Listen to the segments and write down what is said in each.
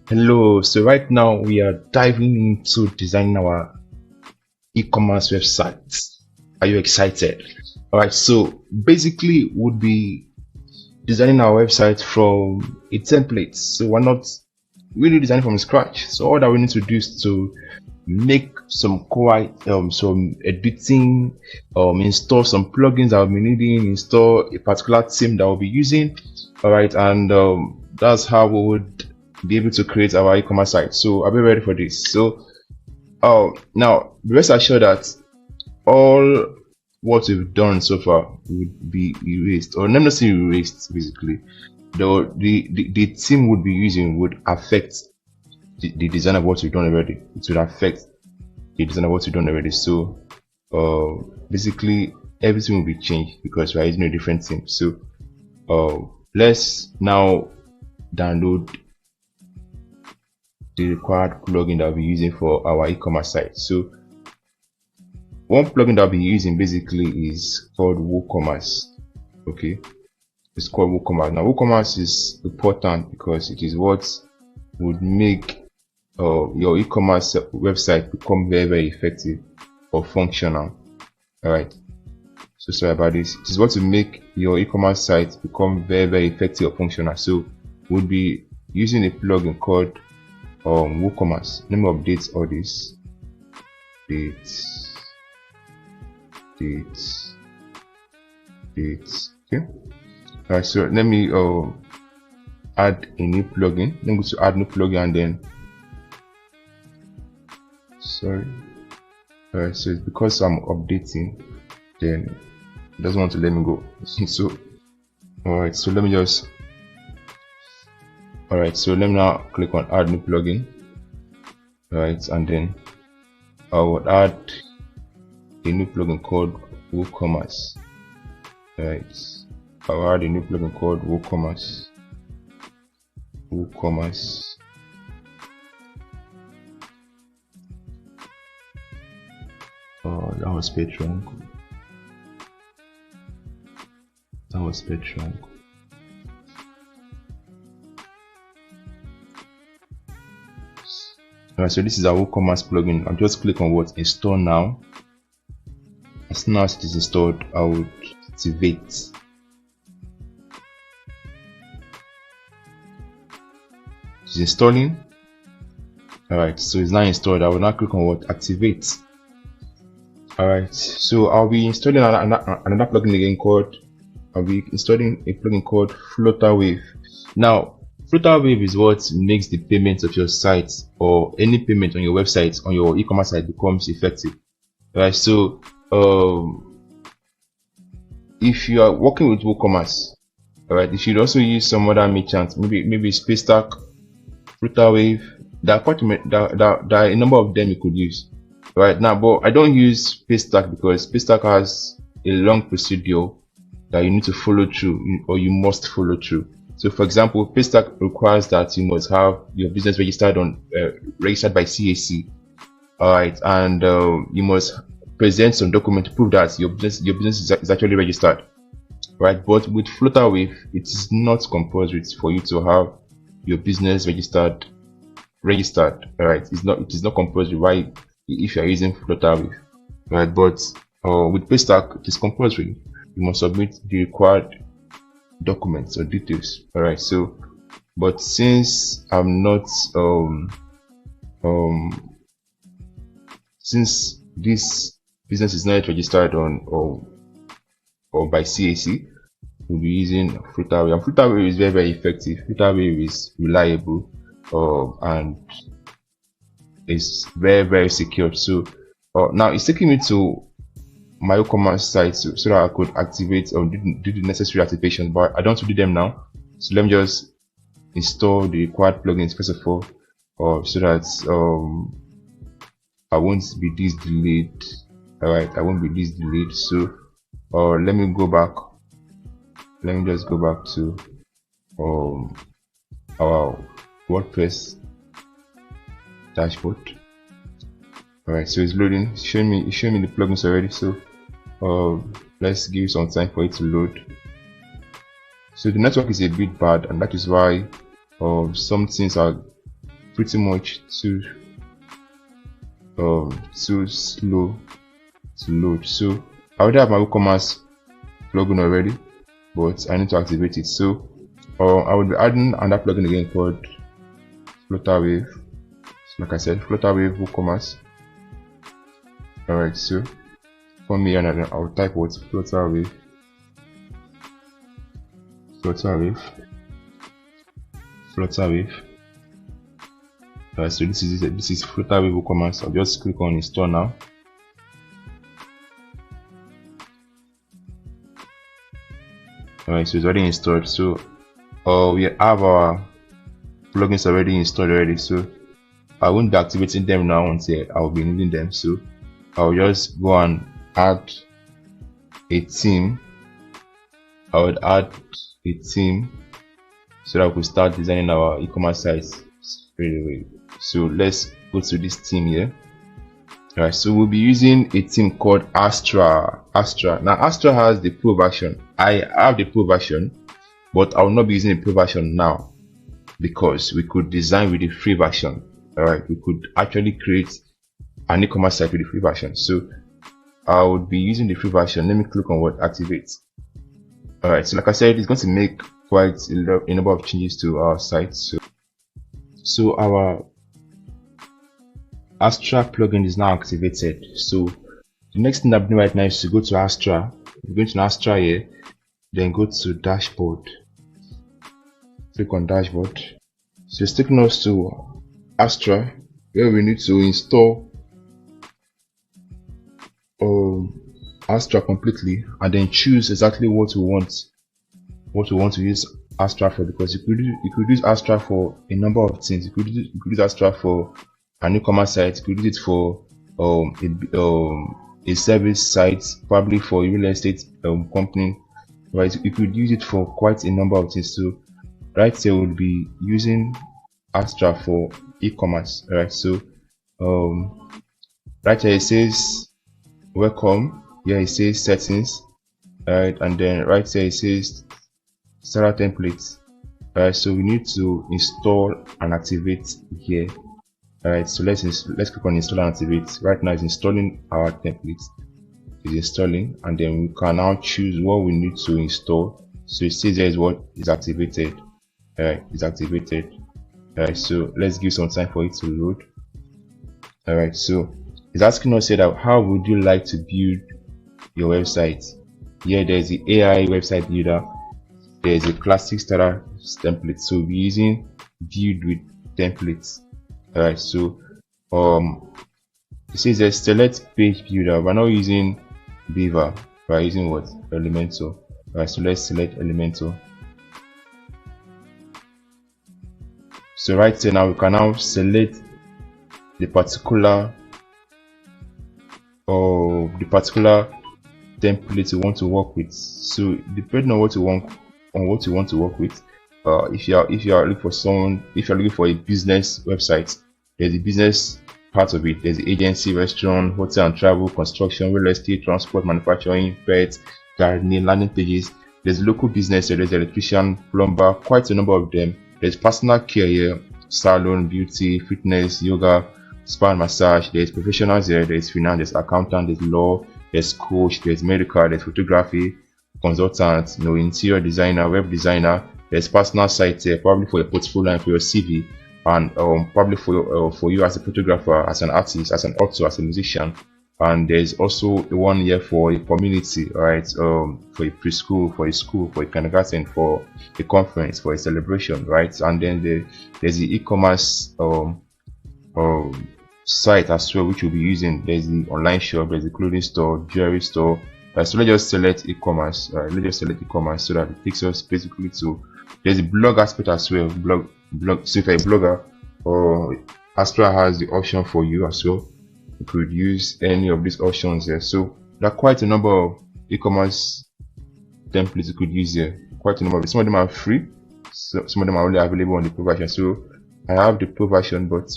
Hello, so right now we are diving into designing our e-commerce website. Are you excited? All right, so basically would be designing our website from a template. So we're not really designing from scratch. So all that we need to do is to make some quite some editing, install some plugins that we'll be needing, install a particular theme that we'll be using. All right, and that's how we would be able to create our e-commerce site. So are we ready for this? So now rest assured that all what we've done so far would be erased, or let me not say erased. Basically, the theme would be using would affect the design of what we've done already. It would affect the design of what we've done already. So basically everything will be changed because we're using a different theme. So let's now download the required plugin that we'll be using for our e-commerce site. So one plugin that I'll be using basically is called WooCommerce. Okay, it's called WooCommerce. Now WooCommerce is important because it is what would make your e-commerce website become very effective or functional. All right, so sorry about this. It is what will make your e-commerce site become very effective or functional. So we'll be using a plugin called WooCommerce. Let me update all this. Dates. Okay. Alright, so let me add a new plugin. Let me go to add new plugin and then sorry. Alright, so it's because I'm updating, then it doesn't want to let me go. So alright, so let me just so let me now click on add new plugin. Right, and then I would add a new plugin called WooCommerce. Right, I'll add a new plugin called WooCommerce. Oh, that was Patreon. Alright, so this is our WooCommerce plugin. I'll just click on what install now. As soon as it is installed, I would activate. It's installing. Alright, so it's now installed. I will now click on what activate. Alright, so I'll be installing another plugin again called installing a plugin called Flutterwave. Now Flutterwave is what makes the payment of your site or any payment on your website, on your e-commerce site, becomes effective. Right, so if you are working with WooCommerce, alright, you should also use some other merchants, maybe Spacestack, Flutterwave. There are a number of them you could use. Right now, but I don't use Spacestack because Spacestack has a long procedure that you need to follow through, or you must follow through. So for example, Spacestack requires that you must have your business registered by CAC. Alright, and you must present some document to prove that your business is actually registered. Right, but with Flutterwave, it is not compulsory for you to have your business registered. Alright, it is not compulsory, right, if you are using Flutterwave. Right, but with Spacestack, it is compulsory. You must submit the required documents or details. Alright, so but since I'm not since this business is not registered on or by CAC, we'll be using Flutterwave. And Flutterwave is very effective. Flutterwave is reliable and it's very secure. So now it's taking me to my WooCommerce site so that I could activate or do the necessary activation, but I don't want to do them now. So let me just install the required plugins first of all, so that I won't be this delayed. Alright, I won't be this delayed. So let me go back. Let me just go back to our WordPress dashboard. Alright, so it's loading. It's showing me the plugins already. So let's give some time for it to load. So the network is a bit bad, and that is why some things are pretty much too slow to load. So I already have my WooCommerce plugin already, but I need to activate it. So I will be adding another plugin again called Flutterwave. So like I said, Flutterwave WooCommerce. Alright, so for me, and I'll type what Flutterwave. Alright, so this is Flutterwave WooCommerce. I'll just click on install now. Alright, so it's already installed. So we have our plugins already installed already, so I won't be activating them now until I'll be needing them. So I'll just go and add a theme. I would add a theme so that we could start designing our e-commerce sites straight away. So let's go to this theme here. Alright, so we'll be using a theme called Astra. Now Astra has the pro version. I have the pro version, but I will not be using the pro version now because we could design with the free version. Alright, we could actually create an e-commerce site with the free version. So I would be using the free version. Let me click on what activate. Alright, so like I said, it's going to make quite a number of changes to our site. So our Astra plugin is now activated. So the next thing I'm doing right now is to go to Astra. We're going to Astra here, then go to dashboard. Click on dashboard. So it's taking us to Astra, where we need to install Astra completely, and then choose exactly what we want to use Astra for, because you could use Astra for a number of things. You could use Astra for an e-commerce site. You could use it for a service site, probably for a real estate company, right? You could use it for quite a number of things. So right here we'll be using Astra for e-commerce. Right, so right here it says welcome. Here it says settings, right, and then right here it says starter templates. Alright, so we need to install and activate here. Alright, so let's click on install and activate. Right now it's installing our templates. It's installing, and then we can now choose what we need to install. So it says there is what is activated. Alright, it's activated. Alright, so let's give some time for it to load. Alright, so it's asking us here that how would you like to build your website. Here there's the AI website builder, there's a classic starter template. So we're using build with templates. Alright, so it says there's select page builder. We're not using Beaver, we're using what? Elementor. Alright, so let's select Elementor. So right here now we can now select the particular template you want to work with. So depending on what you want to work with, if you are looking for a business website, there's a business part of it. There's the agency, restaurant, hotel and travel, construction, real estate, transport, manufacturing, pets, gardening, landing pages. There's local business, there's electrician, plumber, quite a number of them. There's personal care here, salon, beauty, fitness, yoga, spa and massage. There's professionals here, there's finance, there's accountant, there's law, there's coach, there's medical, there's photography, consultant, interior designer, web designer. There's personal site here, probably for your portfolio and for your CV, and probably for you as a photographer, as an artist, as an author, as a musician. And there's also the one here for a community, right? For a preschool, for a school, for a kindergarten, for a conference, for a celebration, right? And then there's the e-commerce site as well, which we'll be using. There's the online shop, there's the clothing store, jewelry store. So let's just select e-commerce. Let's just select e-commerce so that it takes us basically to. There's a blog aspect as well. Blog. So if you're a blogger, Astra has the option for you as well. You could use any of these options here. So there are quite a number of e-commerce templates you could use here. Quite a number of them. Some of them are free. So some of them are only available on the pro version. So I have the pro version, but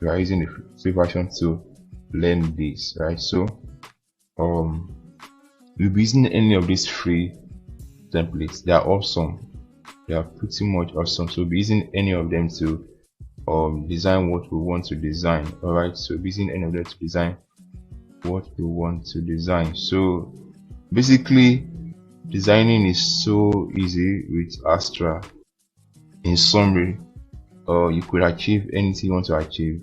we are using the free version to learn this, right? So we'll be using any of these free templates. They are awesome. They are pretty much awesome. So we'll be using any of them to design what we want to design. All right, so using any of them to design what we want to design. So basically, designing is so easy with Astra. In summary, you could achieve anything you want to achieve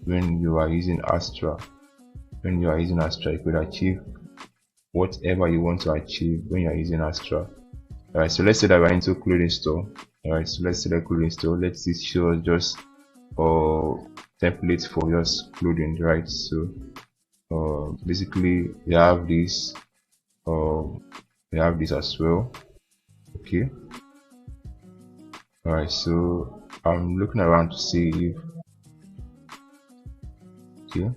when you are using Astra. When you are using Astra, you could achieve whatever you want to achieve when you are using Astra. Alright, so let's say that we're into clothing store. Alright, so let's select clothing store. Let's see, show just templates for just clothing, right? So basically we have this as well. Okay. Alright, so I'm looking around to see if okay.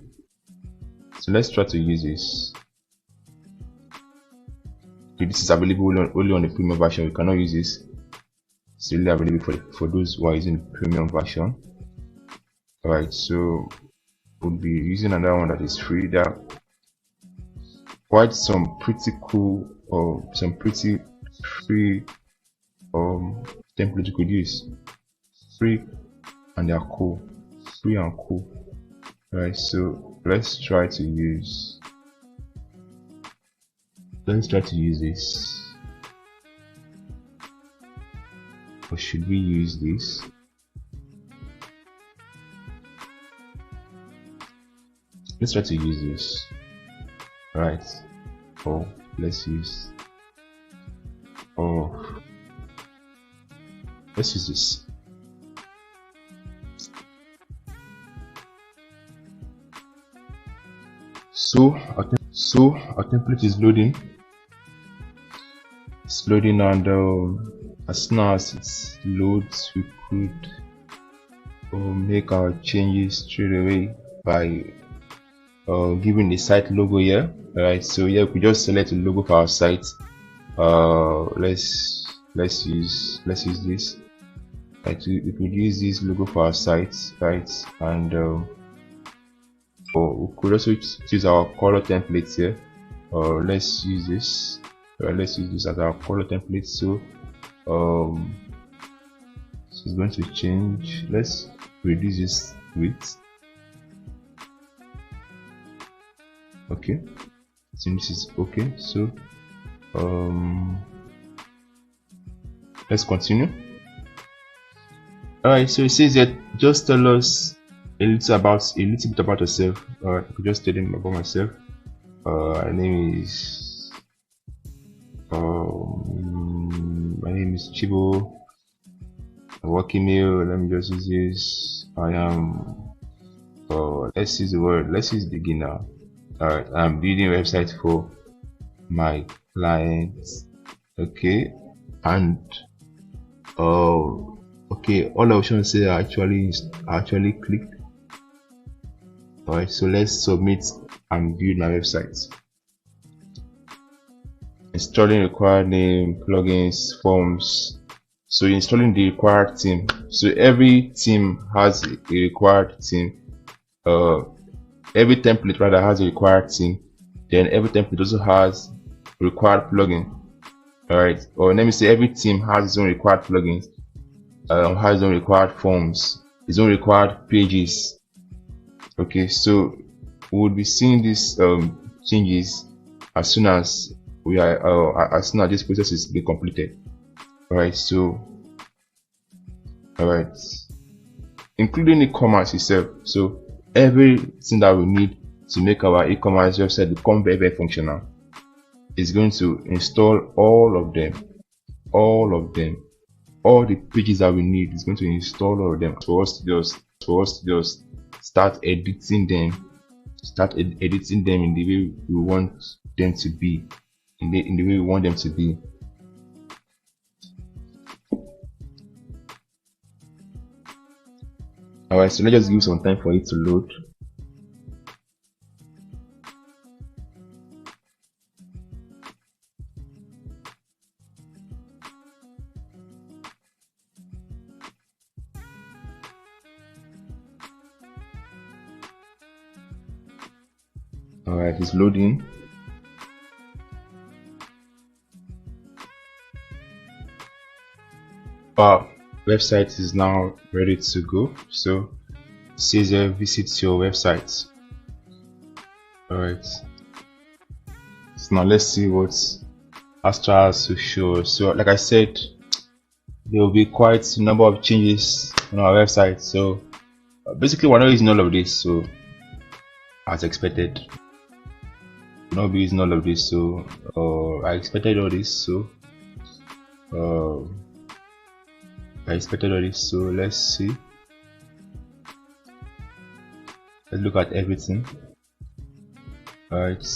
So let's try to use this. Okay, this is available only on the premium version. We cannot use this. It's only available for those who are using the premium version. Alright, so we'll be using another one that is free. There are quite some pretty cool or some pretty free templates you could use. Free and they are cool. Free and cool. Alright, so let's try to use this. Or should we use this? Let's try to use this. Right. Oh, let's use this. So our template is loading. It's loading, and as soon as it loads, we could make our changes straight away by giving the site logo here. Alright, so here we could just select the logo for our site. Let's use this. Right, we could use this logo for our site, right? And we could also choose our color templates here. Let's use this. Let's use this as our color template. So it's going to change. Let's reduce this width. Okay, so this is okay. So let's continue. Alright, so it says that just tell us a little bit about yourself. I could just tell them about myself. My name is Chibo. Working here. Let me just use this. I am let's use the word. Let's use beginner. Alright, I'm building a website for my clients. Okay, and okay, all I was trying to say are actually clicked. Alright, so let's submit and build my website. Installing required name, plugins, forms. So installing the required theme. So every theme has a required theme. Every template rather has a required theme. Then every template also has required plugin. Alright, or let me say every theme has its own required plugins, has its own required forms, its own required pages. Okay, so we will be seeing these changes as soon as this process is being completed. Alright, so including e-commerce itself. So everything that we need to make our e-commerce website become very, very functional is going to install all of them, all the pages that we need is going to install all of them for us to just start editing them in the way we want them to be, in the way we want them to be. Alright, so let's just give some time for it to load. Alright, it's loading. website is now ready to go. So it says visit your website. Alright, so now let's see what Astra has to show. So like I said, there will be quite a number of changes on our website. So basically we're not using all of this, so as expected we're not using all of this. So I expected all this, so let's see, let's look at everything. Alright,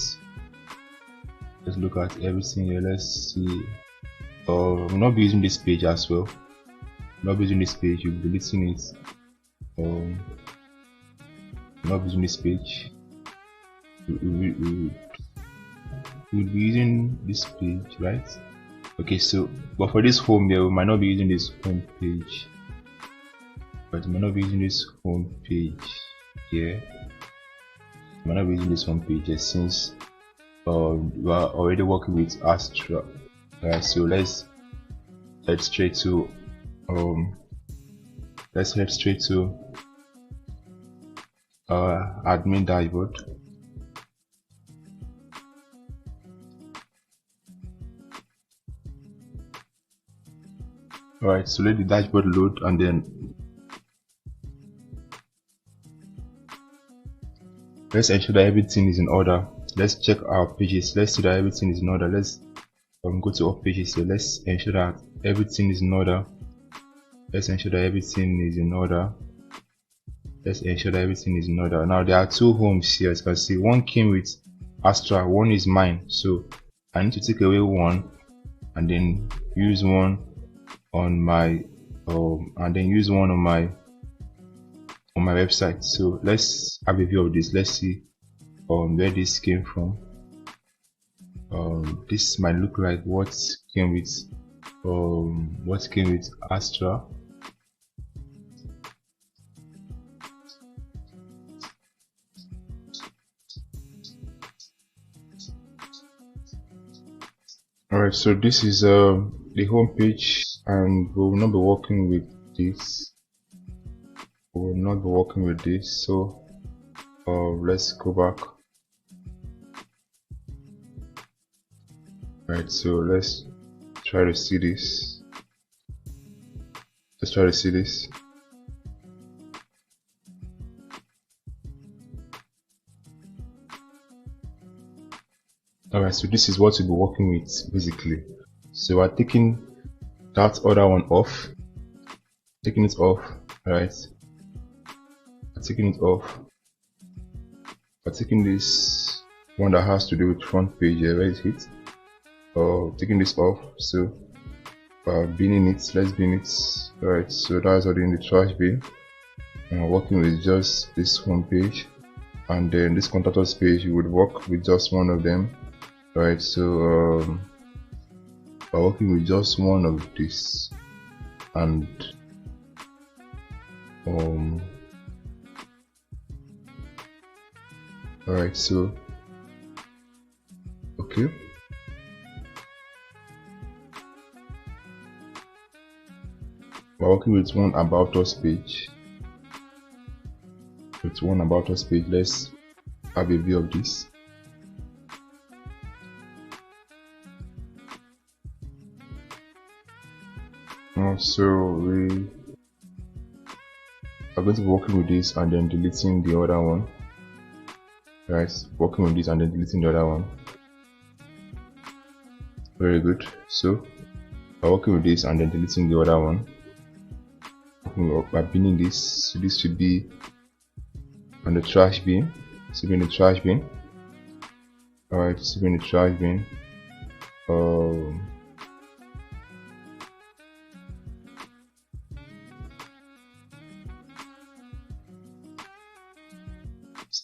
let's look at everything here. Let's see. We'll not be using this page as well. We'll not be using this page, you'll be deleting it. We'll not be using this page. We'll be using this page, right? Okay, so but for this home here, we might not be using this home page. But we might not be using this home page here. We might not be using this home page here since we are already working with Astra. Alright, so let's head straight to admin dashboard. Alright, so let the dashboard load, and then let's ensure that everything is in order. Let's check our pages. Let's see that everything is in order. Let's go to our pages here. Let's ensure that everything is in order. Let's ensure that everything is in order. Let's ensure that everything is in order. Now there are two homes here, as you can see. One came with Astra, one is mine. So I need to take away one and then use one on my on my website. So let's have a view of this. Let's see where this came from. This might look like what came with Astra. Alright, so this is the home page, and we will not be working with this. We will not be working with this. So let's go back. Right, so let's try to see this. Let's try to see this. Alright, so this is what we'll be working with basically. So we're taking that other one off, taking it off. Alright, taking it off. We're taking this one that has to do with front page here. Where is it? Taking this off. So binning it. Let's bin it. Alright, so that's already in the trash bin. And we're working with just this home page, and then this contact us page, you would work with just one of them. Right, so we're working with just one of this, and alright, so okay, we're working with one about us page. Let's have a view of this. So we are going to be working with this and then deleting the other one. Right, working with this and then deleting the other one. Very good. So we're working with this and then deleting the other one. By binning this, so this should be on the trash bin. This should be in the trash bin. Alright, this should be in the trash bin.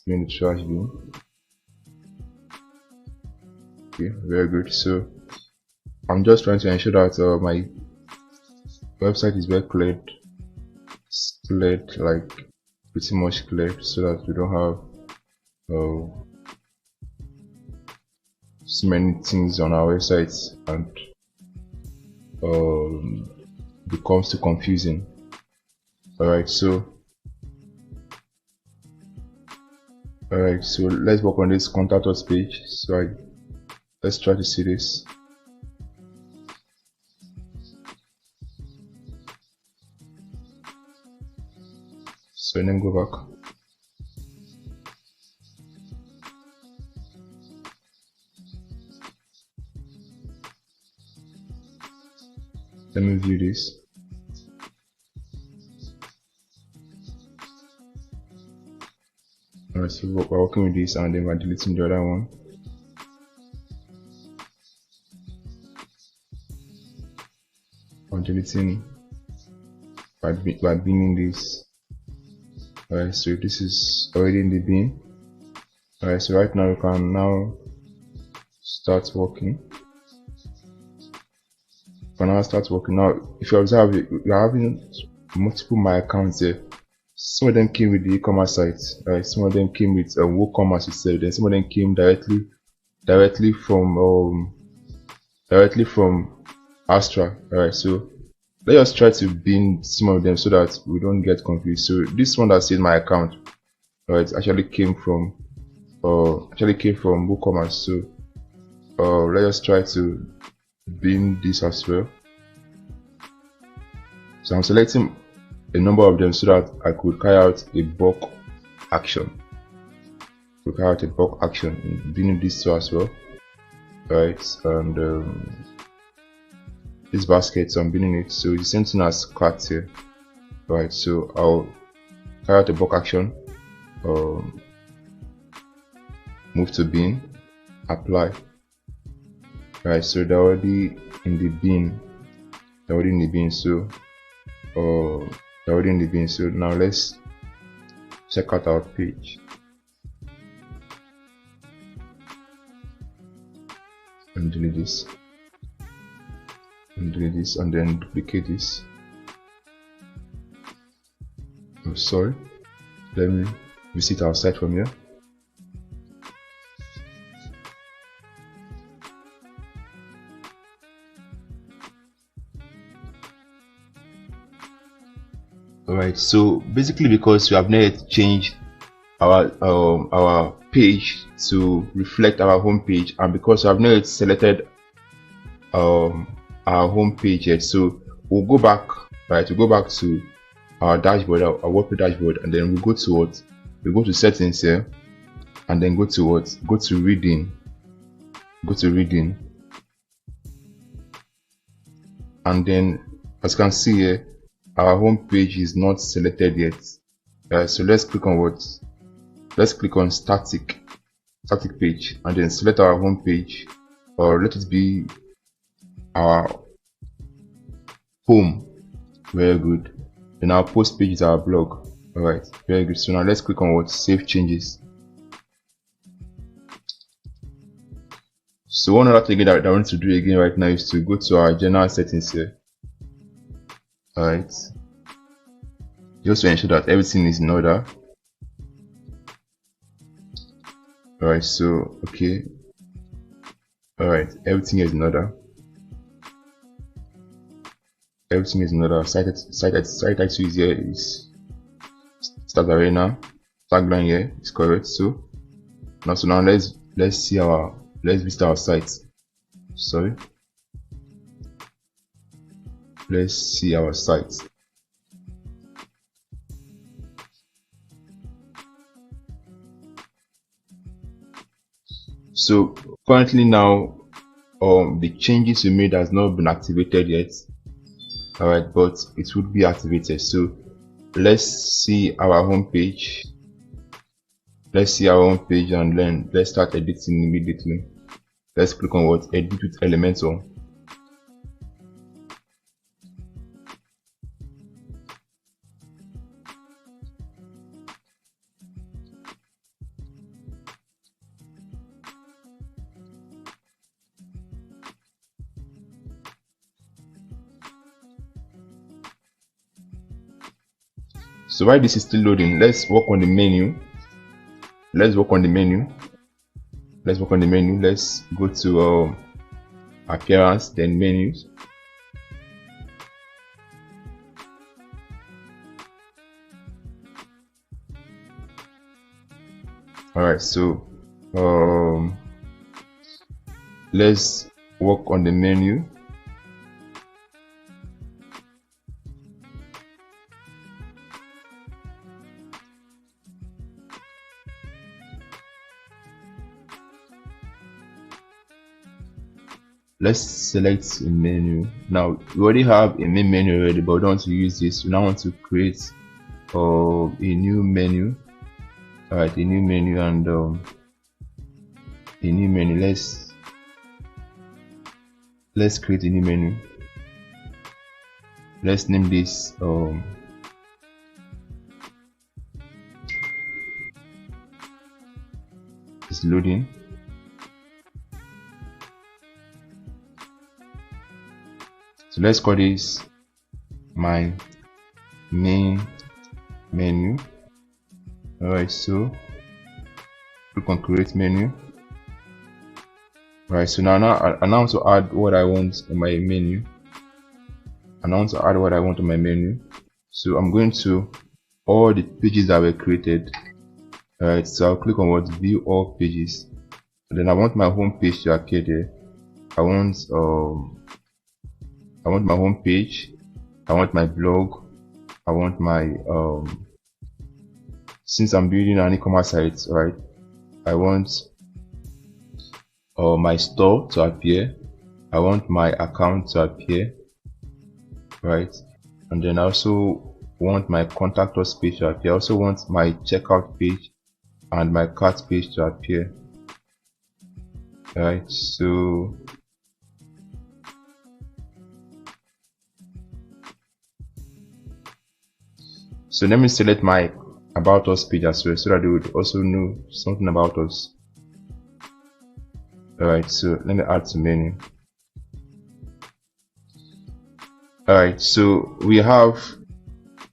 In the trash bin. Okay, very good. So I'm just trying to ensure that my website is well cleared. It's cleared, like pretty much cleared, so that we don't have so many things on our website, and becomes too confusing. Alright, so let's work on this contact us page. Let's try to see this. So then go back. Let me view this. Alright, so we're working with this and then we're deleting the other one. I'm deleting by binning this. Alright, so this is already in the bin. Alright, so right now we can now start working. Now, if you observe, you're having multiple my accounts here. Some of them came with the e-commerce site, right? Some of them came with WooCommerce itself. Then some of them came directly from Astra. Alright, so let us try to bin some of them so that we don't get confused. So this one that says my account, right, actually came from WooCommerce. So let us try to bin this as well. So I'm selecting a number of them so that I could carry out a bulk action. In binning these two as well, right? And this basket, so I'm binning it. So it's the same thing as cart here, right? So I'll carry out a bulk action. Move to bin, apply. Right, so they're already in the bin. So So now let's check out our page. And delete this. And then duplicate this. Oh, sorry. Let me visit our site from here. Alright, so basically because we have not yet changed our page to reflect our home page, and because we have not yet selected our home page yet, so we'll go back, right? We'll go back to our dashboard, our WordPress dashboard, and then we go to settings here, and then go to reading, and then as you can see here, our home page is not selected yet. So let's click on static page, and then select our home page, or let it be our home. Very good. Then our post page is our blog. Alright, very good. So now let's click on save changes. So one other thing that I want to do again right now is to go to our general settings here. Alright, just to ensure that everything is in order. Alright, so okay. Alright, everything is in order. Site title is here, is Start Arena. Tagline here is correct. So now let's visit our site. Sorry. Let's see our site. So currently now, the changes we made has not been activated yet. Alright, but it would be activated. So let's see our home page. And then let's start editing immediately. Let's click on edit with Elementor. So while this is still loading, let's work on the menu. Let's go to appearance, then menus. All right, so um let's work on the menu. Let's select a menu. Now we already have a main menu already, but we don't want to use this. We now want to create a new menu. All right, a new menu, and a new menu. Let's create a new menu. Let's name this it's loading. So let's call this my main menu. Alright, so click on create menu. Alright, so now I now want to add what I want in my menu. So I'm going to all the pages that were created. Alright, so I'll click on what view all pages. And then I want my home page to appear there. I want my home page, I want my blog, I want my since I'm building an e-commerce site, right, I want my store to appear, I want my account to appear, right, and then I also want my contact us page to appear. I also want my checkout page and my cart page to appear. Right, so let me select my about us page as well, so that they would also know something about us. Alright, so let me add to menu. Alright, so we have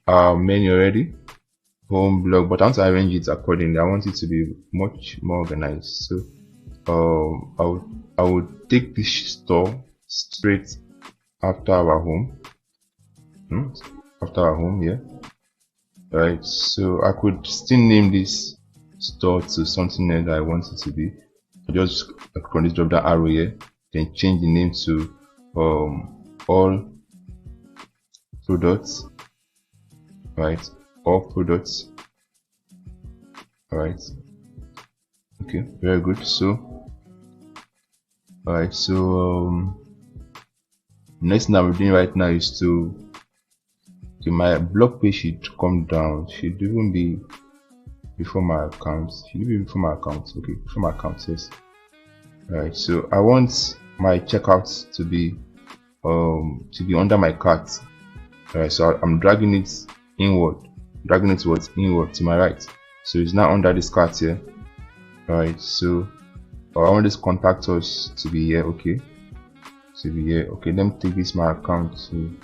our menu already, home, blog, but I want to arrange it accordingly. I want it to be much more organized. So I would take this store straight after our home. Yeah. Right, so I could still name this store to something else that I want it to be. I just click on this drop down arrow here, then change the name to all products. Right, all products. Alright, okay, very good. So alright, so next thing I'm doing right now is to my blog page should come down, should even be before my account, okay, before my account, yes. Alright, so I want my checkout to be under my cart. Alright, so I'm dragging it inward, inward to my right, so it's now under this cart here. Alright, so I want this contact us to be here, okay, okay. Let me take this my account to,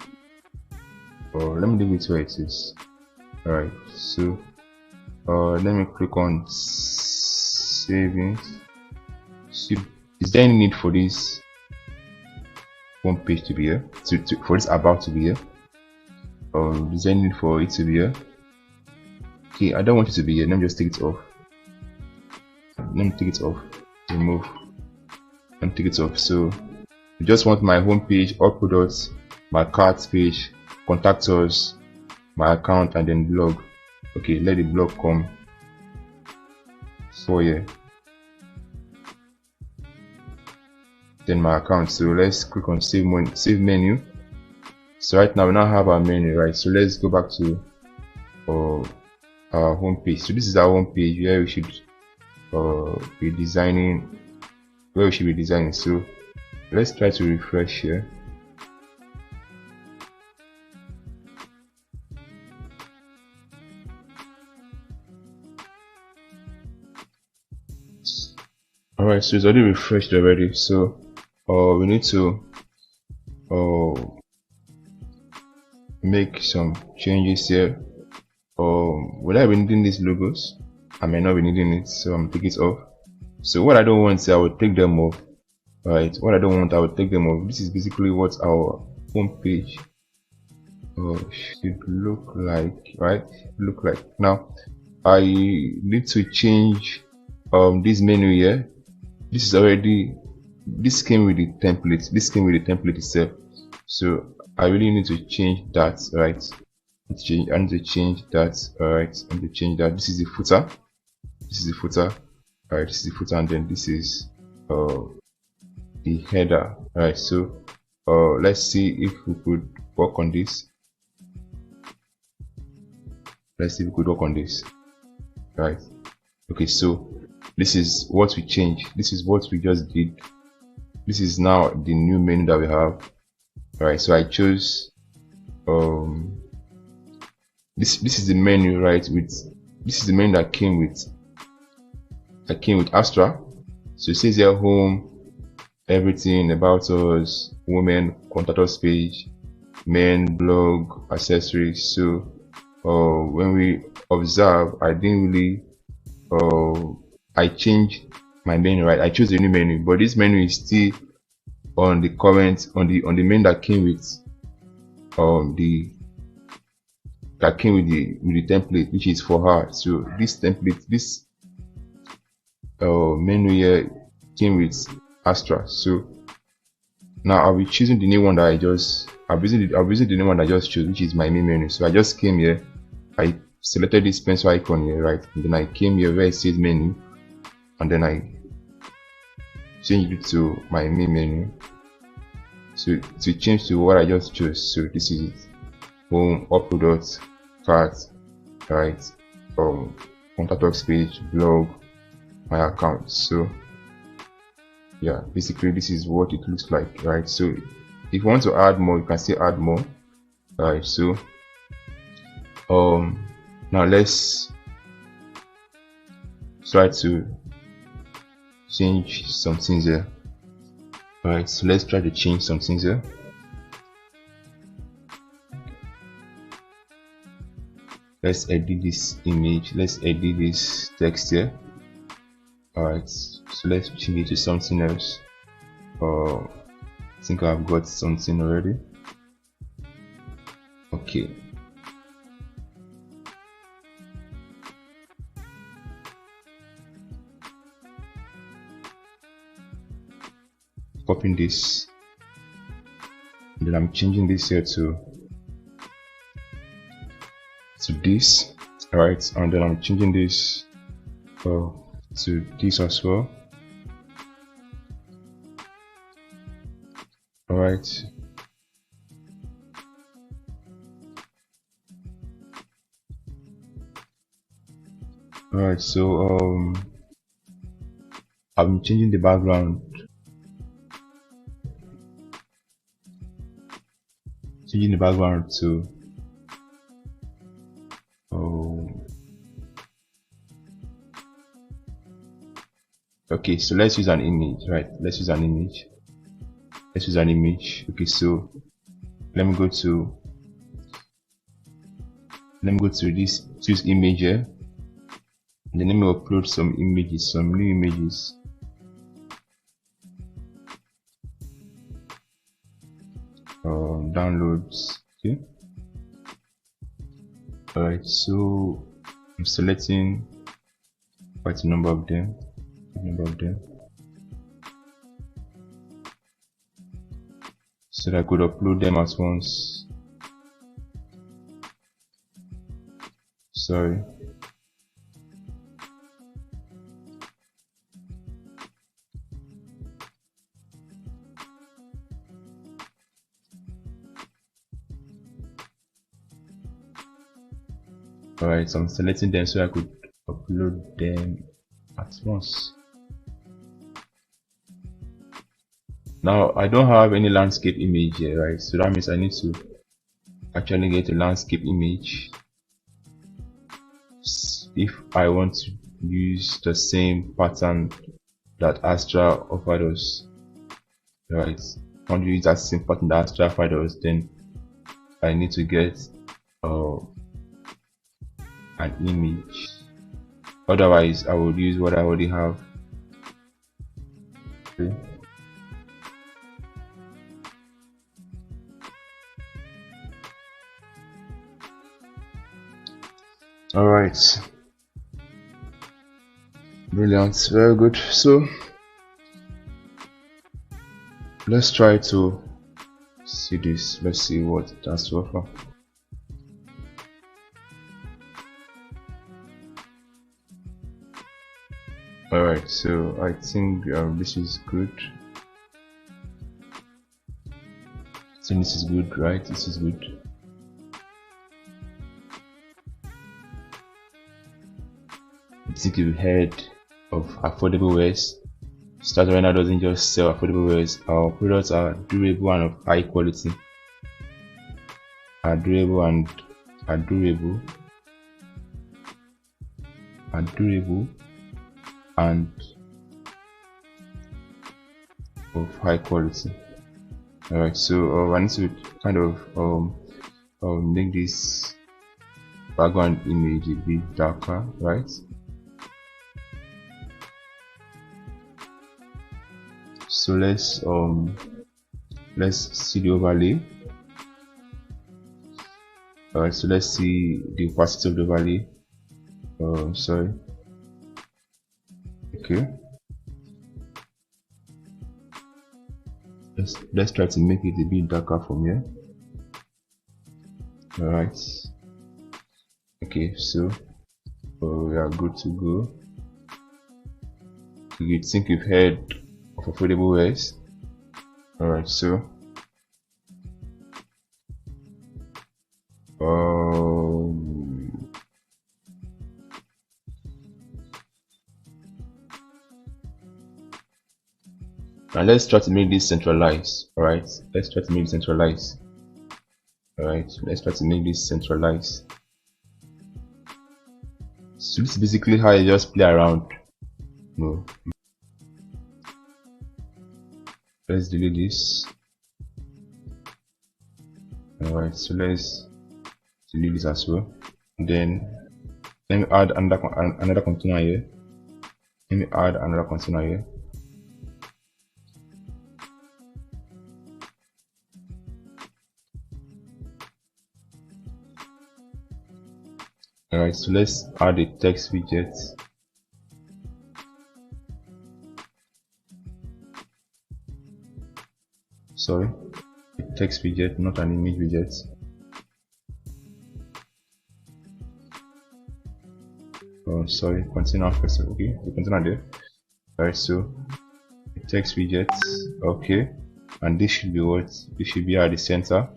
or let me leave it where it is. Alright, so let me click on savings. See, is there any need for this home page to be here, for this about to be here, or is there any need for it to be here? Okay, I don't want it to be here. Let me just take it off. Remove. Let me take it off. So I just want my home page, all products, my cart page, contact us, my account, and then blog. Okay, let the blog come for here, then my account. So let's click on save menu. So right now we now have our menu, right? So let's go back to our home page. So this is our home page where we should be designing, so let's try to refresh here. Alright, so it's already refreshed already. So we need to make some changes here. Will I be needing these logos? I may not be needing it, so I'm taking it off. So what I don't want is I will take them off. Right, what I don't want, I will take them off. This is basically what our home page should look like, right? Now I need to change this menu here, this is already, this came with the template, itself. So I really need to change that, right? I need to change that. All right, I need to change that. This is the footer, all right, this is the footer, and then this is the header. All right, so let's see if we could work on this. Right. Okay, so this is what we changed, this is what we just did. This is now the new menu that we have. All right, so I chose this is the menu, right? This is the menu that came with Astra. So it says here home, everything about us, women, contact us page, men, blog, accessories. So when we observe, I didn't really I changed my menu, right? I chose a new menu, but this menu is still on the current, on the menu that came with the template, which is for her. So this template, this menu here came with Astra. So now I'll be choosing the new one that I'll be using the new one that I just chose, which is my main menu. So I just came here, I selected this pencil icon here, right? And then I came here where it says menu, and then I changed it to my main menu. So to change to what I just chose. So this is it. Home, upload, cart, right? Contact us page, blog, my account. So yeah, basically this is what it looks like, right? So if you want to add more, you can still add more. All right, so now let's try to change some things here. All right, so let's try to change some things here. Let's edit this image, let's edit this text here. All right, so let's change it to something else. I think I've got something already. Okay, copying this, and then I'm changing this here to this. All right, and then I'm changing this to this as well. All right, so I'm changing the background, to okay, so let's use an image, right? Let's use an image. Okay, so let me go to this choose image here, and then let me upload some images, some new images. Downloads. Okay, all right, so I'm selecting quite a number of them, so that I could upload them at once. Sorry. Alright, so I'm selecting them so I could upload them at once. Now I don't have any landscape image here, right? So that means I need to actually get a landscape image if I want to use the same pattern that Astra offered us, right? I want to use that same pattern that Astra offered us, then I need to get an image. Otherwise I would use what I already have. Okay. Alright, Brilliant, very good. So let's try to see this. Let's see what it has to offer. Alright, so I think this is good. So this is good, right? This is good. I think you've heard of affordable wares. Start right now doesn't just sell affordable wares. Our products are durable and of high quality. Are durable and of high quality. Alright, so I need to kind of make this background image a bit darker, right? So let's see the overlay. Alright, so let's see the opacity of the overlay. Sorry. Okay. Let's try to make it a bit darker from here. Alright. Okay, so we are good to go. You think you've heard of affordable wares? Alright, so now let's try to make this centralized. Alright, let's try to make it centralized. Alright, let's try to make this centralized. So this is basically how you just play around. No. Let's delete this. Alright, so let's delete this as well. And then let me add another container here. Let me add another container here. Alright, so let's add a text widget. Sorry, a text widget, not an image widget. Oh, sorry, container first. Okay, the container there. Alright, so a text widget. Okay, and this should be what? This should be at the center.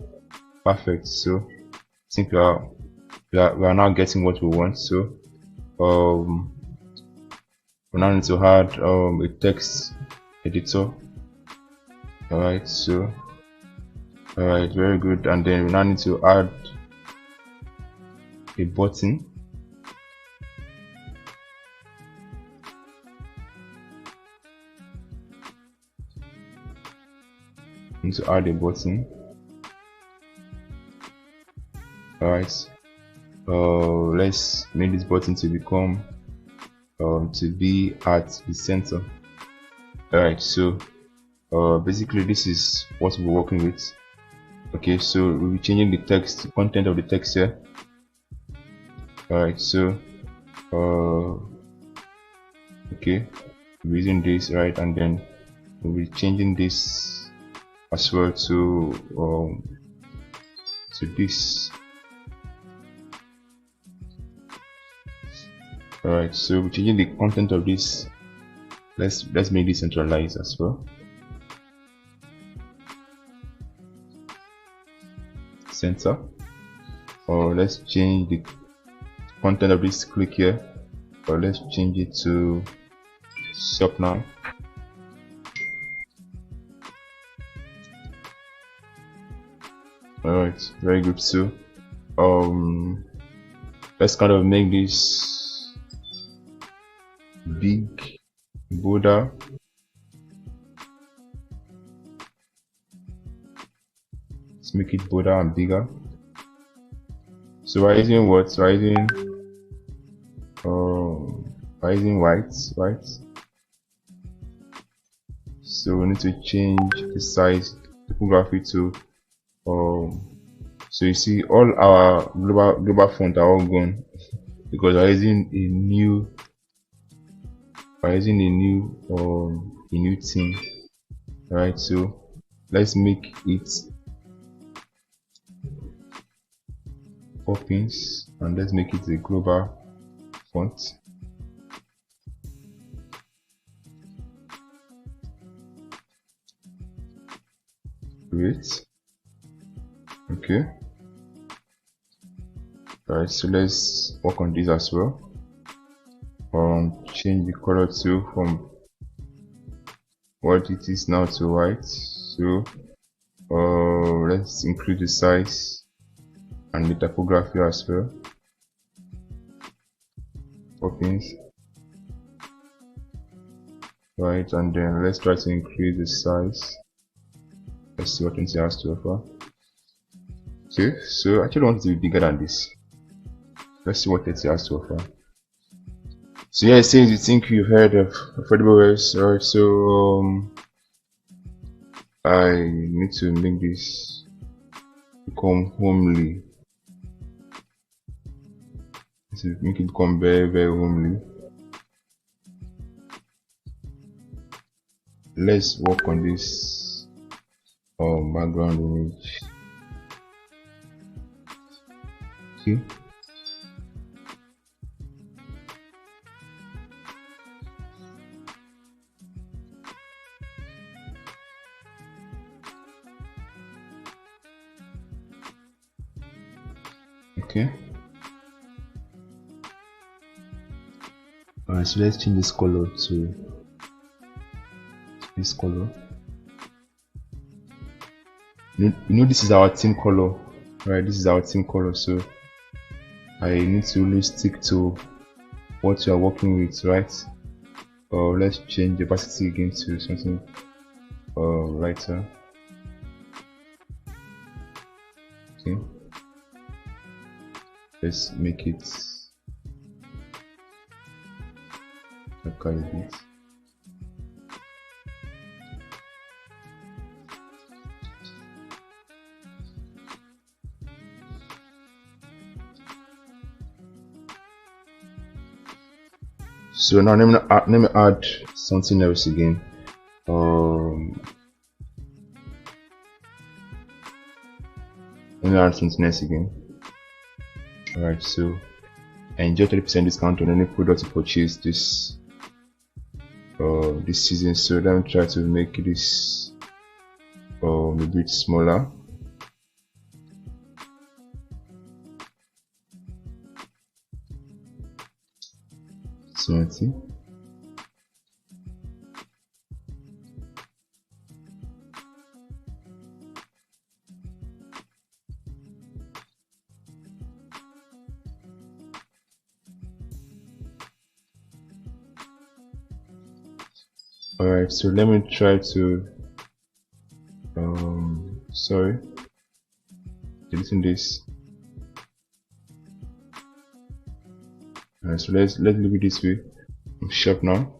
Perfect. So I think we are now getting what we want. So we now need to add a text editor. Alright, so alright, very good. And then we now need to add a button. Need to add a button. Alright, let's make this button to become to be at the center. Alright, so basically this is what we're working with. Okay, so we'll be changing the text, the content of the text here. Alright, so okay, we're using this, right, and then we'll be changing this as well to this. Alright, so we're changing the content of this. Let's make this centralized as well. Center. Or let's change the content of this click here. Or let's change it to shop now. Alright, very good. So let's kind of make this big border. Let's make it bolder and bigger. So we're using what? We're using white, right? So we need to change the size, typography to so you see all our global font are all gone because we're using a new by using a new theme. Alright, so let's make it Poppins and let's make it a global font. Great. Okay. Alright, so let's work on this as well. Change the color to from what it is now to white. So let's increase the size and the typography as well. Poppins. Right, and then let's try to increase the size. Let's see what it has to offer. Okay, so I actually want it to be bigger than this. Let's see what it has to offer. So yeah, it says you think you've heard of affordable wares. Alright, so I need to make this become homely. To make it become very, very homely. Let's work on this background image. Okay. Okay. Alright, so let's change this color to this color. You know this is our theme color, right? This is our theme color, so I need to really stick to what you are working with, right? Let's change the opacity again to something lighter. Okay. Let's make it darker a bit. So now let me add something else again. Let me add something else again. Alright, so I enjoy 30% discount on any product you purchase this season. So let me try to make this a bit smaller. So let's see. Alright, so let me try to sorry, deleting this. Alright, so let's leave it this way. Shop now.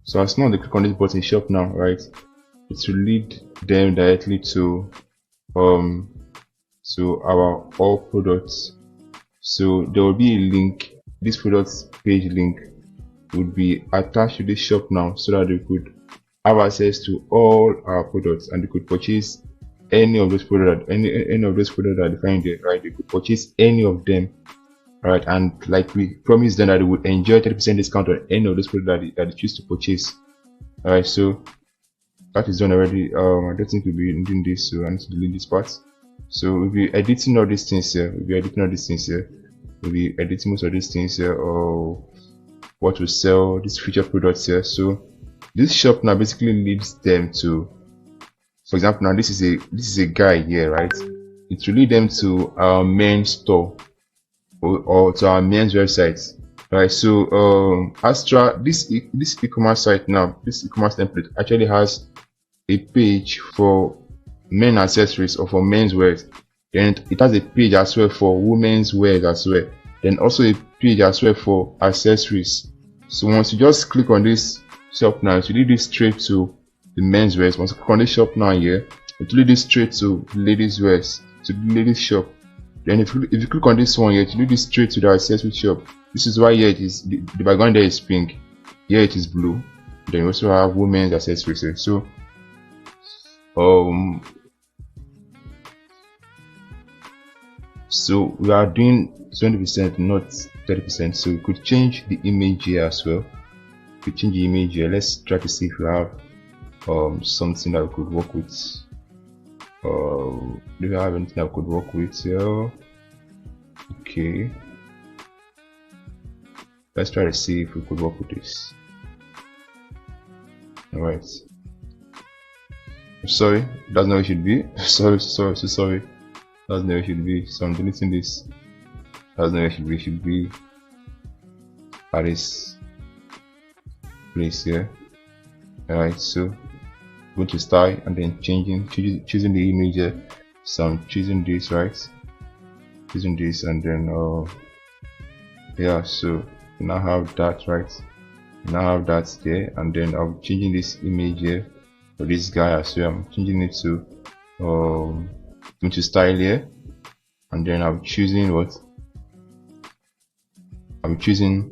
So as soon as they click on this button, shop now, right, it will lead them directly to our all products. So there will be a link. This products page link would be attached to this shop now, so that they could have access to all our products and they could purchase any of those products, any of those products that they find there, right? They could purchase any of them, right? And like we promised them that they would enjoy 30% discount on any of those products that they choose to purchase. Alright, so that is done already. I don't think we'll be doing this, so I need to delete this part. So we'll be editing all these things here. We'll be editing most of these things here, or what to sell, these featured products here. So this shop now basically leads them to, for example, now this is a guy here, right? It will lead them to our main store or to our men's website, right? So Astra, this e-commerce site now, this e-commerce template actually has a page for men accessories or for men's wear. Then it has a page as well for women's wear as well. Then also a page as well for accessories. So once you just click on this shop now, it will lead you straight to the men's wear. Once you click on this shop now here, it will lead you straight to ladies' wear, to the ladies' shop. Then if you click on this one here, to do this straight to the accessory shop. This is why here it is the background there is pink, here it is blue. Then you also have women's accessories here. So so we are doing 20%, not 30%. So we could change the image here as well. We change the image here. Let's try to see if we have something that we could work with. Do we have anything that we could work with here? Okay, let's try to see if we could work with this. All right, sorry, that's not where it should be. sorry, that's not where it should be. So I'm deleting this. That's not where it should be. It should be at this place here. All right, so go to style and then choosing the image here. So I'm choosing this, right? Choosing this, and then yeah, so you now have that, right? You now have that there, and then I'm changing this image here for this guy as well. I'm changing it to into style here, and then I'm choosing what? I'm choosing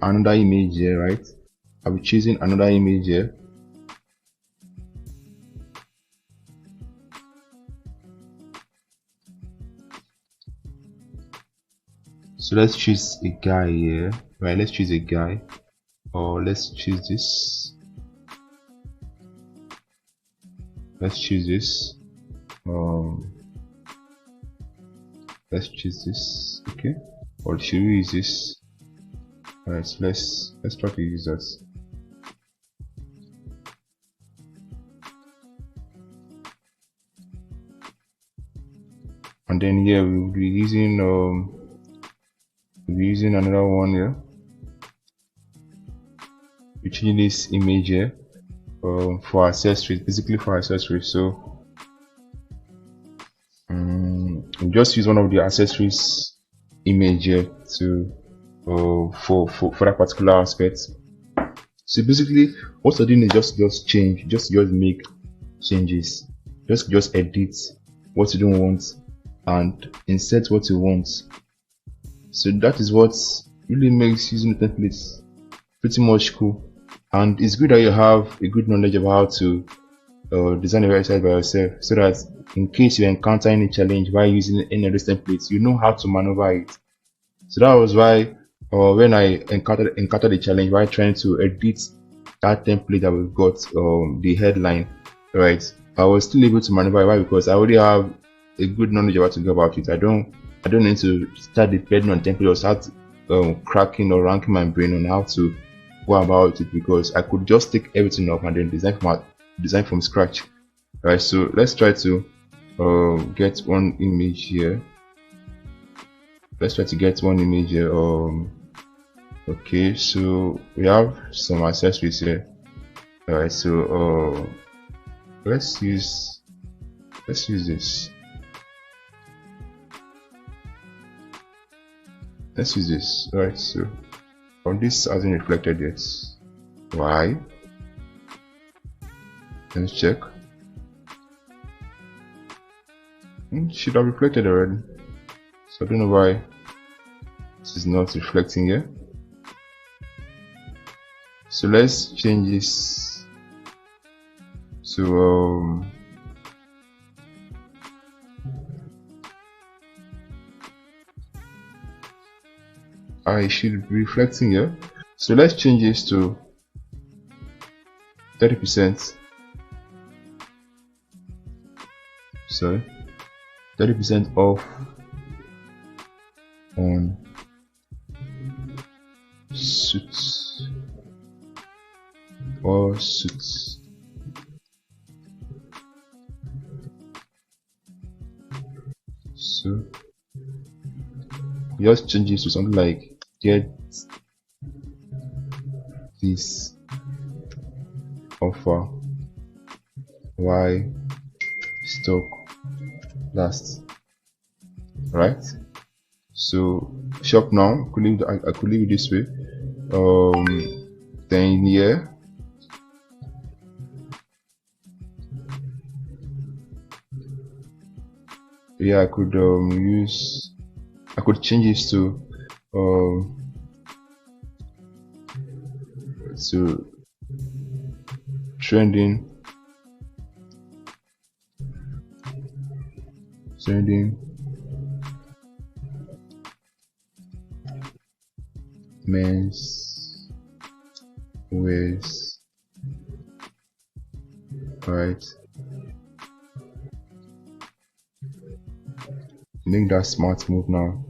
another image here, right? I'm choosing another image here. So let's choose a guy here, right? Let's choose a guy, or let's choose this. Let's choose this. Let's choose this. Okay. Or should we use this? Alright, so let's try to use that. And then here we'll be using another one here. We're changing this image here for accessories, basically for accessories. So we'll just use one of the accessories image here to for that particular aspect. So basically what you're doing is just change, just make changes, just edit what you don't want and insert what you want. So that is what really makes using the templates pretty much cool, and it's good that you have a good knowledge of how to design a website by yourself, so that in case you encounter any challenge while using any of these templates, you know how to maneuver it. So that was why when I encountered a challenge while trying to edit that template that we got, the headline, right, I was still able to maneuver it. Why? Because I already have a good knowledge of how to go about it. I don't need to start depending on template or start cracking or ranking my brain on how to go about it, because I could just take everything up and then design from scratch, right? So let's try to get one image here. Let's try to get one image here. Okay, so we have some accessories here. All right, so let's use this. Let's use this. All right, so this hasn't reflected yet. Why? Let's check. It should have reflected already. So I don't know why this is not reflecting here. So let's change this to I should be reflecting here. So let's change this to 30%. Sorry, 30% off on suits or suits. So just change this to something like get this offer why stock lasts, right? So shop now, I could leave it this way. then here I could I could change this to trending men's wears. Alright, make that smart move now.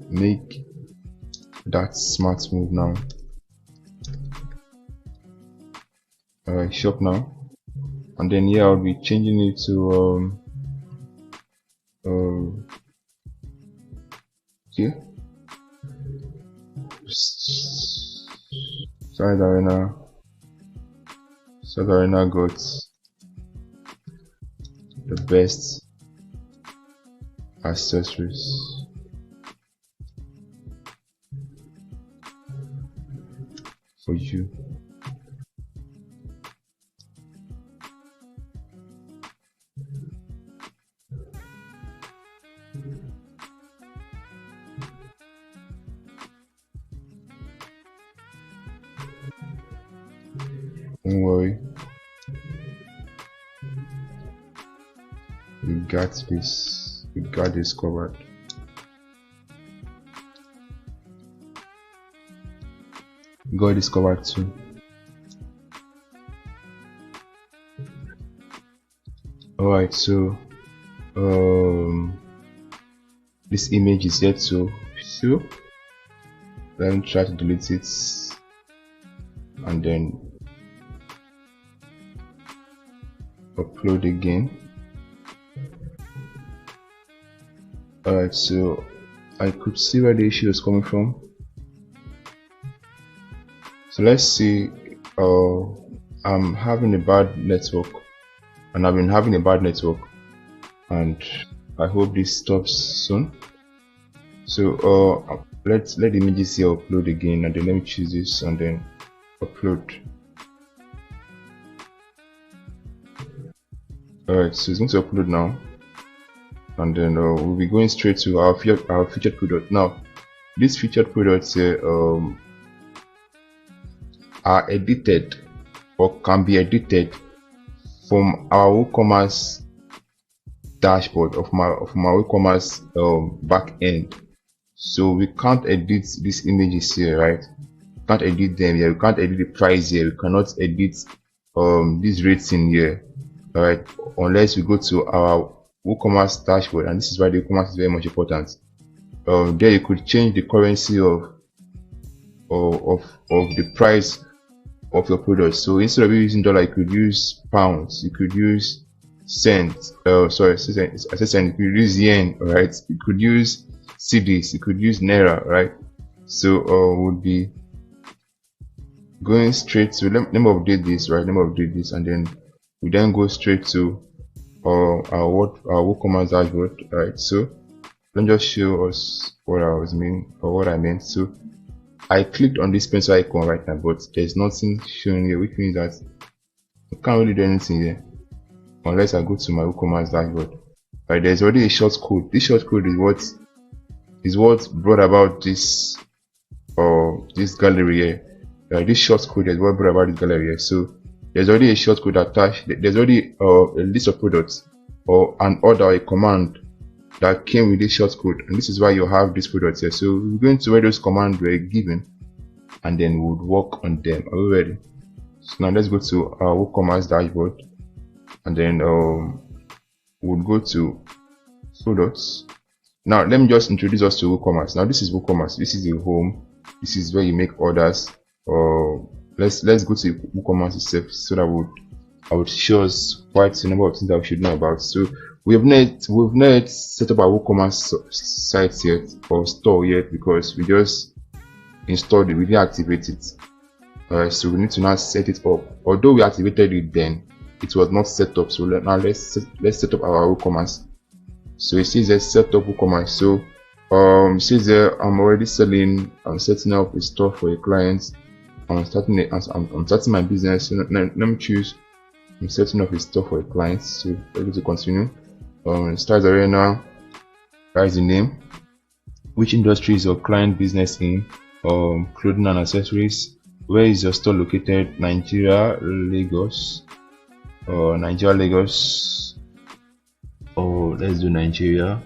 Make that smart move now. Alright, shop now, and then here I'll be changing it to here. Side Arena got the best accessories for you. Don't worry, we got this. We got this covered. Got this covered too. Alright, so this image is yet to show. Let me try to delete it and then upload again. Alright, so I could see where the issue is coming from. So let's see. I'm having a bad network, and I've been having a bad network, and I hope this stops soon. So let the images here upload again, and then let me choose this and then upload. Alright, so it's going to upload now, and then we'll be going straight to our featured product. Now these featured products here are edited or can be edited from our WooCommerce dashboard of my WooCommerce back end. So we can't edit these images here, right? Can't edit them here. We can't edit the price here. We cannot edit this rating here, alright, unless we go to our WooCommerce dashboard, and this is why the WooCommerce is very much important. There you could change the currency of the price of your product. So instead of using dollar, you could use pounds, you could use cents, I said cent, you could use yen, alright, you could use cedis, you could use naira, right? So would be going straight to let me update this, right? Let me update this, and then we then go straight to our WooCommerce dashboard, right? So let me just show us what I meant. So I clicked on this pencil icon right now, but there's nothing showing here, which means that I can't really do anything here unless I go to my WooCommerce dashboard. Right, there's already a short code. This short code is what brought about this this gallery here. This short code is what brought about this gallery here. So there's already a short code attached. There's already a list of products or an order or a command that came with this short code, and this is why you have these products here. So we're going to where those commands were given, and then we would work on them. Are we ready? So now let's go to our WooCommerce dashboard, and then we'll go to products. Now let me just introduce us to WooCommerce. Now this is WooCommerce. This is the home. This is where you make orders. Let's go to WooCommerce itself, so that I would show us quite a number of things that we should know about. So we've not set up our WooCommerce site yet or store yet, because we just installed it, we didn't activate it. So we need to now set it up. Although we activated it then, it was not set up. So now let's set up our WooCommerce. So it says let's set up WooCommerce. So Says there, I'm already selling. I'm setting up a store for a client. I'm starting my business. So let me choose. I'm setting up a store for a client. So we're going to continue. Start arena. Write the name. Which industry is your client business in? Clothing and accessories. Where is your store located? Nigeria, Lagos. Nigeria, Lagos. Oh, let's do Nigeria.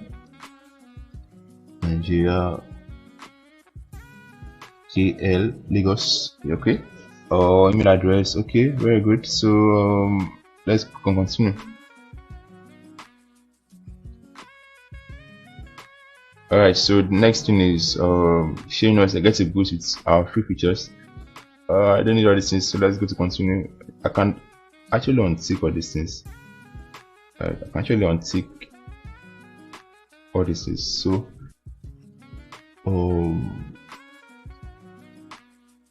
Nigeria, KL, Lagos. Okay. Email address. Okay, very good. So let's continue. Alright, so the next thing is showing us I get a boost with our free features. I don't need all these things, so let's go to continue. I can actually untick all these things. I can actually untick all these things. So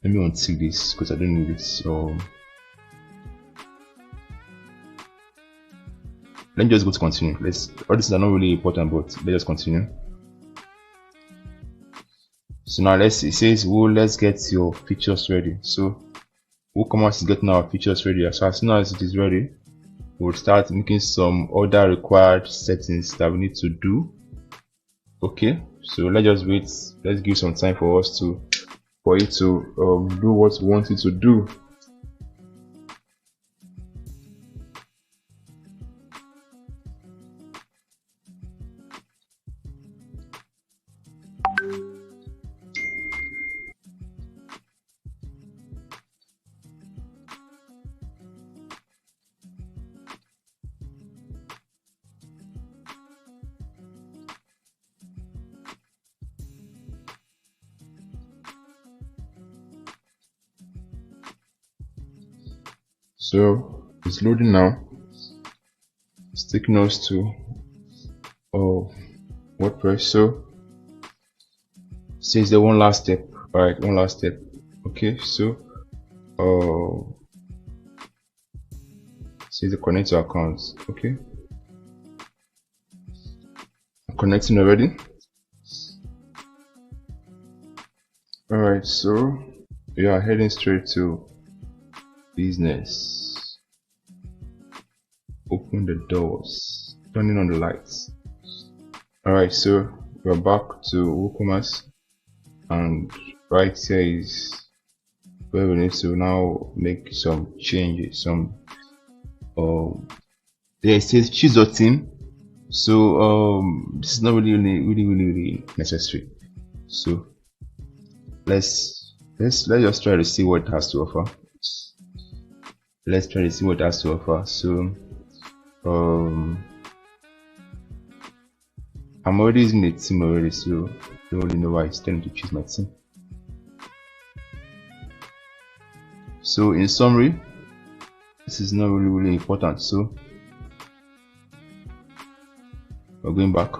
let me untick this because I don't need it. So let me just go to continue. All these are not really important, but let's just continue. So now it says, well, let's get your features ready. So WooCommerce is getting our features ready. So as soon as it is ready, we'll start making some other required settings that we need to do. Okay, so let's just wait. Let's give some time for it to do what we want it to do. So it's loading now. It's taking us to WordPress. So says the one last step. Alright, one last step. Okay, so says the connect to accounts. Okay, I'm connecting already. Alright, so we are heading straight to business. Open the doors, turning on the lights. Alright, so we're back to WooCommerce, and right here is where we need to now make some changes. There it says choose your theme. So this is not really necessary. So let's just try to see what it has to offer. Let's try to see what it has to offer. So I'm already using the theme already, so I don't really know why it's telling me to choose my theme. So in summary, this is not really important. So we're going back.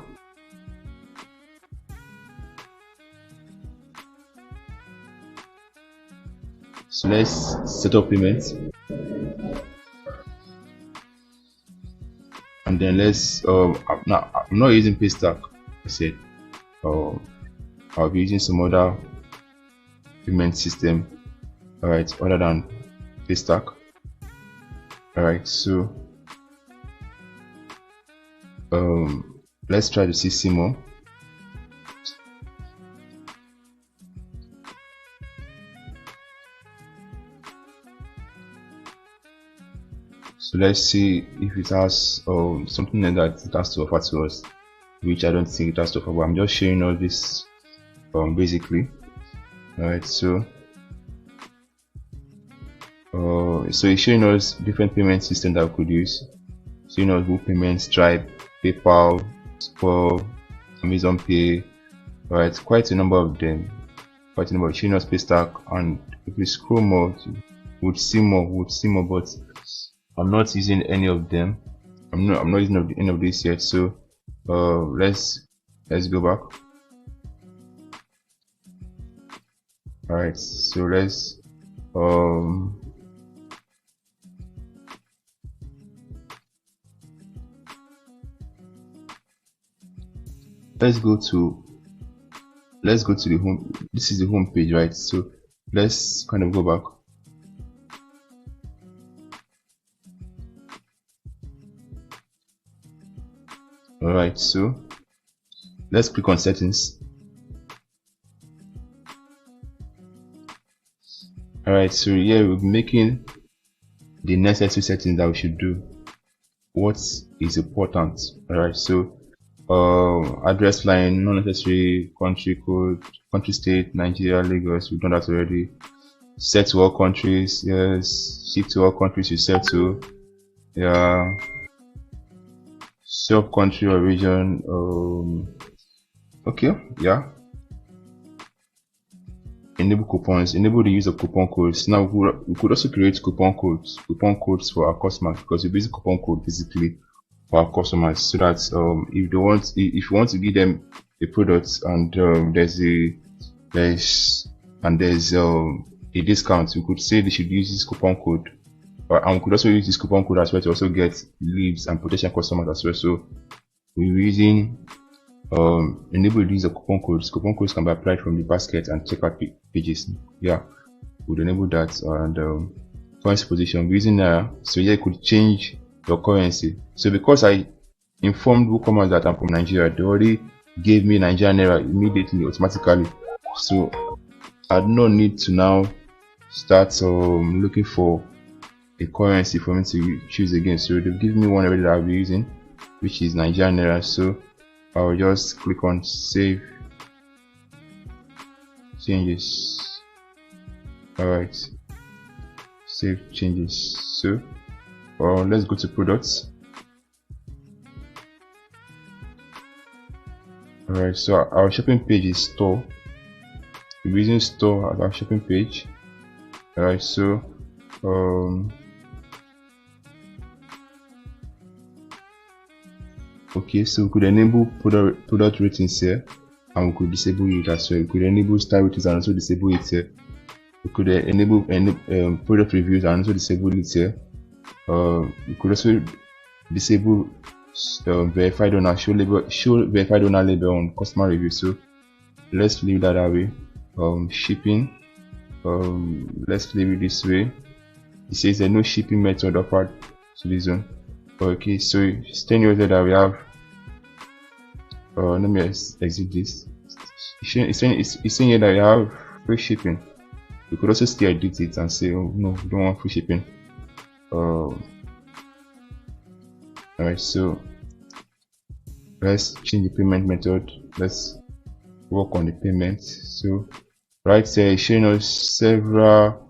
So let's set up payments, and then let's I'm not using Paystack. I said I'll be using some other payment system, alright, other than Paystack. Alright, so let's try to see Simo. So let's see if it has something like that it has to offer to us, which I don't think it has to offer, but I'm just showing all this basically. Alright, so it's showing us different payment systems that we could use. So Google Payments, Stripe, PayPal, Spur, Amazon Pay, right? Quite a number of them. Quite a number. Showing us Paystack, and if we scroll more, would see more, but I'm not using any of them. I'm not using any of this yet. So let's go back. Alright, so let's go to let's go to the home. This is the home page, right? So let's kind of go back. All right, so let's click on settings. All right, so here we're making the necessary settings that we should do. What is important? All right, so address line, not necessary, country code, country state, Nigeria, Lagos, we've done that already. Set to all countries, yes. Shift to all countries you set to, yeah. Sub country or region, okay, yeah. Enable coupons, enable the use of coupon codes. Now we could also create coupon codes for our customers, because we're using coupon code basically for our customers, so that if you want to give them a product and there's a discount, we could say they should use this coupon code, and we could also use this coupon code as well to also get leads and potential customers as well. So we're using enable the use of coupon codes. Coupon codes can be applied from the basket and checkout pages. Yeah, we'll enable that. And currency position, we're using so here you could change your currency. So because I informed WooCommerce that I'm from Nigeria, they already gave me Nigerian naira immediately, automatically. So I do not need to now start looking for a currency for me to choose again. So they've given me one already that I'll be using, which is Nigerian naira. So I'll just click on save changes. Alright, save changes. So let's go to products. Alright, so our shopping page is store. We're using store as our shopping page. Alright, so okay, so we could enable product ratings here, and we could disable it as well. We could enable star ratings and also disable it here. We could enable product reviews and also disable it here. We could also disable verified owner, show verified owner label on customer review. So let's leave that away. Shipping, let's leave it this way. It says there no shipping method offered to this one. Okay, so it's 10 years that we have. Let me exit this. It's saying here that we have free shipping. We could also still edit it and say, oh no, we don't want free shipping. Alright, so let's change the payment method. Let's work on the payment. So right here it's showing us several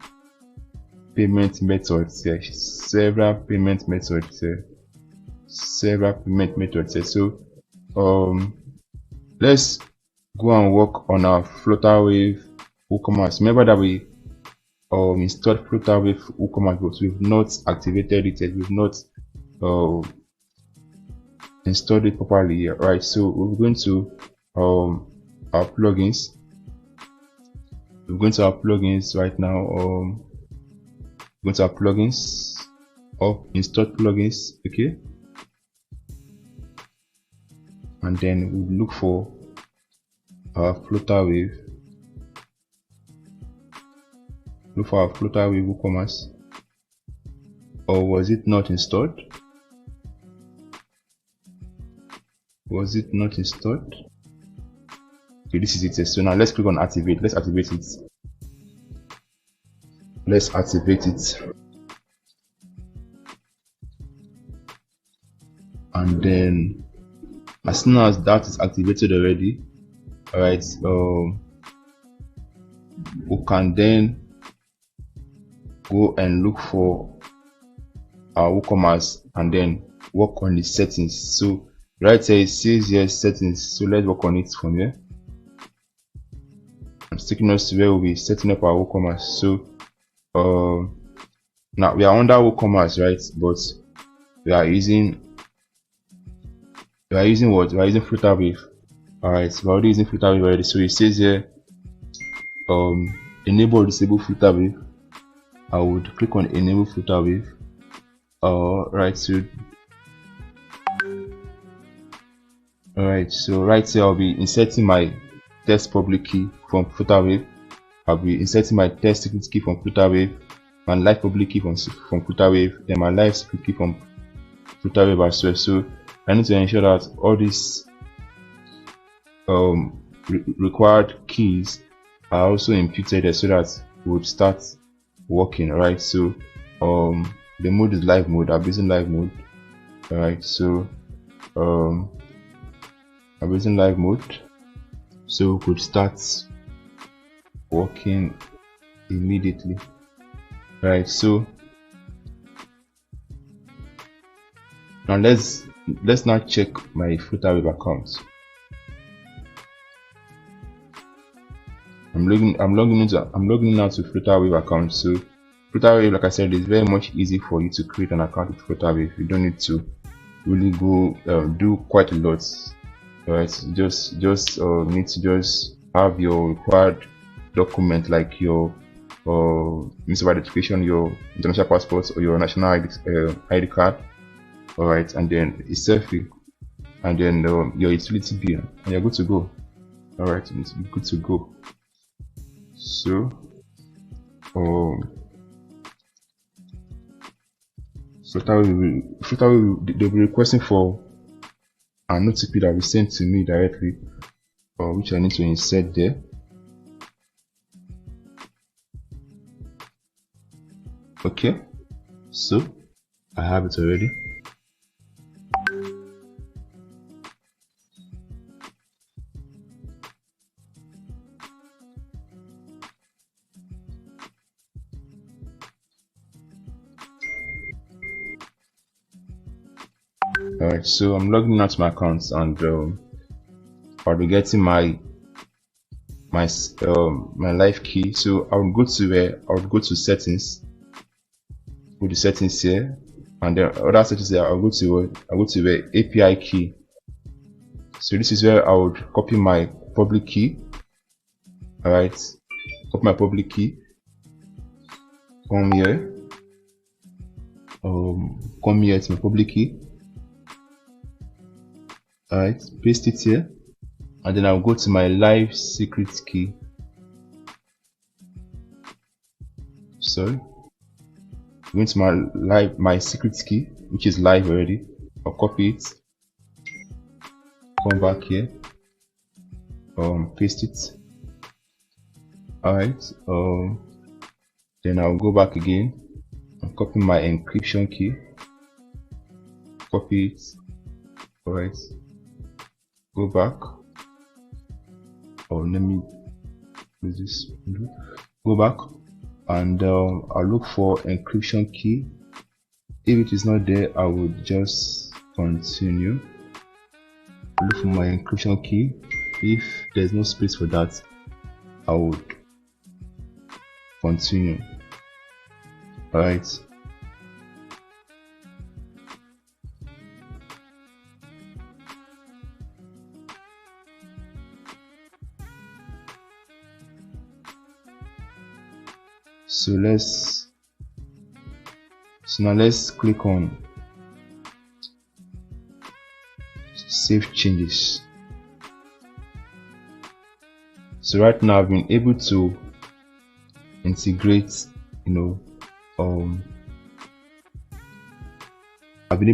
payment methods here. Several payment methods here. So let's go and work on our Flutterwave WooCommerce. Remember that we installed Flutterwave WooCommerce, but we've not activated it yet. We've not installed it properly here. Right, so we're going to our plugins. We're going to our plugins right now. Go to our plugins or installed plugins. Okay, and then we look for our Flutterwave. Look for our Flutterwave WooCommerce. Or was it not installed? Was it not installed? Okay, this is it. So now let's click on activate. Let's activate it. Let's activate it. And then as soon as that is activated already, alright, we can then go and look for our WooCommerce and then work on the settings. So right here it says here settings, so let's work on it from here. I'm taking us to where we'll be setting up our WooCommerce. So now we are under WooCommerce, right? But we are using what? We are using Flutterwave. Alright, we're already using Flutterwave already. So it says here enable or disable Flutterwave. I would click on enable Flutterwave. Right, so alright, so right here I'll be inserting my test public key from Flutterwave. I'll be inserting my test secret key from Flutterwave, my live public key from Flutterwave, then my live secret key from Flutterwave as well. So I need to ensure that all these required keys are also imputed so that we would start working. Alright, so the mode is live mode. I'm using live mode. Alright, so I'm using live mode, so we could start working immediately. Right, so now let's now check my Flutterwave account. I'm logging in now to Flutterwave account. So Flutterwave, like I said, is very much easy for you to create an account with Flutterwave. You don't need to really go do quite a lot. Right, just need to just have your required document like your means of identification, your international passport or your national ID card. Alright, and then a selfie, and then your utility bill, and you're good to go. Alright, it's good to go. So Flutterwave, they'll be requesting for an OTP that will be sent to me directly, which I need to insert there. Okay, so I have it already. Alright, so I'm logging out my accounts, and I'll be getting my live key. So I would go to settings. Go to settings here, and then other settings there. I'll go to the API key. So this is where I would copy my public key. Alright, copy my public key. Come here. Come here to my public key. Alright, paste it here, and then I'll go to my live secret key. Sorry, going to my secret key, which is live already. I'll copy it, come back here, paste it. Alright, then I'll go back again and copy my encryption key, copy it. Alright, go back, or let me use this, go back, and I'll look for encryption key. If it is not there, I would just continue. Look for my encryption key. If there's no space for that, I would continue. Alright, so now let's click on save changes. So right now I've been able to integrate, I've been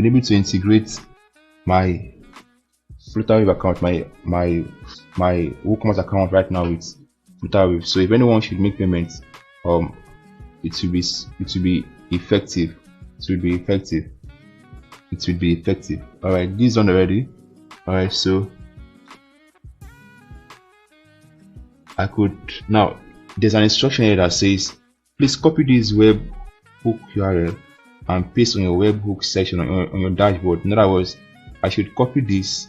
able to integrate my Flutterwave account, my WooCommerce account right now with Flutterwave. So if anyone should make payments, it will be effective. Alright, this is done already. Alright, so I could now, there's an instruction here that says please copy this webhook URL and paste on your webhook section on your dashboard. In other words, I should copy this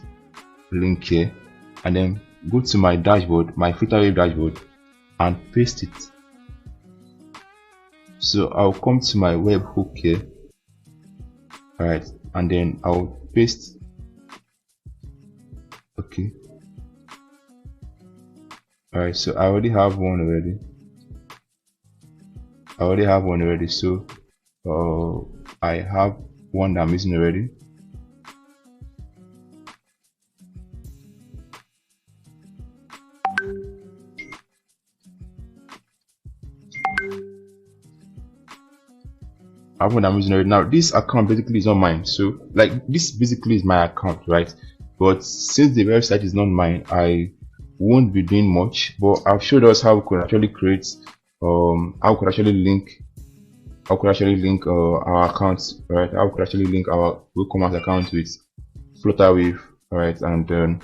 link here and then go to my dashboard, my Flutterwave dashboard, and paste it. So I'll come to my webhook here, alright, and then I'll paste. Okay, alright, so I already have one already. So I have one that I'm using already. what I'm using already. Now this account basically is not mine, so like this basically is my account, right? But since the website is not mine, I won't be doing much. But I've showed us how we could actually create how we could actually link our accounts, right? How we could actually link our WooCommerce account with Flutterwave, right? And then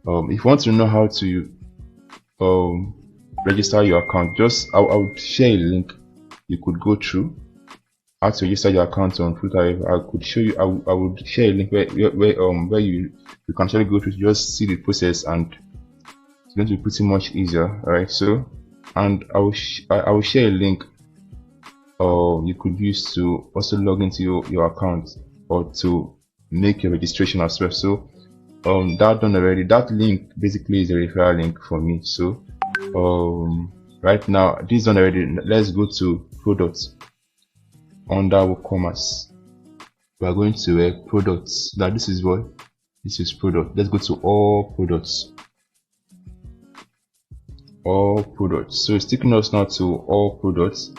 if you want to know how to register your account, just I would share a link you could go through how to register your account on Flutterwave. I could show you. I would share a link where you can actually go through to just see the process, and it's going to be pretty much easier. Alright, so and I will share a link you could use to also log into your account or to make your registration as well. So that done already. That link basically is a referral link for me. So right now this done already. Let's go to products. Under WooCommerce, we are going to products. Now this is product. Let's go to all products. So it's taking us now to all products.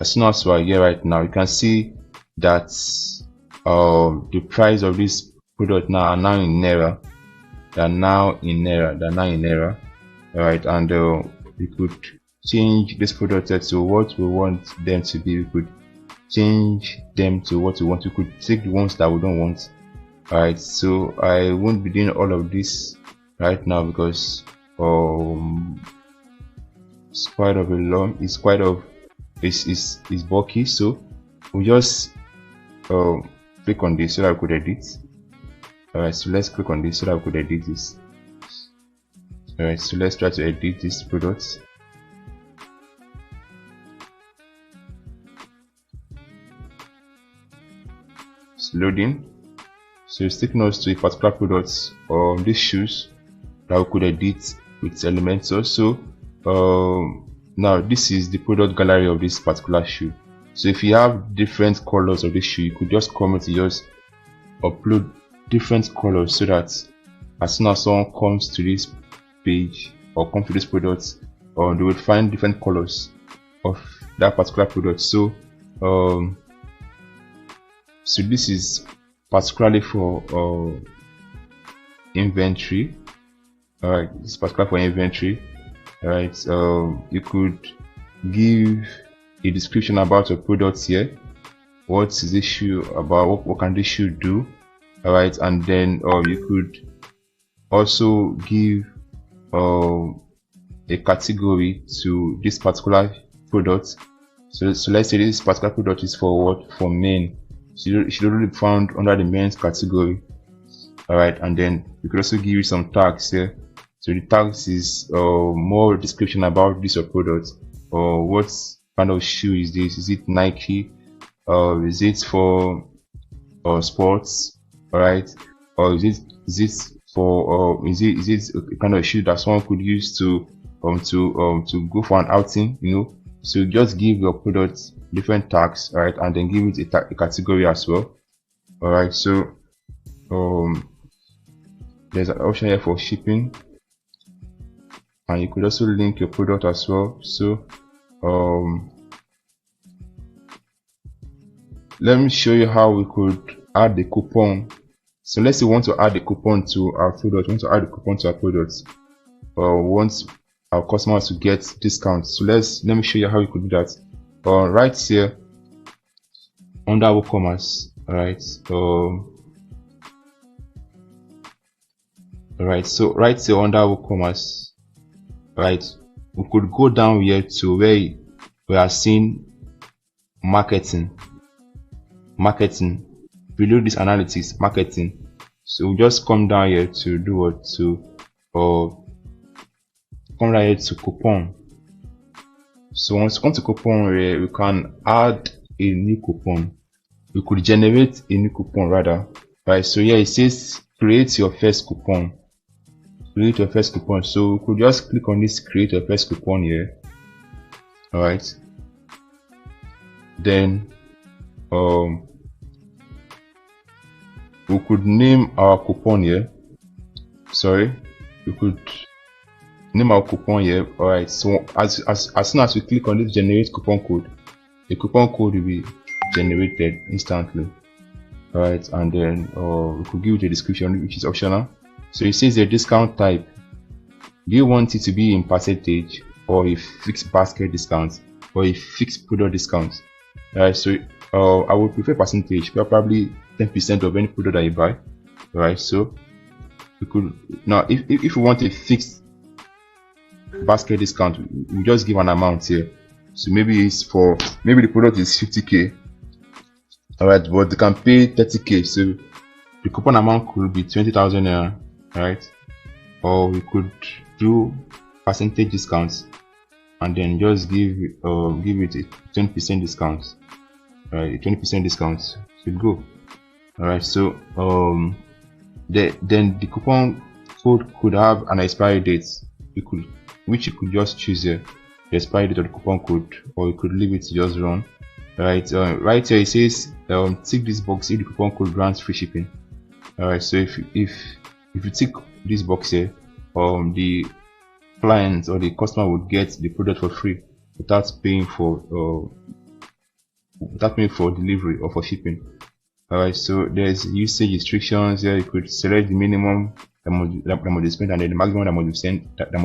As soon as we are here right now, you can see that the price of this product now are now in Naira. They're now in Naira. Alright, and we could change this product to what we want them to be. We could change them to what we want. We could take the ones that we don't want. Alright, so I won't be doing all of this right now because it's quite of a long, it's bulky. So we just click on this so that we could edit. Alright, so let's click on this so that we could edit this. Alright, so let's try to edit this product. It's loading. So it's taking us to a particular product, these shoes that we could edit with Elementor. So now this is the product gallery of this particular shoe. So if you have different colors of this shoe, you could just come to just upload different colors so that as soon as someone comes to this page or come to this product, they will find different colors of that particular product. So so this is particularly for inventory. Alright, this is particular for inventory. Alright, you could give a description about your products here. What is this shoe about? What can this shoe do? Alright, and then you could also give a category to this particular product. So let's say this particular product is for what? For men. So it should only be found under the men's category. Alright, and then you could also give you some tags here. So the tags is more description about this product, or what kind of shoe is this? Is it Nike? Is it for sports? Alright, or is it for is it a kind of shoe that someone could use to go for an outing? You know, so just give your product different tags, right, and then give it a category as well. Alright, so there's an option here for shipping, and you could also link your product as well. So let me show you how we could add the coupon. So let's say we want to add a coupon to our product. Want our customers to get discounts. So let me show you how we could do that. Right here under WooCommerce. Alright, alright, so right here under WooCommerce, right, we could go down here to where we are seeing marketing. Below this analytics, marketing. So we just come down here to do what? Come down here to coupon. So once you come to coupon, we can add a new coupon. We could generate a new coupon rather, right? So here it says create your first coupon. So we could just click on this create your first coupon here. Alright, then we could name our coupon here. We could name our coupon here. Alright, so as soon as we click on this generate coupon code, the coupon code will be generated instantly. Alright, and then we could give it a description which is optional. So it says the discount type. Do you want it to be in percentage, or a fixed basket discount, or a fixed product discount? Alright, so I would prefer percentage, probably 10% of any product that you buy. Alright, so we could now if you want a fixed basket discount, we just give an amount here. So maybe it's for, maybe the product is 50k. Alright, but they can pay 30k, so the coupon amount could be 20,000 naira. Alright, or we could do percentage discounts and then just give it a 20% discount. Alright, a 20% discount should go. Alright, so then the coupon code could have an expiry date, which you could just choose here, the expiry date of the coupon code, or you could leave it to just run. Right, right here it says tick this box if the coupon code grants free shipping. Alright, so if you tick this box here, the client or the customer would get the product for free without paying for delivery or for shipping. Alright, so there's usage restrictions here. You could select the minimum that must be spent and then the maximum that must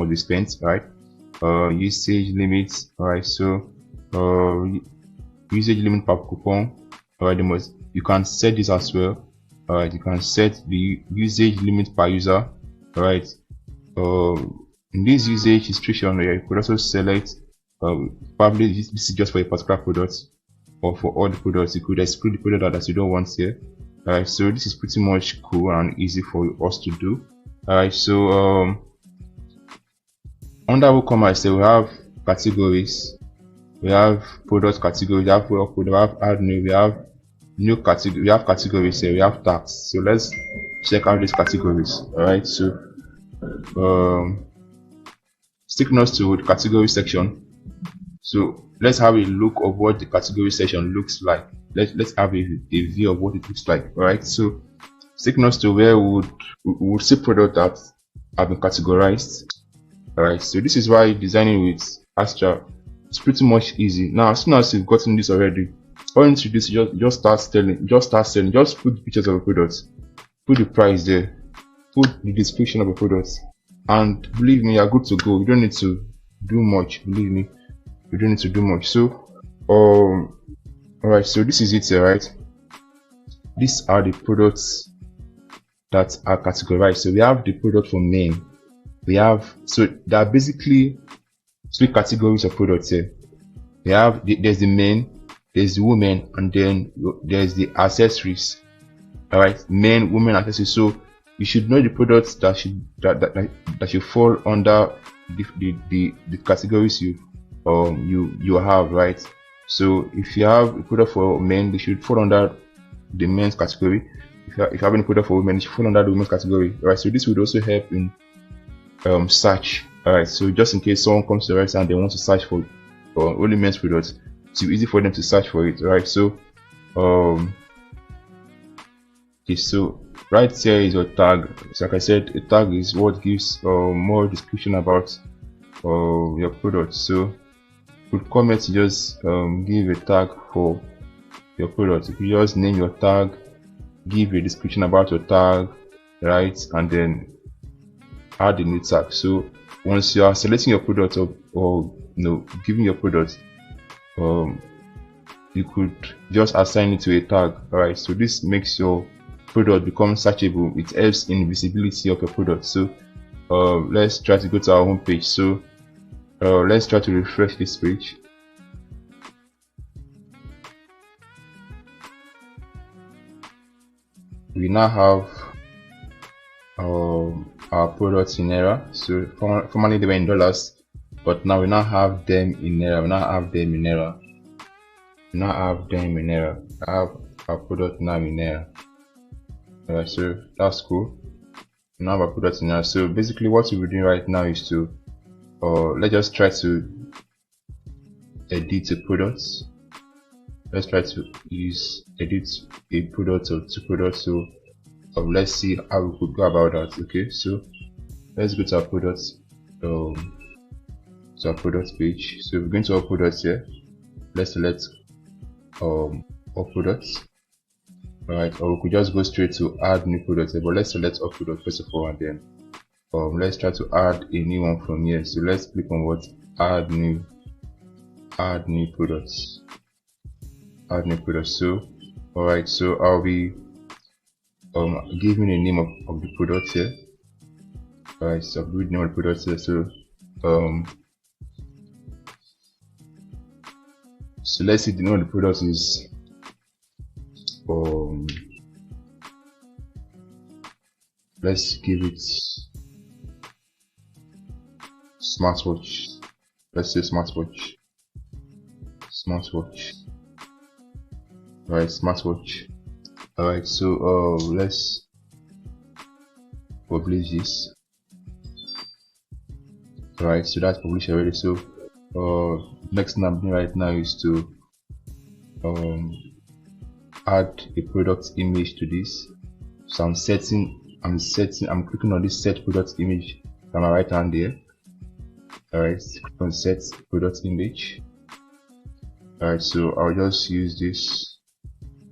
be spent. Right, usage limits. Alright, so usage limit per coupon. Alright, you can set this as well. Alright, you can set the usage limit per user. Alright, in this usage restriction area, you could also select probably this is just for a particular product, or for all the products. You could exclude the product that you don't want here. Alright, so this is pretty much cool and easy for us to do. Alright, so under WooCommerce, we have categories. We have product categories, we have product code, we have add new, we have new category, we have categories here, we have tags. So let's check out these categories. Alright, so stick notes to the category section. So let's have a look of what the category section looks like. Let's have a view of what it looks like. Alright, so stick notes to where we would see products that have been categorized. Alright, so this is why designing with Astra, it's pretty much easy. Now, as soon as you've gotten this already, all you need to do is just start selling. Just put the pictures of the products, put the price there, put the description of the products, and believe me, you're good to go. You don't need to do much. Believe me, you don't need to do much. So, alright, so this is it here, right? These are the products that are categorized. So we have the product for men. So there are basically 3 categories of products here. There's the men, there's the women, and then there's the accessories. Alright, men, women, accessories. So you should know the products that should fall under the categories you have, right? So if you have a product for men, they should fall under the men's category. If you have any product for women, it should fall under the women's category. Right, so this would also help in search. Alright, so just in case someone comes to the website and they want to search for only men's products, it's easy for them to search for it. Right, so okay, so right here is your tag. So like I said, a tag is what gives more description about your product. So you could come here to just give a tag for your product. You could just name your tag, give a description about your tag, right, and then add a new tag. So once you are selecting your product or giving your product, you could just assign it to a tag. Alright, so this makes your product become searchable. It helps in visibility of your product. So let's try to go to our home page. So let's try to refresh this page. We now have our products in naira. So formerly they were in dollars, but now we now have them in naira. I have our product now in naira. So that's cool. We now have our product in naira. So basically what we're doing right now is to let's just try to edit the products. Let's try to edit a product or 2 products. So let's see how we could go about that. Okay, so let's go to our products, page. So we're going to our products here. Let's select all products. Alright, or we could just go straight to add new products here, but let's select all products first of all, and then let's try to add a new one from here. So let's click on what, add new products, so alright, so I'll be giving the name of the product here. Alright, so I'll give the name of the product here. So let's see, the name of the product is let's give it smartwatch. Let's say smartwatch. Alright, smartwatch. Alright, so let's publish this. Alright, so that's published already. So next thing I'm doing right now is to add a product image to this. So I'm clicking on this set product image on my right hand there. Alright, click on set product image. Alright, so I'll just use this.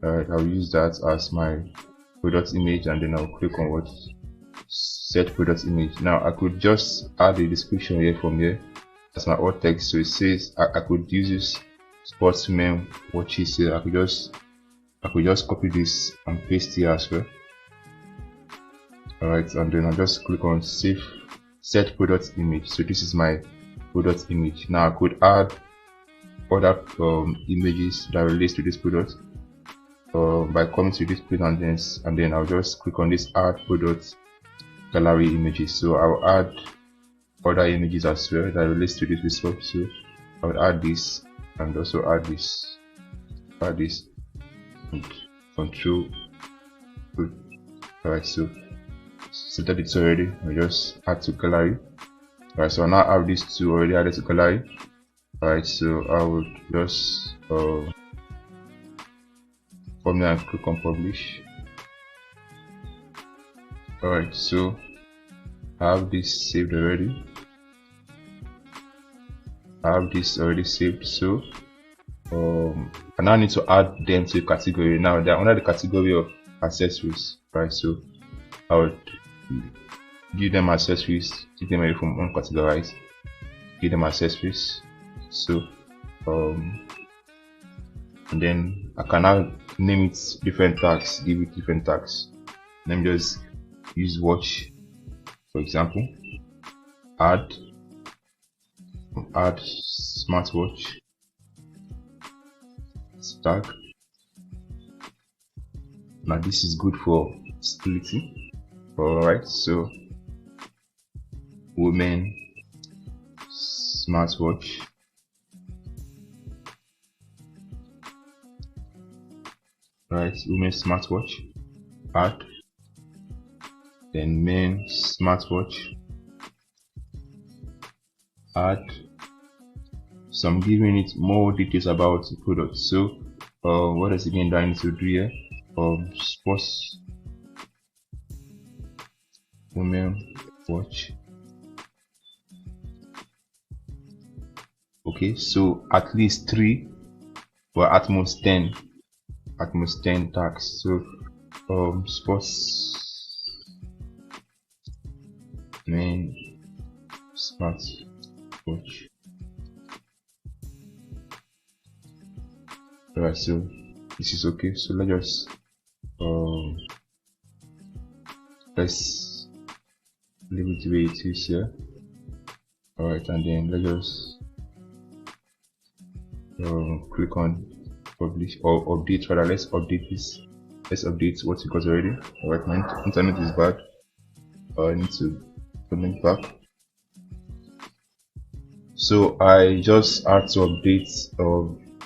Alright, I'll use that as my product image, and then I'll click on what, set product image. Now I could just add a description here from here as my alt text. So it says I could use this sportsman watches here. I could just copy this and paste here as well. Alright, and then I'll just click on save set product image. So this is my product image. Now I could add other images that relates to this product by coming to this page, and then I'll just click on this add product gallery images. So I'll add other images as well that relates to this result. So I'll add this and also add this, and control. Alright, so selected it already. I'll just add to gallery. Alright, so I now have these two already added to gallery. Alright, so I will just come here and click on publish. Alright, so I have this saved already. I have this already saved. So I now need to add them to a category. Now they're under the category of accessories, right? So I would give them accessories, take them away from uncategorized, give them accessories. So and then I can now name it different tags, give it different tags. Let me just use watch for example. Add smartwatch tag. Now this is good for splitting. Alright, so women smartwatch. Right, women smartwatch. Add. Then men smartwatch. Add. So I'm giving it more details about the product. So what is again that I need to do here? Sports women watch. Okay, so at least 3 or at most 10 tags. So sports men smart watch. Alright, so this is okay. So let's leave it the way it is here. Alright, and then let's just click on publish or update. Rather, let's update this. Let's update what we got already. Alright, my internet is bad. I need to connect back. So I just had to update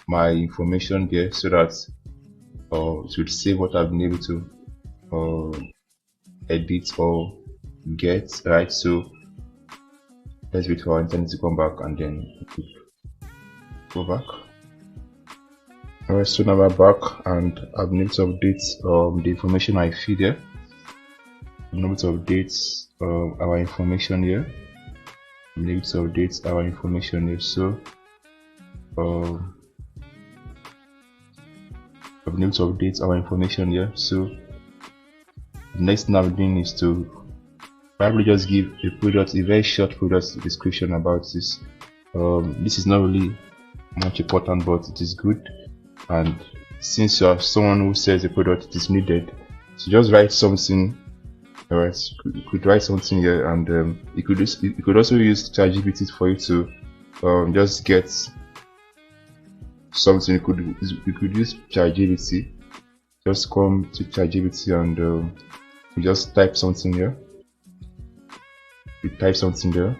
my information there so that it would save what I've been able to edit or get. Right, so let's wait for our internet to come back and then go back. Alright, so now we're back and I've been able to update the information I feed here. I'm able to update our information here. I'm able to update our information here. So I've been able to update our information here. So the next thing I'm doing is to probably just give a product, a very short product description about this. This is not really much important, but it is good. And since you are someone who says a product is needed, so just write something. Alright, you could write something here, and you could also use ChatGPT for you to just get something. You could use ChatGPT. Just come to ChatGPT and you just type something here. You type something there.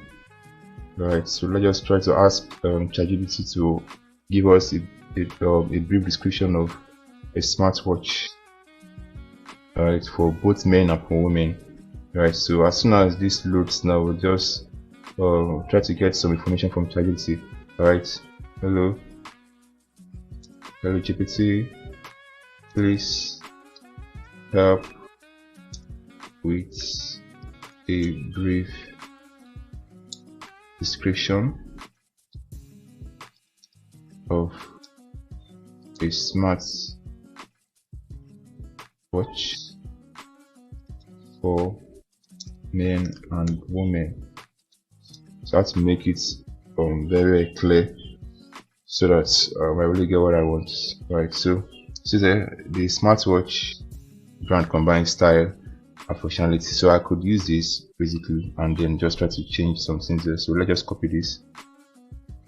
Alright, so let's just try to ask ChatGPT to give us a brief description of a smartwatch. Alright, for both men and for women. Right, so as soon as this loads now, we'll just try to get some information from ChatGPT. Alright, hello GPT, please help with a brief description of a smart watch for men and women. So I have to make it very clear so that I really get what I want. Right, so the smartwatch brand combines style and functionality. So I could use this basically and then just try to change some things there. So let's just copy this.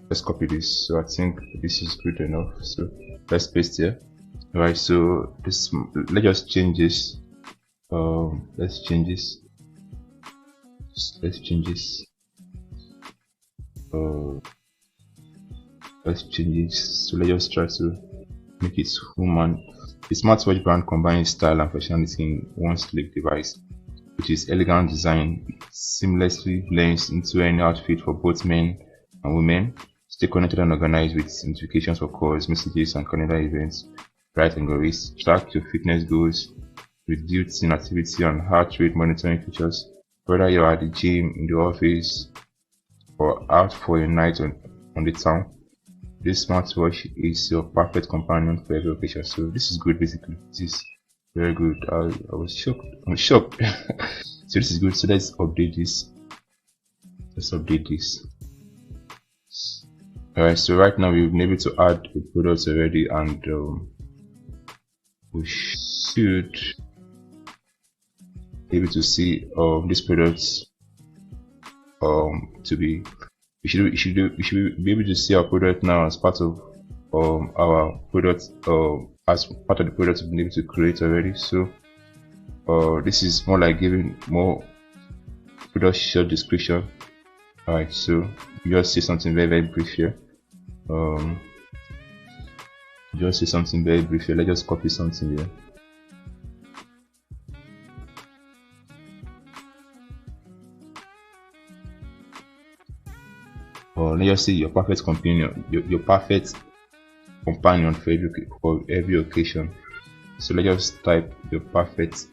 Let's copy this. So I think this is good enough. So let's paste here. Alright, so this, let's just change this. Let's change this. Let's change this. Let's change this. So let's just try to make it human. The smartwatch brand combines style and functionality in one sleek device, which is elegant design. It seamlessly blends into any outfit for both men and women. Stay connected and organized with notifications for calls, messages, and calendar events. Write and goals. Track your fitness goals, reduce inactivity, and heart rate monitoring features. Whether you are at the gym, in the office, or out for a night on the town, this smartwatch is your perfect companion for every occasion. So this is good, basically. This is very good. I was shocked. I'm shocked. So this is good. So let's update this. Let's update this. Alright, so right now we've been able to add the products already, and we should be able to see these products to be we should be able to see our product now as part of our product as part of the product we've been able to create already. So this is more like giving more product short description. Alright, so you just say something very brief here. Just say something very brief here. Let's just copy something here. Or let's just say your perfect companion, your perfect companion for every occasion. So let's just type your perfect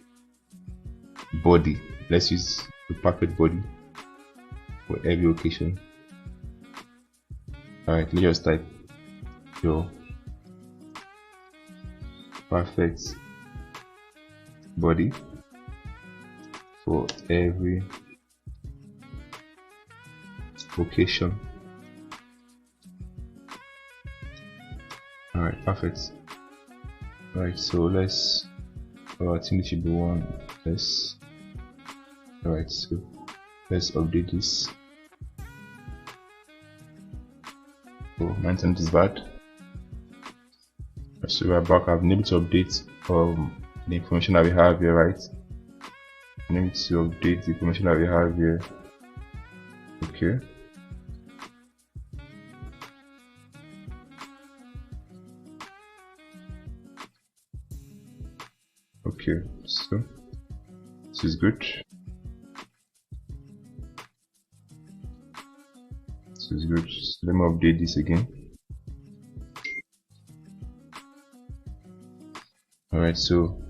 body. Let's use the perfect body for every occasion. Alright, let's just type your perfect body for every occasion. Alright, perfect. Alright, so let's I think it should be one. Alright, so let's update this. Oh, my internet is bad. So we're back. I've been able to update the information that we have here, right? I need to update the information that we have here. Okay. Okay, so this is good. This is good. So let me update this again. Alright, so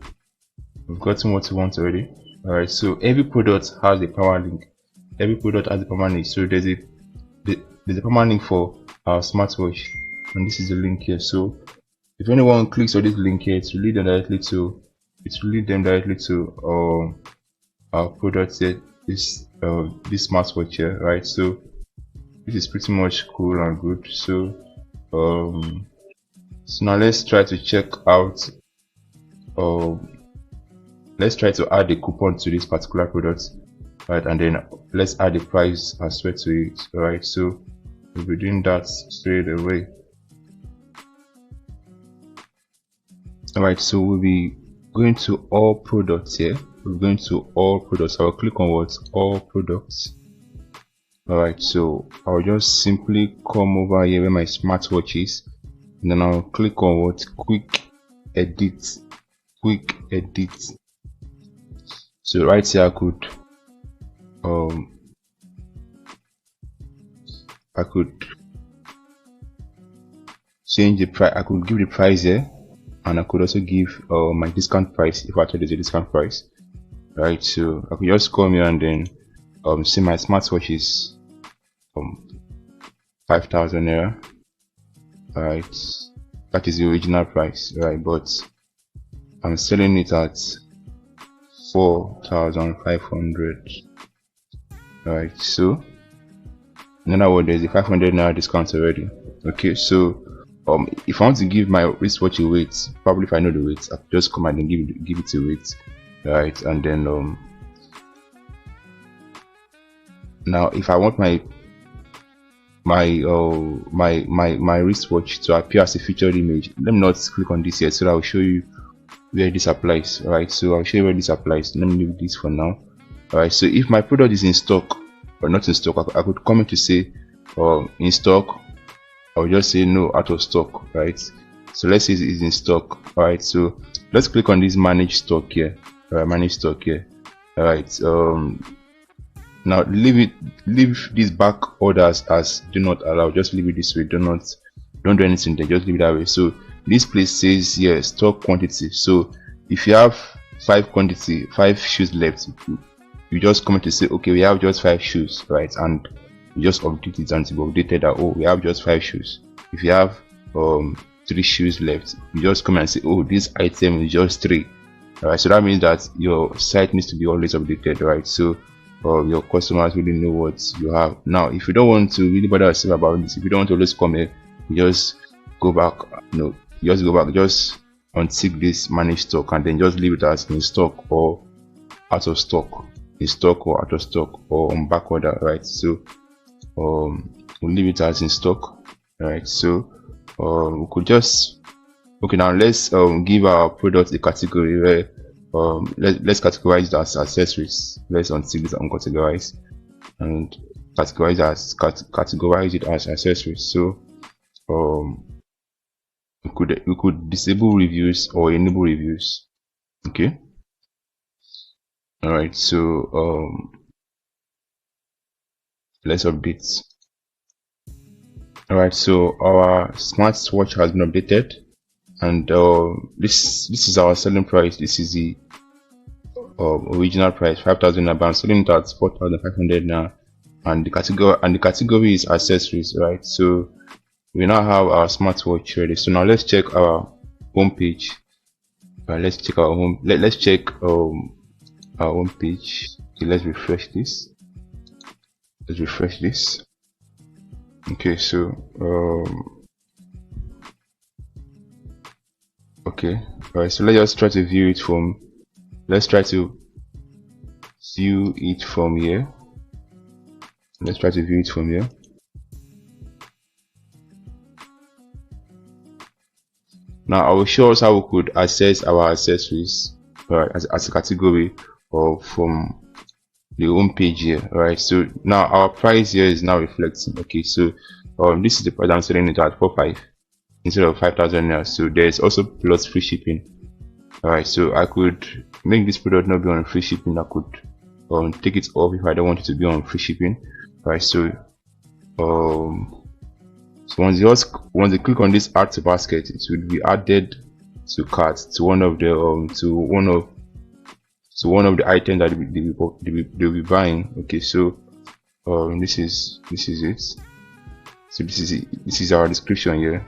we've gotten what we want already. Alright, so every product has a power link. Every product has a power link. So there's a power link for our smartwatch, and this is the link here. So If anyone clicks on this link here, it will lead them directly to our product here, this smartwatch here, right? So this is pretty much cool and good. So so now let's try to check out, let's try to add a coupon to this particular product, right? And then let's add the price as well to it, right? So we'll be doing that straight away. Alright, so we'll be going to all products here. We're going to all products. I'll click on what? All products. Alright, so I'll just simply come over here where my smartwatch is, and then I'll click on what? Quick edit. So right here I could change the price. I could give the price here, and I could also give my discount price if I thought there's a discount price, right? So I could just come here and then see my smartwatch is 5,000 naira, right? That is the original price, right? But I'm selling it at 4,500, right? So in other words, there's a 500 naira discount already. Okay, so if I want to give my wristwatch a weight, probably if I know the weight, I just come and then give it a weight, right? And then now if I want my wristwatch to appear as a featured image, let me not click on this here, so that I'll show you where this applies, right? So I'll show you where this applies. Let me leave this for now. Alright, so if my product is in stock or not in stock, I could comment to say in stock. I'll just say no, out of stock, right? So let's say it's in stock. Alright, so let's click on this manage stock here. Manage stock here. Alright, now leave these back orders as do not allow. Just leave it this way. Don't do anything there, just leave it that way. So this place says here stock quantity. So if you have 5 shoes left, you just comment to say okay, we have just 5 shoes, right? And you just update it until updated that oh, we have just 5 shoes. If you have 3 shoes left, you just come and say oh, this item is just 3. Alright, so that means that your site needs to be always updated, right? So your customers really know what you have. Now if you don't want to really bother yourself about this, if you don't want to always come here, you just go back, just untick this manage stock and then just leave it as in stock or out of stock, in stock or out of stock, or on back order, right? So we'll leave it as in stock, right? So we could just now let's give our product a category where let's categorize it as accessories. Let's untick this and categorize and categorize it as accessories. So we could disable reviews or enable reviews. Okay, all right, so let's update. All right, so our smartwatch has been updated, and this is our selling price. This is the original price, 5,000 naira. I'm selling it at 4,500 now, and the category is accessories, right? So we now have our smartwatch ready. So now let's check our home page. Let's check our home. Let's check our home page. Okay, let's refresh this. Okay, so okay, all right. So let's just try to view it from. Let's try to view it from here. Now I will show us how we could access our accessories, right, as a category or from the home page here, right? So now our price here is now reflecting. Okay, so this is the price I'm selling it at 4,500 instead of 5,000 naira. So there's also plus free shipping. All right, so I could make this product not be on free shipping. I could take it off if I don't want it to be on free shipping. All right, so so once you click on this add to basket, it will be added to cart to one of the items that they'll be buying. Okay, so this is it. So this is our description here.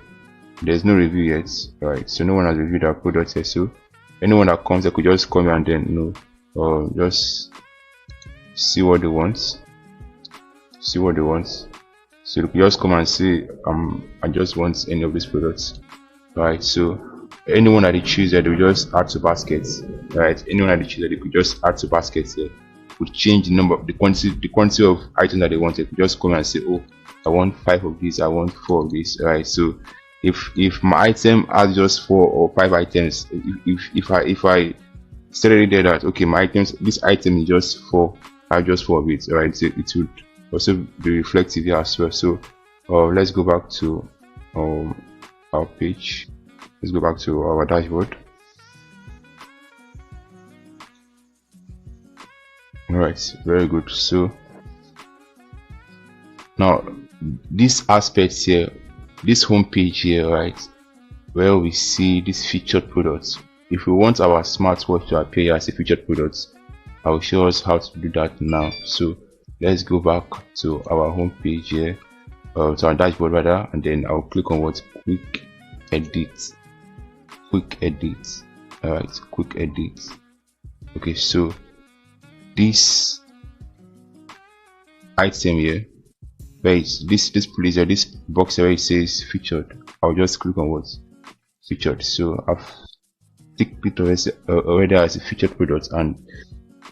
there's no review yet. Right, so no one has reviewed our product here. So anyone that comes, they could just come here and then just see what they want. So you can just come and say I just want any of these products. Right, so anyone that they choose there, they will just add to baskets. Right, anyone that they choose there, they could just add to baskets here. Would change the number, the quantity of items that they wanted. Just come and say, oh, I want 5 of these, I want 4 of these. Right, so if my item has just 4 or 5 items, if I stated there that okay, my items, this item is just 4, I have just 4 of it. Right, so it would also be reflective here as well. So let's go back to our page. Let's go back to our dashboard. Alright, very good. So now this aspect here, this home page here, right, where we see these featured products. If we want our smartwatch to appear as a featured product, I will show us how to do that now. So let's go back to our home page here, to our dashboard rather, and then I'll click on what quick edit. Alright, quick edit. Okay, so this item here, where is this place here, this box where it says featured, I'll just click on what featured. So I've ticked it already as a featured product, and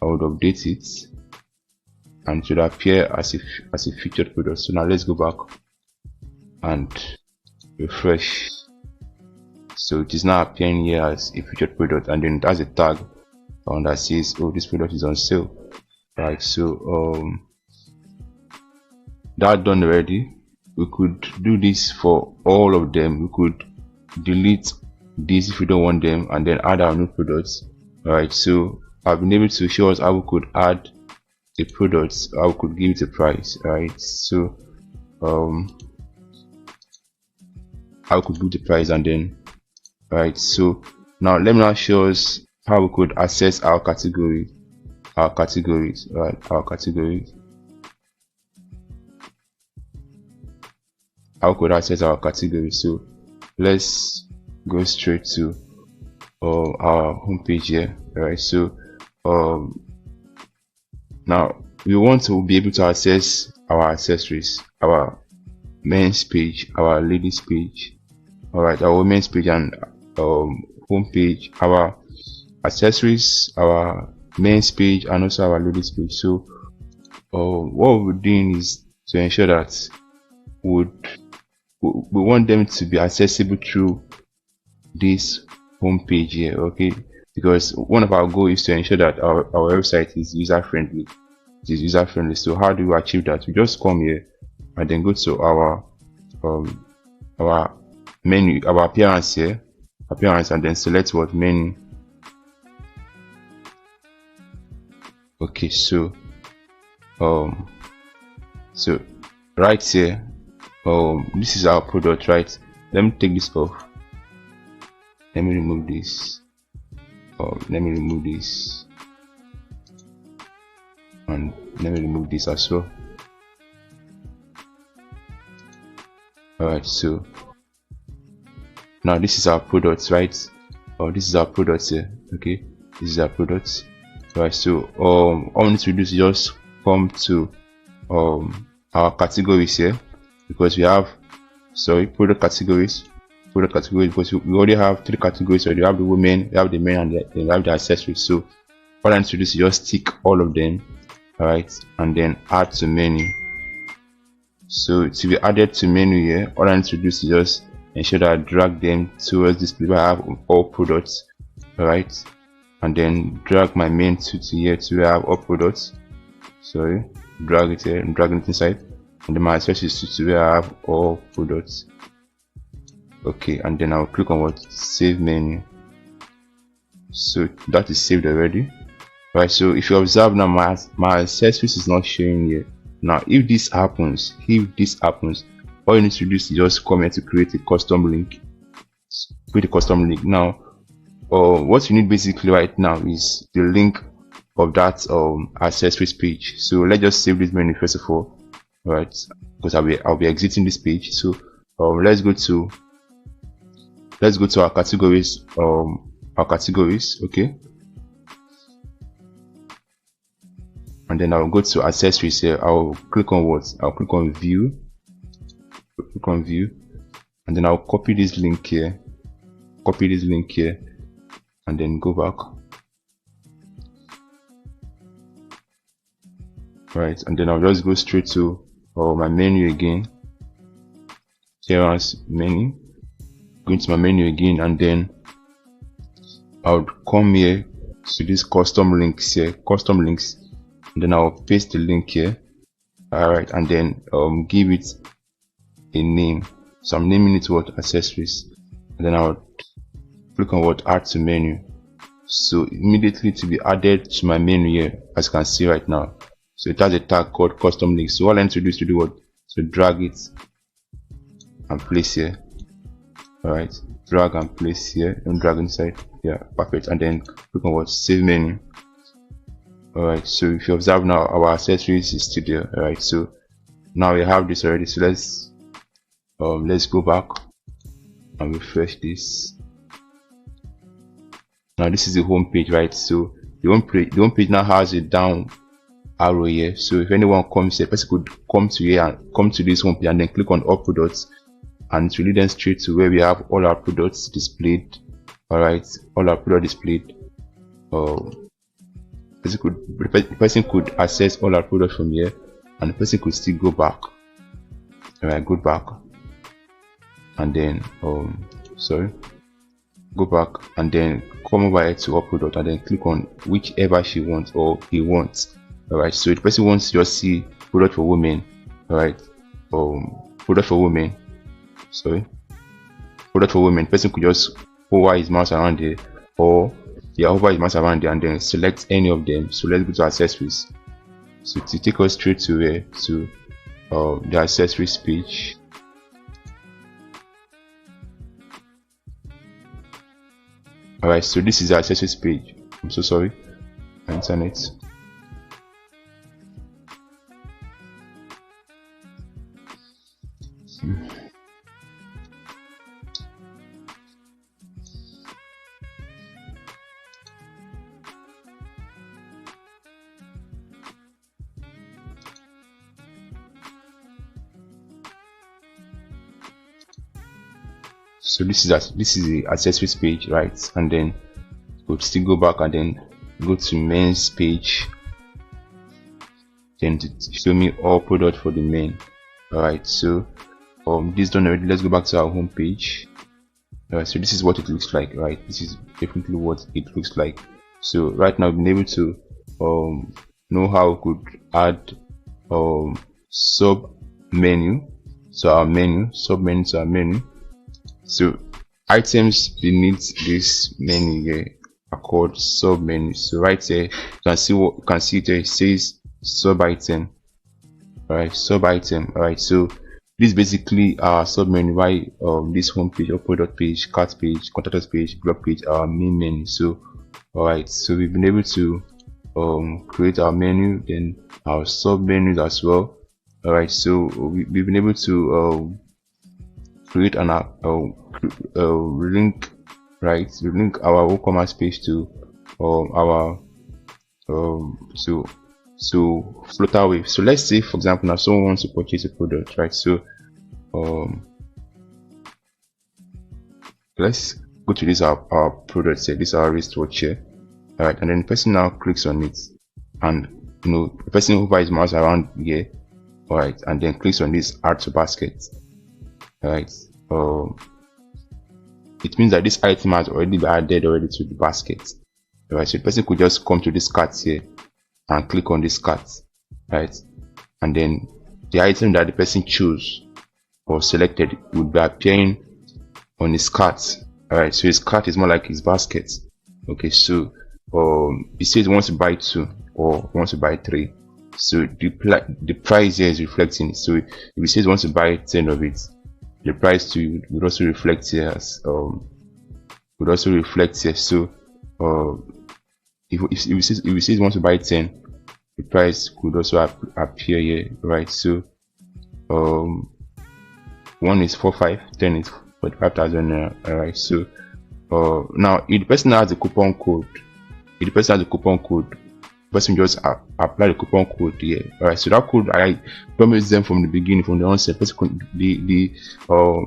I would update it and it should appear as a featured product. So now let's go back and refresh. So it is now appearing here as a featured product, and then it has a tag that says, oh, this product is on sale. Right, so that done already. We could do this for all of them. We could delete these if we don't want them, and then add our new products. Alright, so I've been able to show us how we could add a product, how we could give it a price. Right, so how we could do the price, and then right, so now let me now show us how we could access our categories. Right, our categories. How we could access our categories. So let's go straight to our home page here. Right, so now we want to be able to access our accessories, our men's page, our ladies page. Alright, our women's page and home page, our accessories, our men's page, and also our ladies page. So what we're doing is to ensure that we want them to be accessible through this home page here, okay? Because one of our goals is to ensure that our website is user friendly. So how do we achieve that? We just come here and then go to our menu, our appearance here, and then select what menu. Okay, so so right here, this is our product, right? Let me take this off. Let me remove this. And let me remove this as well. Alright, so now this is our products, right? This is our products here. Okay, this is our products. Right, so all we need to do is just come to our categories here, because we have product categories, because we already have 3 categories. So you have the women, you have the men, and you have the accessories. So all I need to do is just tick all of them. Alright, and then add to menu. So to be added to menu here, all I need to do is just ensure that I drag them towards this place where I have all products. Alright, and then drag my main to here to where I have all products. Sorry, drag it here and drag it inside, and then my accessories to where I have all products. Okay, and then I'll click on what save menu. So that is saved already. Right, so if you observe now, my accessories is not showing here. Now if this happens, all you need to do is just come here to create a custom link. Now what you need basically right now is the link of that accessories page. So let's just save this menu first of all, right? Because I'll be exiting this page. So let's go to let's go to our categories. Okay, and then I'll go to accessories here. I'll click on what? I'll click on view. Click on view, and then I'll copy this link here. Copy this link here, and then go back. Right, and then I'll just go straight to my menu again. Here as menu. Go into my menu again, and then I'll come here to this custom links here. Custom links. And then I'll paste the link here. Alright, and then give it a name. So I'm naming it what? Accessories. And then I'll click on what? Add to menu. So immediately to be added to my menu here, as you can see right now. So it has a tag called custom links. So all I need to do is to do what? So drag it and place here. Alright, drag and place here and drag inside. Yeah, perfect. And then click on what? Save menu. Alright, so if you observe now, our accessories is still there. Alright, so now we have this already. So let's go back and refresh this. Now this is the home page, right? So the home page now has a down arrow here. So if anyone comes here, person could come to here and come to this home page and then click on all products, and it will lead them straight to where we have all our products displayed. Alright, all our products displayed. The person could access all our products from here, and the person could still go back. Alright, go back, and then go back and then come over here to all product, and then click on whichever she wants or he wants. Alright, so the person wants to just see product for women. Alright, product for women. Product for women. Person could just hover his mouse around there, or hover his mouse around there and then select any of them. So let's go to accessories. So to take us straight to where? To the accessories page. Alright, so this is the accessories page. I'm so sorry, my internet. So this is the accessories page, right? And then we'll still go back and then go to men's page, then to show me all product for the men. Alright, so this done already. Let's go back to our home page. Alright, so this is what it looks like, right? This is definitely what it looks like. So right now we've been able to know how we could add sub menu to our menu, sub menu to our menu. So items beneath this menu here are called sub menus. So right here you can see it there, it says sub item. Alright, sub item. Alright, so this is basically our sub menu. Why this home page or product page, cart page, contact us page, blog page, our main menu. So alright, so we've been able to create our menu, then our sub menus as well. Alright, so we've been able to create an link, right? We link our WooCommerce page to our so Flutterwave. So let's say, for example, now someone wants to purchase a product, right? So let's go to this our product here. This is our wristwatch here. All right, and then the person now clicks on it, and the person hovers his mouse around here. All right, and then clicks on this add to basket. Right, it means that this item has already been added to the basket. Right, so the person could just come to this cart here and click on this cart, right, and then the item that the person chose or selected would be appearing on his cart. Alright, so his cart is more like his basket. Okay, so he says he wants to buy 2 or wants to buy 3. So the price here is reflecting it. So if he says he wants to buy 10 of it, the price too would also reflect here as So if he says he wants to buy 10, the price could also appear here, right? So 1 is 4.5, 10 is 45,000 naira. Alright, so now if the person has the coupon code, the person just apply the coupon code here. Alright, so that code I promised them from the beginning, from the onset. The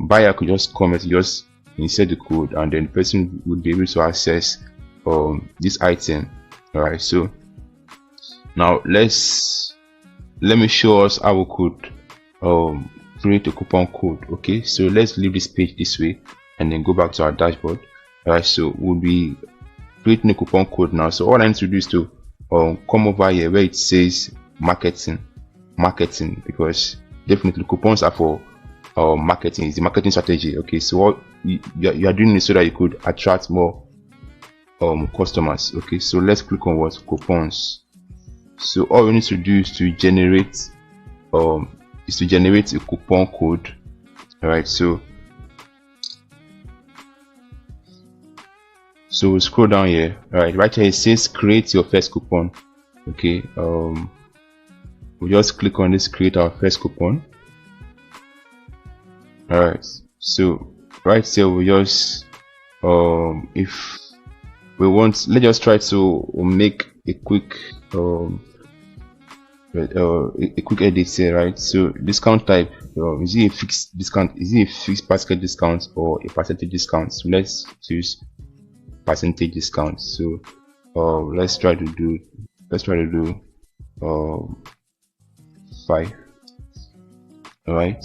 buyer could just come and just insert the code, and then the person would be able to access this item. Alright, so now let me show us how we could create a coupon code. Okay, so let's leave this page this way and then go back to our dashboard. Alright, so we'll be creating a coupon code now. So all I need to do is to come over here where it says marketing, because definitely coupons are for marketing. It's the marketing strategy. Okay, so what you are doing is so that you could attract more customers. Okay, so let's click on what coupons. So all we need to do is to generate a coupon code. All right, so we'll scroll down here. All right here it says create your first coupon. Okay, we'll just click on this, create our first coupon. All right, so right here we just if we want, let's just try to make a quick edit here. Right, so discount type, is it a fixed discount, is it a fixed basket discount or a percentage discount? So let's choose percentage discount. So let's try to do 5. All right,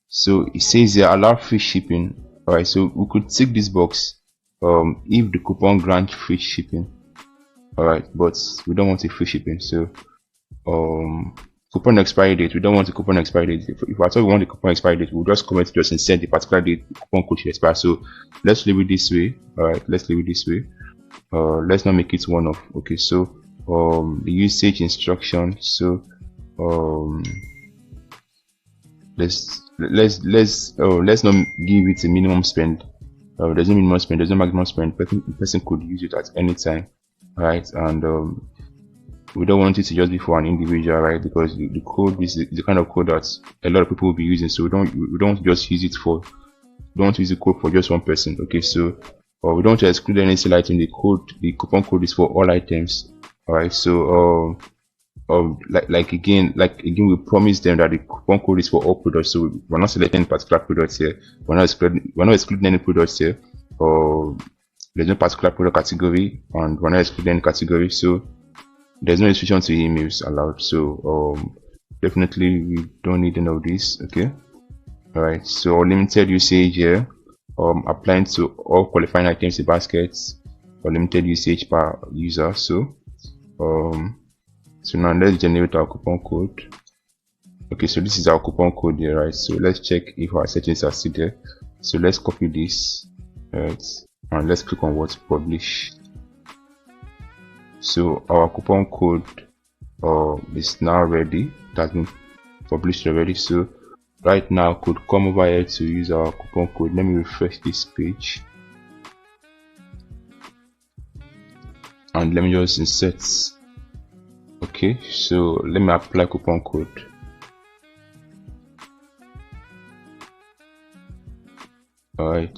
so it says here allow free shipping. All right, so we could tick this box if the coupon grants free shipping. All right, but we don't want a free shipping. So coupon expiry date, we don't want a coupon expiry date. If at all we want the coupon expiry date, we'll just comment just insert the particular date the coupon code should expire. So let's leave it this way. All right, let's leave it this way. Let's not make it one off. Okay, so the usage instruction. So let's not give it a minimum spend. There's no minimum spend, there's no maximum spend. Person could use it at any time. All right, and we don't want it to just be for an individual, right? Because the code is the kind of code that a lot of people will be using. So we don't just use it for, we don't want to use the code for just one person. Okay, so we don't want to exclude any single item. The coupon code is for all items. All right, so like again we promised them that the coupon code is for all products. So we're not selecting particular products here. We're not excluding any products here. There's no particular product category, and we're not excluding any category. So there's no restriction to emails allowed. So definitely we don't need any of this. Okay, all right, so limited usage here, applying to all qualifying items in baskets, or limited usage per user. So now let's generate our coupon code. Okay, so this is our coupon code here, right? So let's check if our settings are still there. So let's copy this, right, and let's click on what publish. So our coupon code is now ready. It has been published already. So right now I could come over here to use our coupon code. Let me refresh this page and let me just insert. Okay, so let me apply coupon code. Alright,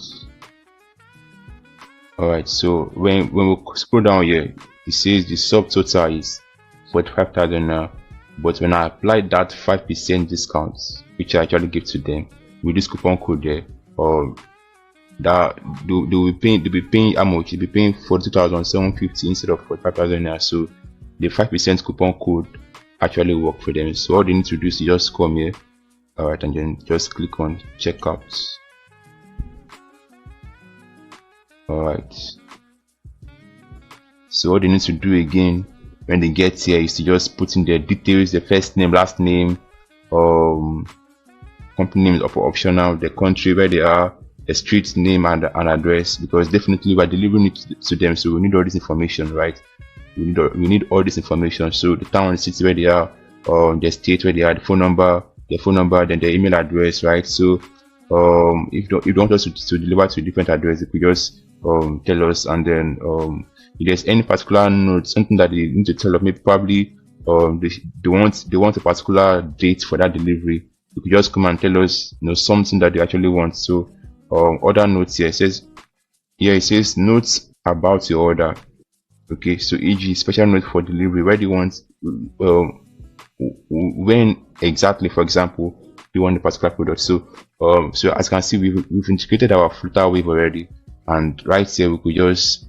so when we scroll down here, it says the subtotal is 45,000 now, but when I apply that 5% discount, which I actually give to them with this coupon code there, that they'll be paying how much? They'll be paying 42,750 instead of 45,000 now. So the 5% coupon code actually work for them. So all they need to do is just come here, alright, and then just click on checkout. Alright, so what they need to do again when they get here is to just put in their details, their first name, last name, company name is optional, the country where they are, the street name, and an address, because definitely we're delivering it to them, so we need all this information, right? We need all this information. So the town, the city where they are, the state where they are, the phone number, then the email address, right? So if you don't want us to deliver to a different address, you could just tell us, and then if there's any particular note, something that they need to tell us, maybe probably they want a particular date for that delivery, you could just come and tell us, something that they actually want. So order notes here. It says here, it says notes about your order. Okay, so e.g. special note for delivery. Where do you want, when exactly, for example, you want a particular product. So so as you can see, we've integrated our Flutterwave already, and right here we could just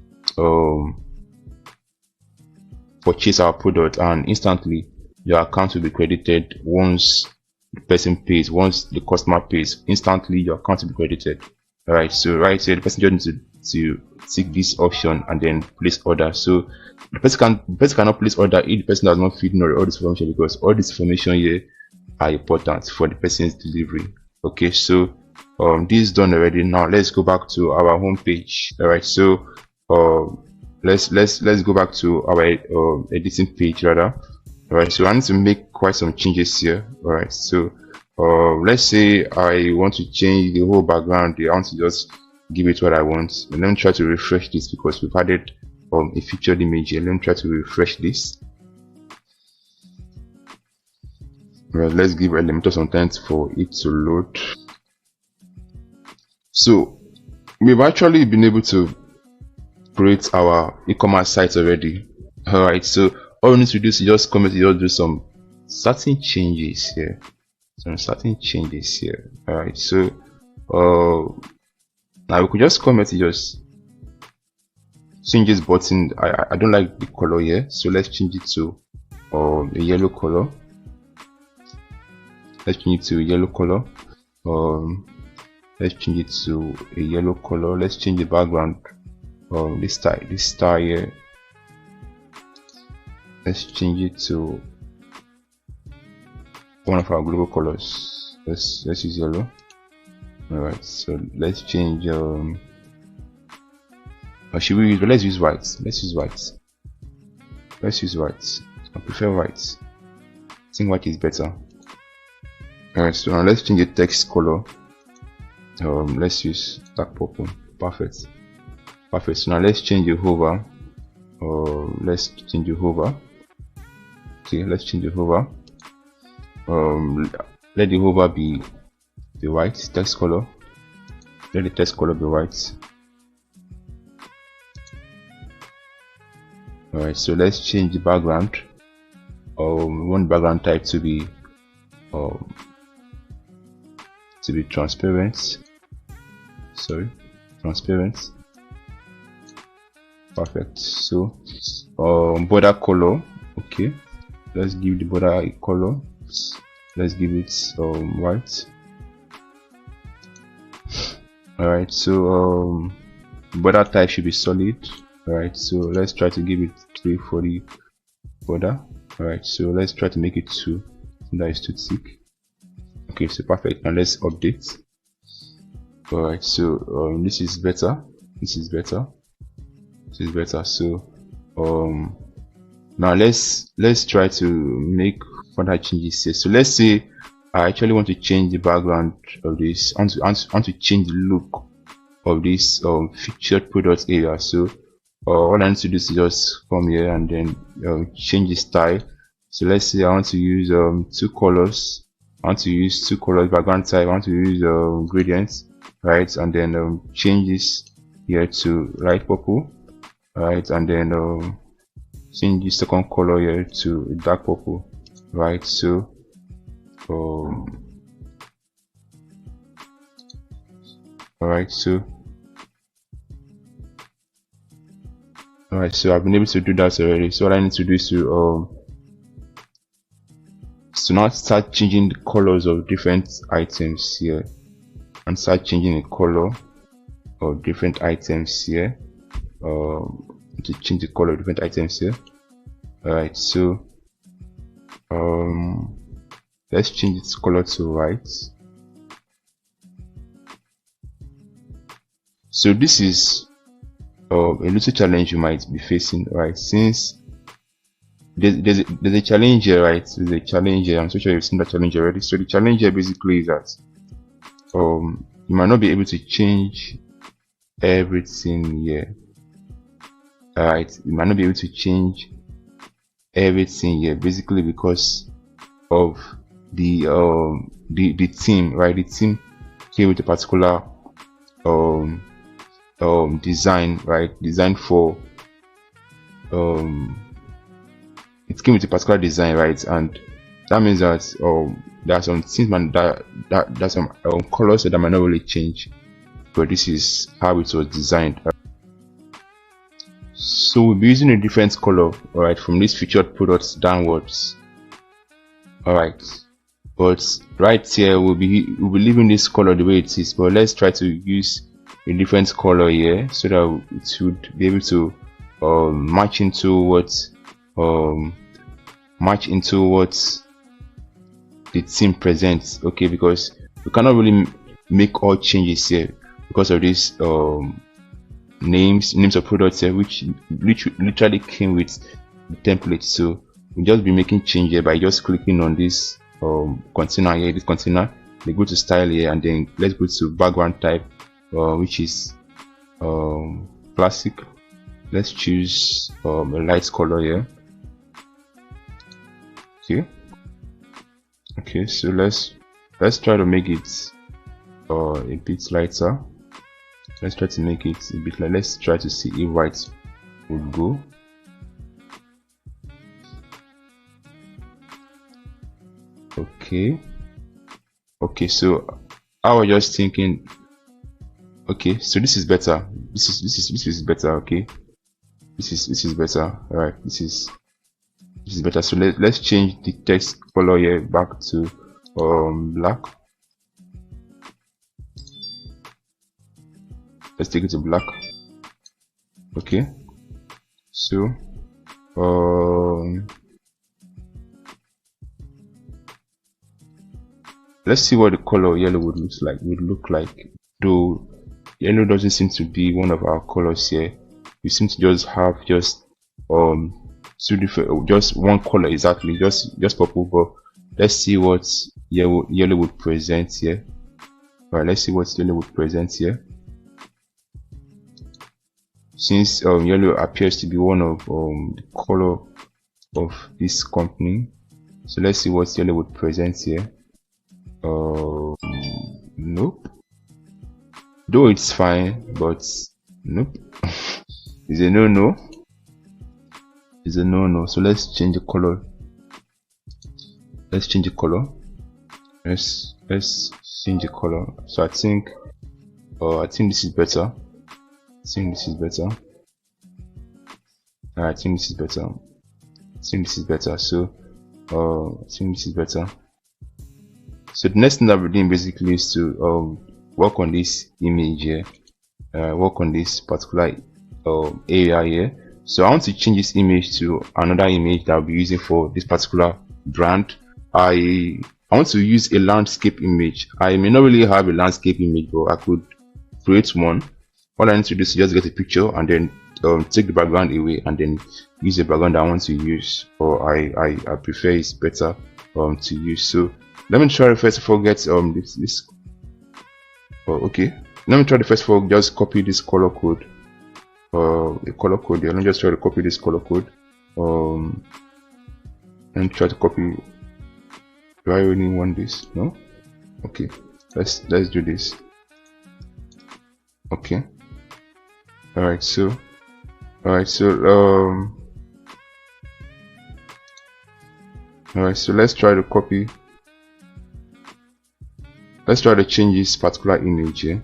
purchase our product, and instantly your account will be credited. Once the person pays, once the customer pays, instantly your account will be credited. All right, so right here the person just needs to tick this option and then place order. So the person cannot place order if the person does not feed in all this information, because all this information here are important for the person's delivery. Okay, so this is done already. Now let's go back to our home page. All right, so let's go back to our editing page rather. All right, so I need to make quite some changes here. All right, so let's say I want to change the whole background. I want to just give it what I want, and let me try to refresh this because we've added a featured image here. Let me try to refresh this. Right, let's give Elementor some time for it to load. So we've actually been able to create our e-commerce site already. All right, so all we need to do is just come and just do some certain changes here. All right, so now we could just come and just change this button. I don't like the color here, so let's change it to a yellow color. Let's change it to a yellow color. Let's change it to a yellow color. Let's change the background. This star here. Let's change it to one of our global colors. Let's use yellow. All right. So let's change. Or should we use? Let's use white. Let's use white. I prefer white. I think white is better. Alright, so now let's change the text color. Let's use dark purple. Perfect. So now let's change the hover. Okay, let's change the hover. Let the hover be the white text color. Let the text color be white. Alright, so let's change the background. We want background type to be transparent. Transparent. Perfect. So border color. Okay, let's give the border a color. Let's give it white. All right, so border type should be solid. All right, so let's try to give it 3 for the border. All right, so let's try to make it 2. That is too thick. Okay, so perfect. Now let's update. All right, so this is better. So now let's try to make further changes here. So let's say I actually want to change the background of this. I want to change the look of this featured product area. So all I need to do is just come here and then change the style. So let's say I want to use 2 colors. Background type. I want to use gradients, right? And then change this here to light purple, right? And then change the second color here to dark purple, right? So alright, so I've been able to do that already. So what I need to do is to now start changing the colors of different items here, and start changing the color of different items here. To change the color of different items here. Alright, so let's change its color to white. So this is a little challenge you might be facing, right? Since there's a challenge here, right? There's a challenge here. I'm so sure you've seen that challenge already. So the challenge here basically is that you might not be able to change everything here. Alright, you might not be able to change everything here, basically because of the theme, right? The theme came with a particular um design, right? Design for it came with a particular design, right? And that means that there are some things that there's some colors that might not really change, but this is how it was designed. So we'll be using a different color, all right, from these featured products downwards, all right. But right here we'll be leaving this color the way it is, but let's try to use a different color here so that it should be able to match into what the theme presents. Okay, because we cannot really make all changes here because of this names of products here, which literally came with the template. So we'll just be making change here by just clicking on this container here, this container. They go to style here, and then let's go to background type, which is classic. Let's choose a light color here. Okay, so let's try to make it a bit lighter. Let's try to make it a bit light. Let's try to see if white would go. Okay, so I was just thinking, okay, so this is better. This is better. Okay, this is better. All right, this is better. So let's change the text color here back to black. Let's take it to black. Okay, so let's see what the color yellow would look like. Though yellow doesn't seem to be one of our colors here. We seem to just have just two different, just one color exactly, just purple. But let's see what yellow would present here. Alright, let's see what yellow would present here. Since yellow appears to be one of the color of this company, so let's see what yellow would present here. Nope. Though it's fine, but nope. It's a no-no. It's a no-no. So let's change the color. Let's change the color. Let's change the color. So I think this is better. I think this is better. I think this is better. I think this is better. So I think this is better. So the next thing that we're doing basically is to work on this image here, work on this particular area here. So I want to change this image to another image that I'll be using for this particular brand. I want to use a landscape image. I may not really have a landscape image, but I could create one. All I need to do is just get a picture and then take the background away and then use the background I want to use, or I prefer it's better to use. So let me try to first of all get this. Okay, let me try to first of all just copy this color code, the color code here. Let me just try to copy this color code. And try to copy. Do I really want this? No. Okay, let's do this. Okay. Alright, so let's try to copy. Let's try to change this particular image here.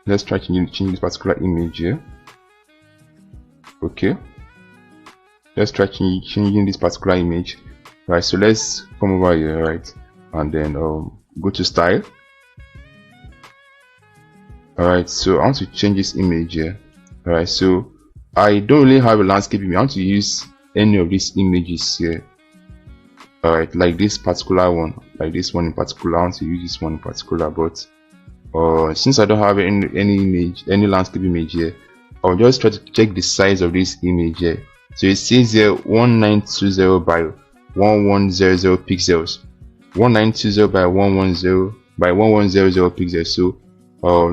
Let's try to change this particular image here. Okay. Let's try changing this particular image. Right, so let's come over here, right, and then go to style. Alright, so I want to change this image here. Alright, so I don't really have a landscape image. I want to use any of these images here. Alright, like this particular one, like this one in particular. I want to use this one in particular, but since I don't have any landscape image here, I'll just try to check the size of this image here. So it says here 1920 by 1100 pixels, 1920 by 110 by 1100 pixels. So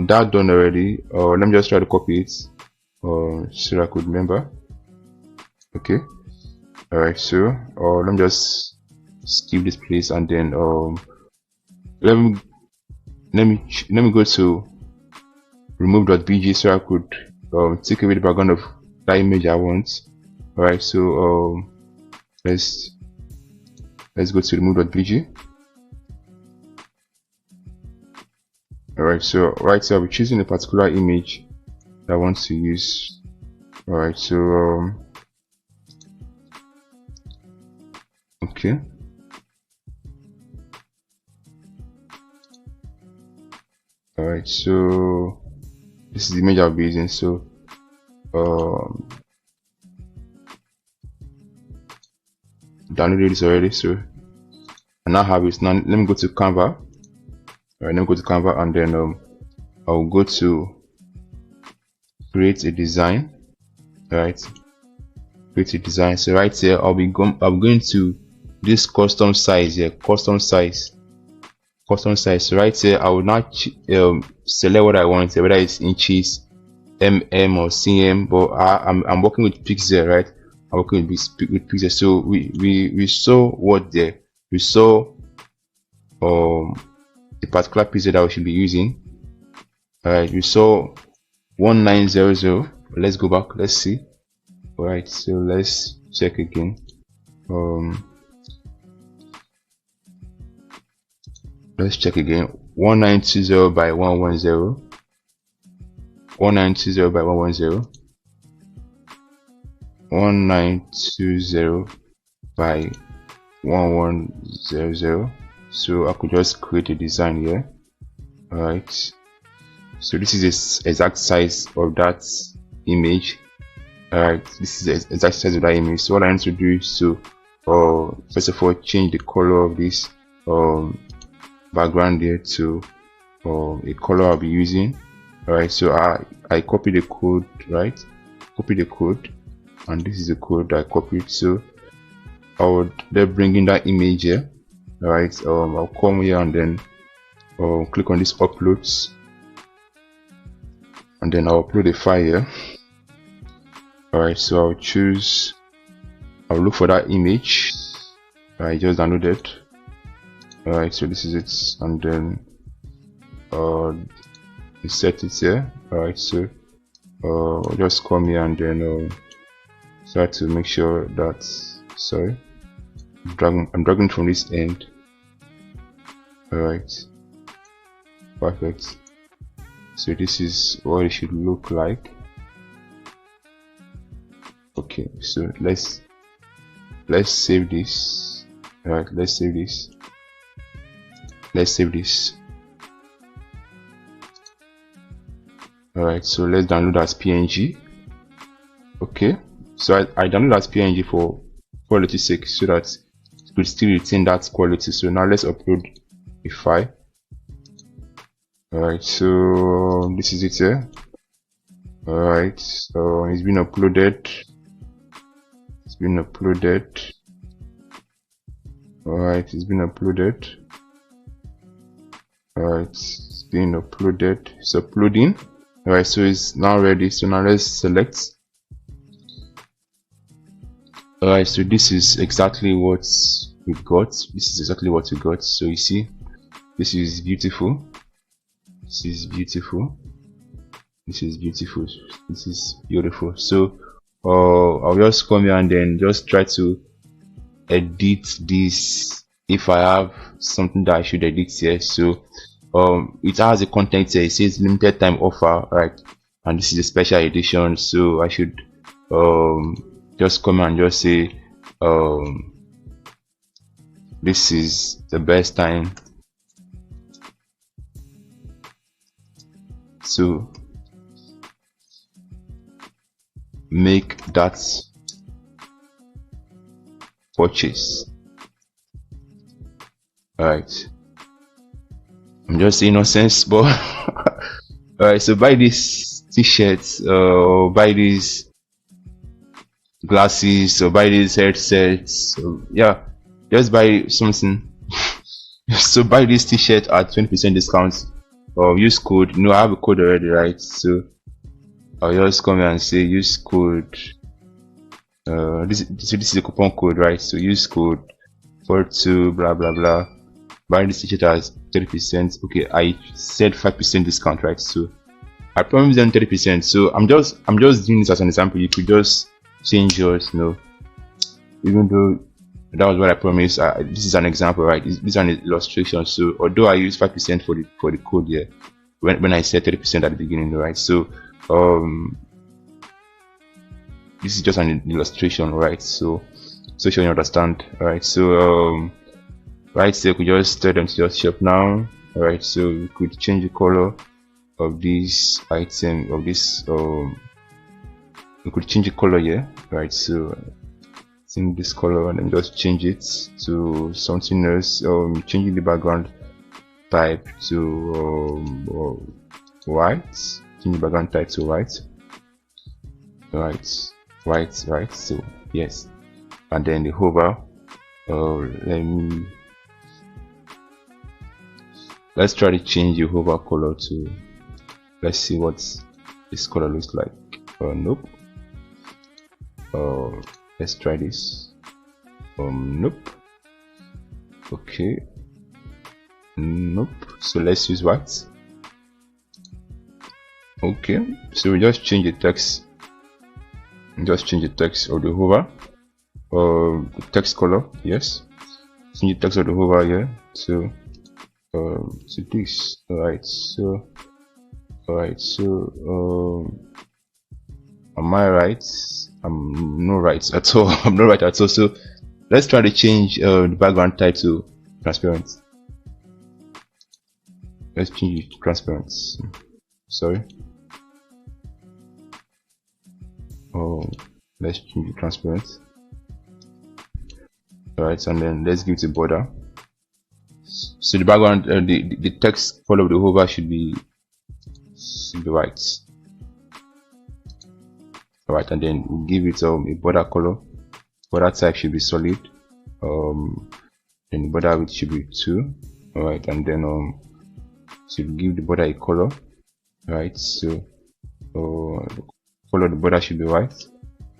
that done already. Let me just try to copy it so I could remember. Okay. Alright, so let me just skip this place and then let me go to remove.bg so I could take away the background of that image I want. Alright, so let's go to remove.bg. Alright, so right here I'll be choosing a particular image that I want to use. Alright, so okay. Alright, so this is the image I'll be using. So downloaded this already, so I now have it. Now let me go to Canva. Alright, let me go to Canva, and then I'll go to create a design. Alright, create a design. So right here I'm going to this custom size here, custom size. So right here I will now select what I want, whether it's inches, mm or cm, but I'm working with pixel, right? I'm working with pixel. So we saw what there, we saw the particular pixel that we should be using. Alright, we saw 1900. Let's go back, let's see. Alright, so let's check again. Let's check again. 1920 by 110. 1920 by 110. 1920 by 1100. So I could just create a design here. Alright, so this is the exact size of that image. Alright, this is the exact size of that image. So what I need to do is to first of all change the color of this background there to a color I'll be using. Alright, so I copy the code, right? Copy the code, and this is the code I copied. So I would then bring in that image here. Alright, I'll come here and then click on this uploads, and then I'll upload the file here. Alright, so I'll look for that image I just downloaded. Alright, so this is it, and then set it here. Alright, so just come here and then try to make sure that, sorry, I'm dragging from this end. Alright, perfect. So this is what it should look like. Okay, so let's save this. Alright, let's save this. Alright, so let's download as PNG. Okay, so I download as PNG for quality sake, so that it will still retain that quality. So now let's upload a file. Alright, so this is it here. Alright, so it's been uploaded. Alright, it's been uploaded. Alright, it's being uploaded. It's uploading. Alright, so it's now ready. So now let's select. Alright, so this is exactly what we got. So you see, this is beautiful. This is beautiful. So I'll just come here and then just try to edit this if I have something that I should edit here. So it has a content here. It says limited time offer, right? And this is a special edition, so I should just come and just say this is the best time to make that purchase. Alright, I'm just saying nonsense, but alright, so buy this t-shirt, or buy these glasses, or buy these headsets. So yeah, just buy something. So buy this t-shirt at 20% discount, or use code. I have a code already, right? So I'll just come here and say use code. This is a coupon code, right? So use code 42 blah blah blah. Buy this t-shirt as 30%. Okay, I said 5% discount, right? So I promised them 30%. So I'm just doing this as an example. You could just change yours, even though that was what I promised. This is an example, right? This is an illustration. So although I use 5% for the code here, when I said 30% at the beginning, right? So this is just an illustration, right? So you understand, right? So right, so we just tell them to just shop now. Alright, so we could change the color of this item, of this we could change the color here, right? So I think this color, and then just change it to something else. Changing the background type to white. Change the background type to white. Right. So yes, and then the hover. Let's try to change the hover color to, let's see what this color looks like. Nope. Let's try this. Nope. Okay. Nope. So let's use white. Okay. So we just change the text. Just change the text of the hover. The text color. Yes. Change the text of the hover here. So this. Alright. So am I right? I'm not right at all. I'm not right at all. So let's try to change the background type to transparent. Let's change it to transparent. Sorry. Let's change it to transparent. Alright, and then let's give it a border. So the background, the text color of the hover should be white. Alright, and then we'll give it a border color. Border type should be solid. Then the border width should be 2. Alright, and then so we'll give the border a color. Right, so color the border should be white.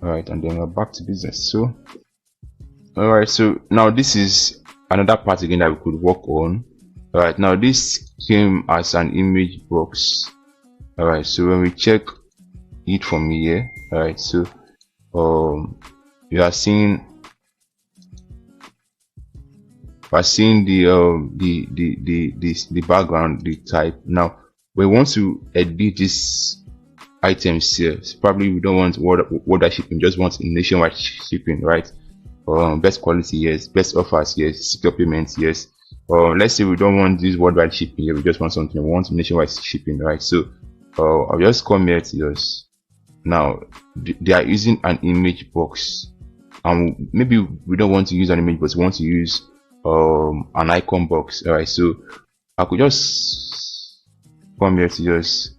Alright, and then we're back to business. So alright, so now this is another part again that we could work on. Alright, now this came as an image box. Alright, so when we check it from here, alright, so you are seeing the background, the type. Now we want to edit this items here. So probably we don't want worldwide shipping, just want nationwide shipping, right? Best quality, yes. Best offers, yes. Secure payments, yes. Let's say we don't want this worldwide shipping here, we just want something, we want nationwide shipping, right? So I'll just come here to yours. Now they are using an image box, and maybe we don't want to use an image box, we want to use an icon box. Alright, so I could just come here to just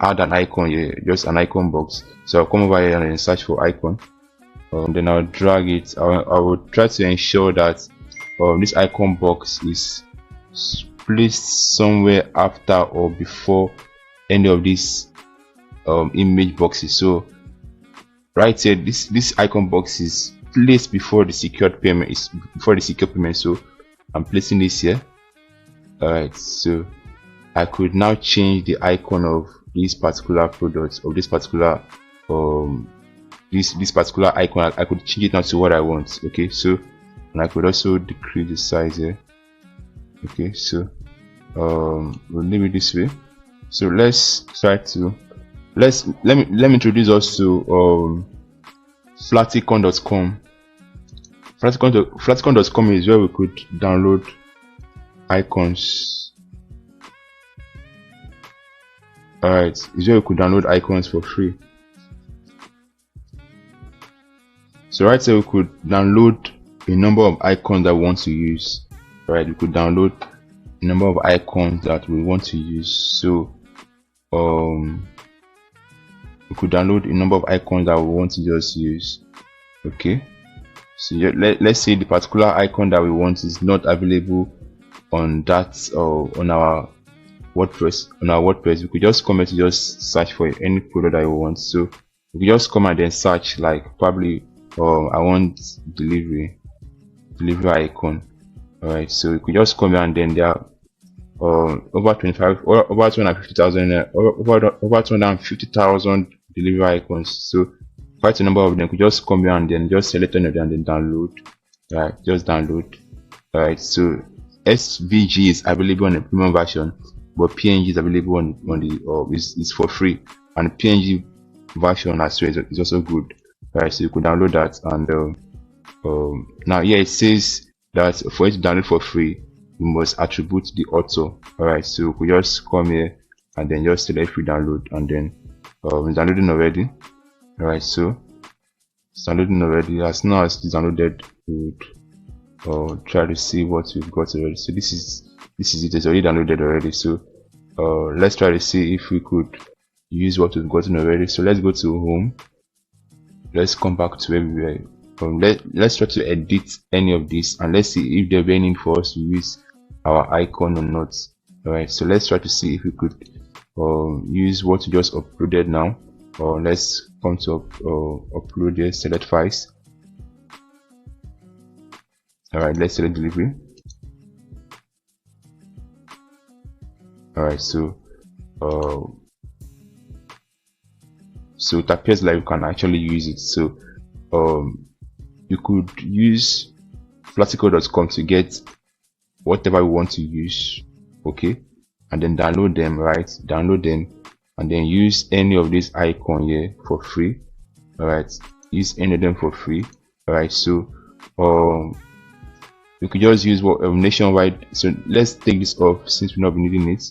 add an icon here, just an icon box. So I'll come over here and then search for icon. Then I'll drag it. I will try to ensure that this icon box is placed somewhere after or before any of these image boxes. So right here, this icon box is placed before the secured payment. So I'm placing this here. Alright, so I could now change the icon of this particular product, of this particular this particular icon. I could change it now to what I want. Okay, so and I could also decrease the size here. Okay, so we'll leave it this way. So let's try to let me introduce us to flaticon.com. Flaticon.com is where we could download icons. Alright, is where we could download icons for free. So right here we could download a number of icons that we want to use. Right, we could download a number of icons that we want to use. So we could download a number of icons that we want to just use. Okay, so let's say the particular icon that we want is not available on that on our WordPress. We could just come here to just search for any product that we want. So we could just come and then search, like probably I want delivery icon. Alright, so we could just come here and then there are over 25 or over 250,000 over 250,000 delivery icons. So quite a number of them. Could just come here and then just select any of them and then download. Right, just download. Alright, so SVG is available on the premium version, but PNG is available on the is for free, and the PNG version as well is also good. Alright, so you could download that. And now here it says that for it to download for free, you must attribute the author. Alright, so we just come here and then just select free download, and then it's downloading already. Alright, so it's downloading already. As soon as it's downloaded, we would try to see what we've got already. So this is it. It's already downloaded already. So let's try to see if we could use what we've gotten already. So let's go to home. Let's come back to where we were. Let's try to edit any of this, and let's see if there's any need for us to use our icon or not. Alright, so let's try to see if we could use what we just uploaded now. Let's come to upload the select files. Alright, let's select delivery. Alright, so it appears like you can actually use it. So you could use flaticode.com to get whatever you want to use, okay, and then download them, right? Download them and then use any of these icon here for free. Alright, use any of them for free. Alright, so you could just use what nationwide. So let's take this off since we're not needing it.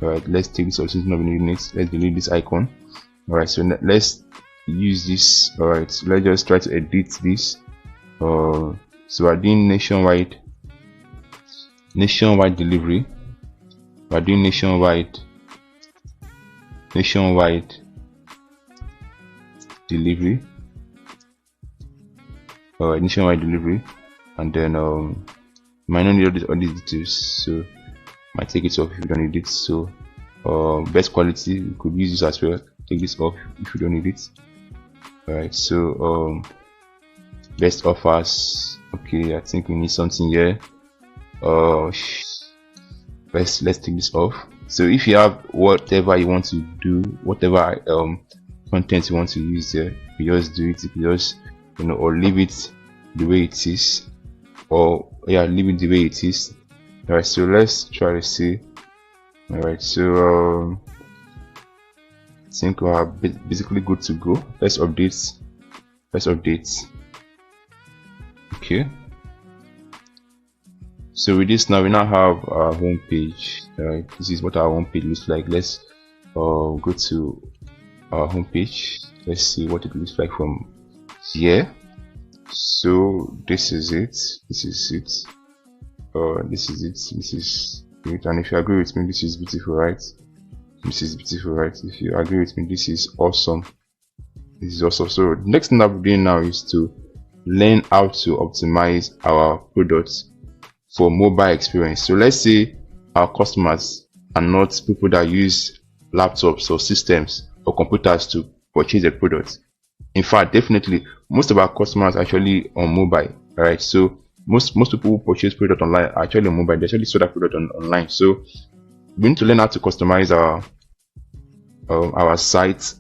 Alright, let's take this off since we're not needing it. Let's delete this icon. Alright, so let's use this. Alright, so let's just try to edit this. So we're doing nationwide delivery. We're doing nationwide delivery. Alright, nationwide delivery, and then might not need all these details, so might take it off if you don't need it. So best quality, you could use this as well. Take this off if you don't need it. Alright, so best offers. Okay, I think we need something here. Let's take this off. So if you have whatever you want to do, whatever content you want to use there, you just do it. You just, or leave it the way it is, or leave it the way it is. Alright, so let's try to see. Alright, so I think we are basically good to go. Let's update. Okay, so with this now, we now have our home page. Alright, this is what our home page looks like. Let's go to our home page. Let's see what it looks like from here. So this is it. This is it. And if you agree with me, this is beautiful, right? This is beautiful, right? If you agree with me, this is awesome. This is awesome. So the next thing that we're doing now is to learn how to optimize our products for mobile experience. So let's say our customers are not people that use laptops or systems or computers to purchase a product. In fact, definitely most of our customers are actually on mobile. Alright, so most people who purchase product online are actually on mobile. They actually sell that product online. So we need to learn how to customize our site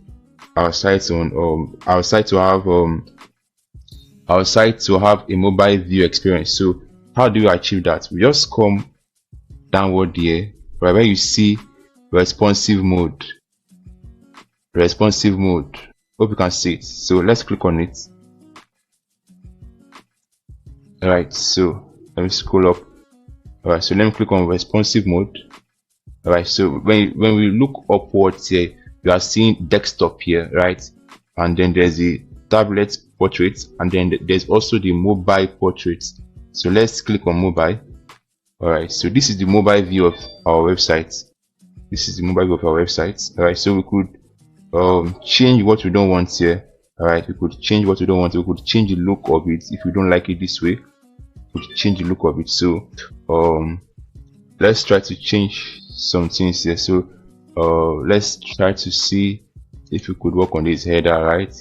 to have a mobile view experience. So how do you achieve that? We just come downward here, right where you see responsive mode. Hope you can see it. So let's click on it. Alright, so let me scroll up. Alright, so let me click on responsive mode. Alright, so when we look upwards here, you are seeing desktop here, right? And then there's the tablet portrait, and then there's also the mobile portrait. So let's click on mobile. Alright, so this is the mobile view of our website. Alright, so we could change what we don't want here. Alright, we could change what we don't want. We could change the look of it. If we don't like it this way, we could change the look of it. So let's try to change some things here. So let's try to see if we could work on this header, right?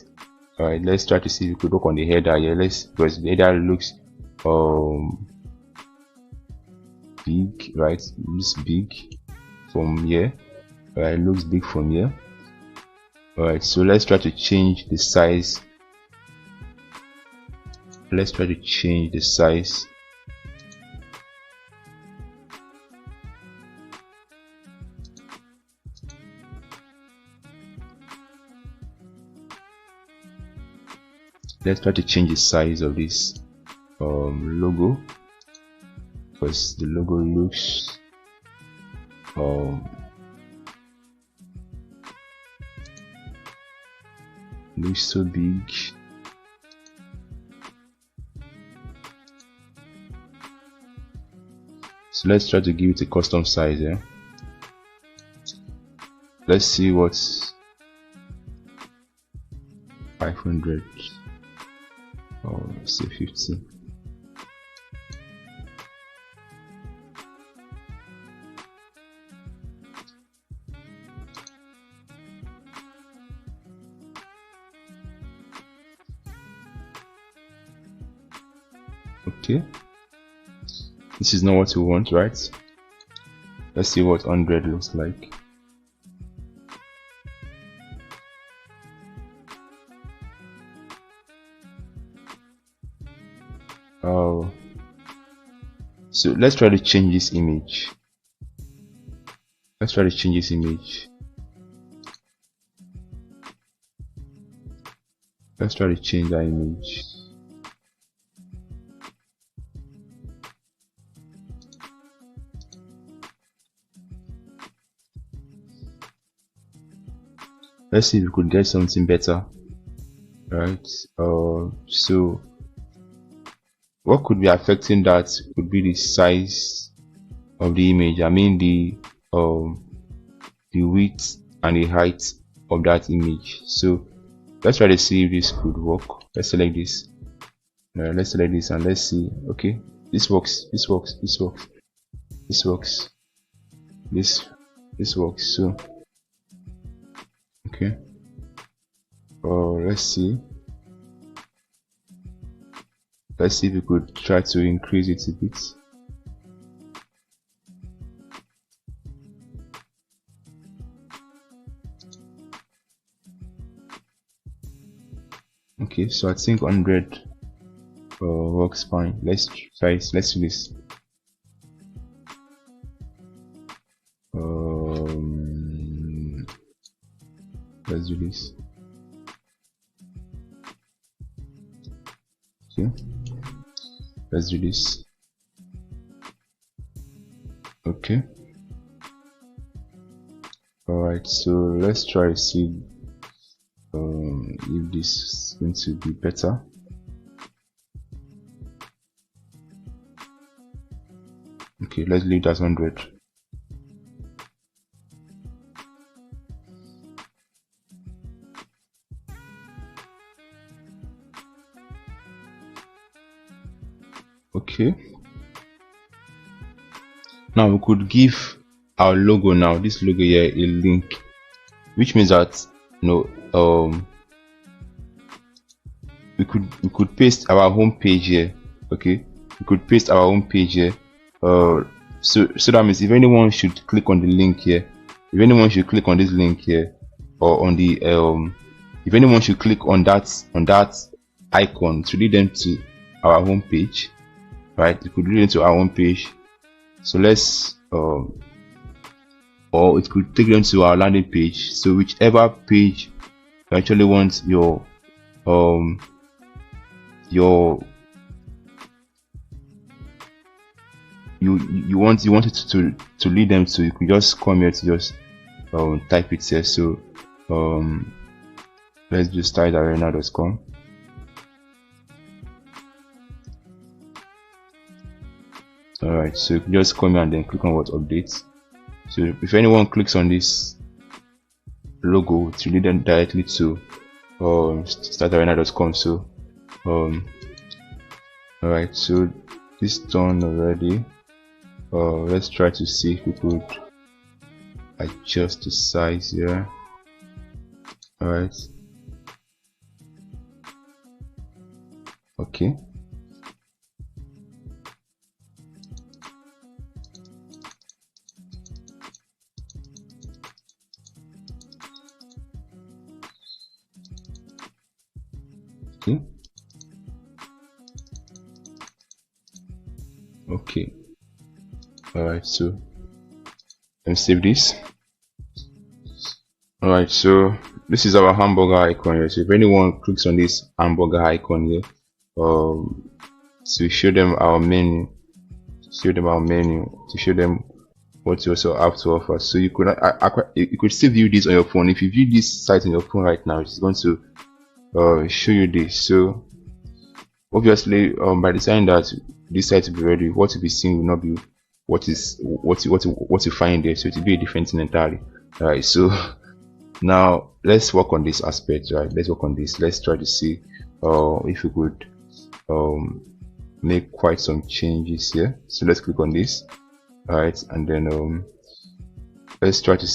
Alright, let's try to see if we could work on the header here. Because the header looks big, right? Looks big from here. Alright, looks big from here. Alright, so let's try to change the size. Let's try to change the size. Let's try to change the size of this logo, because the logo looks so big. So let's try to give it a custom size here. Let's see what's 500 or say 50. Okay, this is not what we want, right? Let's see what 100 looks like. Oh, so let's try to change this image. Let's try to change this image. Let's try to change that image. Let's see if we could get something better, right? So what could be affecting that could be the size of the image. I mean the width and the height of that image. So let's try to see if this could work. Let's select this. Let's select this and let's see. Okay, this works. This works. This works. This works. This works. So okay. Let's see. Let's see if we could try to increase it a bit. Okay, so I think 100 works fine. Let's try. Let's do this. Let's do this. Okay, let's do this. Okay, alright, so let's try to see if this is going to be better. Okay, let's leave that 100. Okay, now we could give our logo, now this logo here, a link, which means that we could paste our home page here. Okay, we could paste our home page here. So that means if anyone should click on the link here, if anyone should click on this link here, or on the if anyone should click on that icon to lead them to our home page, right? It could lead them to our home page. So let's or it could take them to our landing page. So whichever page you actually want you want it to lead them to, you could just come here to just type it here. So let's just type arena.com. Alright, so you can just come here and then click on what updates. So if anyone clicks on this logo, it will lead them directly to startarena.com. So alright, so this done already. Let's try to see if we could adjust the size here. Alright, okay. Okay. Okay. All right. So let me save this. All right. So this is our hamburger icon here. So if anyone clicks on this hamburger icon here, to show them our menu, to show them what you also have to offer. So you could you could still view this on your phone. If you view this site on your phone right now, it's going to show you this. So obviously, by the time that this site will be ready, what you'll be seeing will not be what you find there. So it will be a different thing entirely. All right. So now let's work on this aspect. Right. Let's work on this. Let's try to see if we could make quite some changes here. So let's click on this. All right, and then let's try to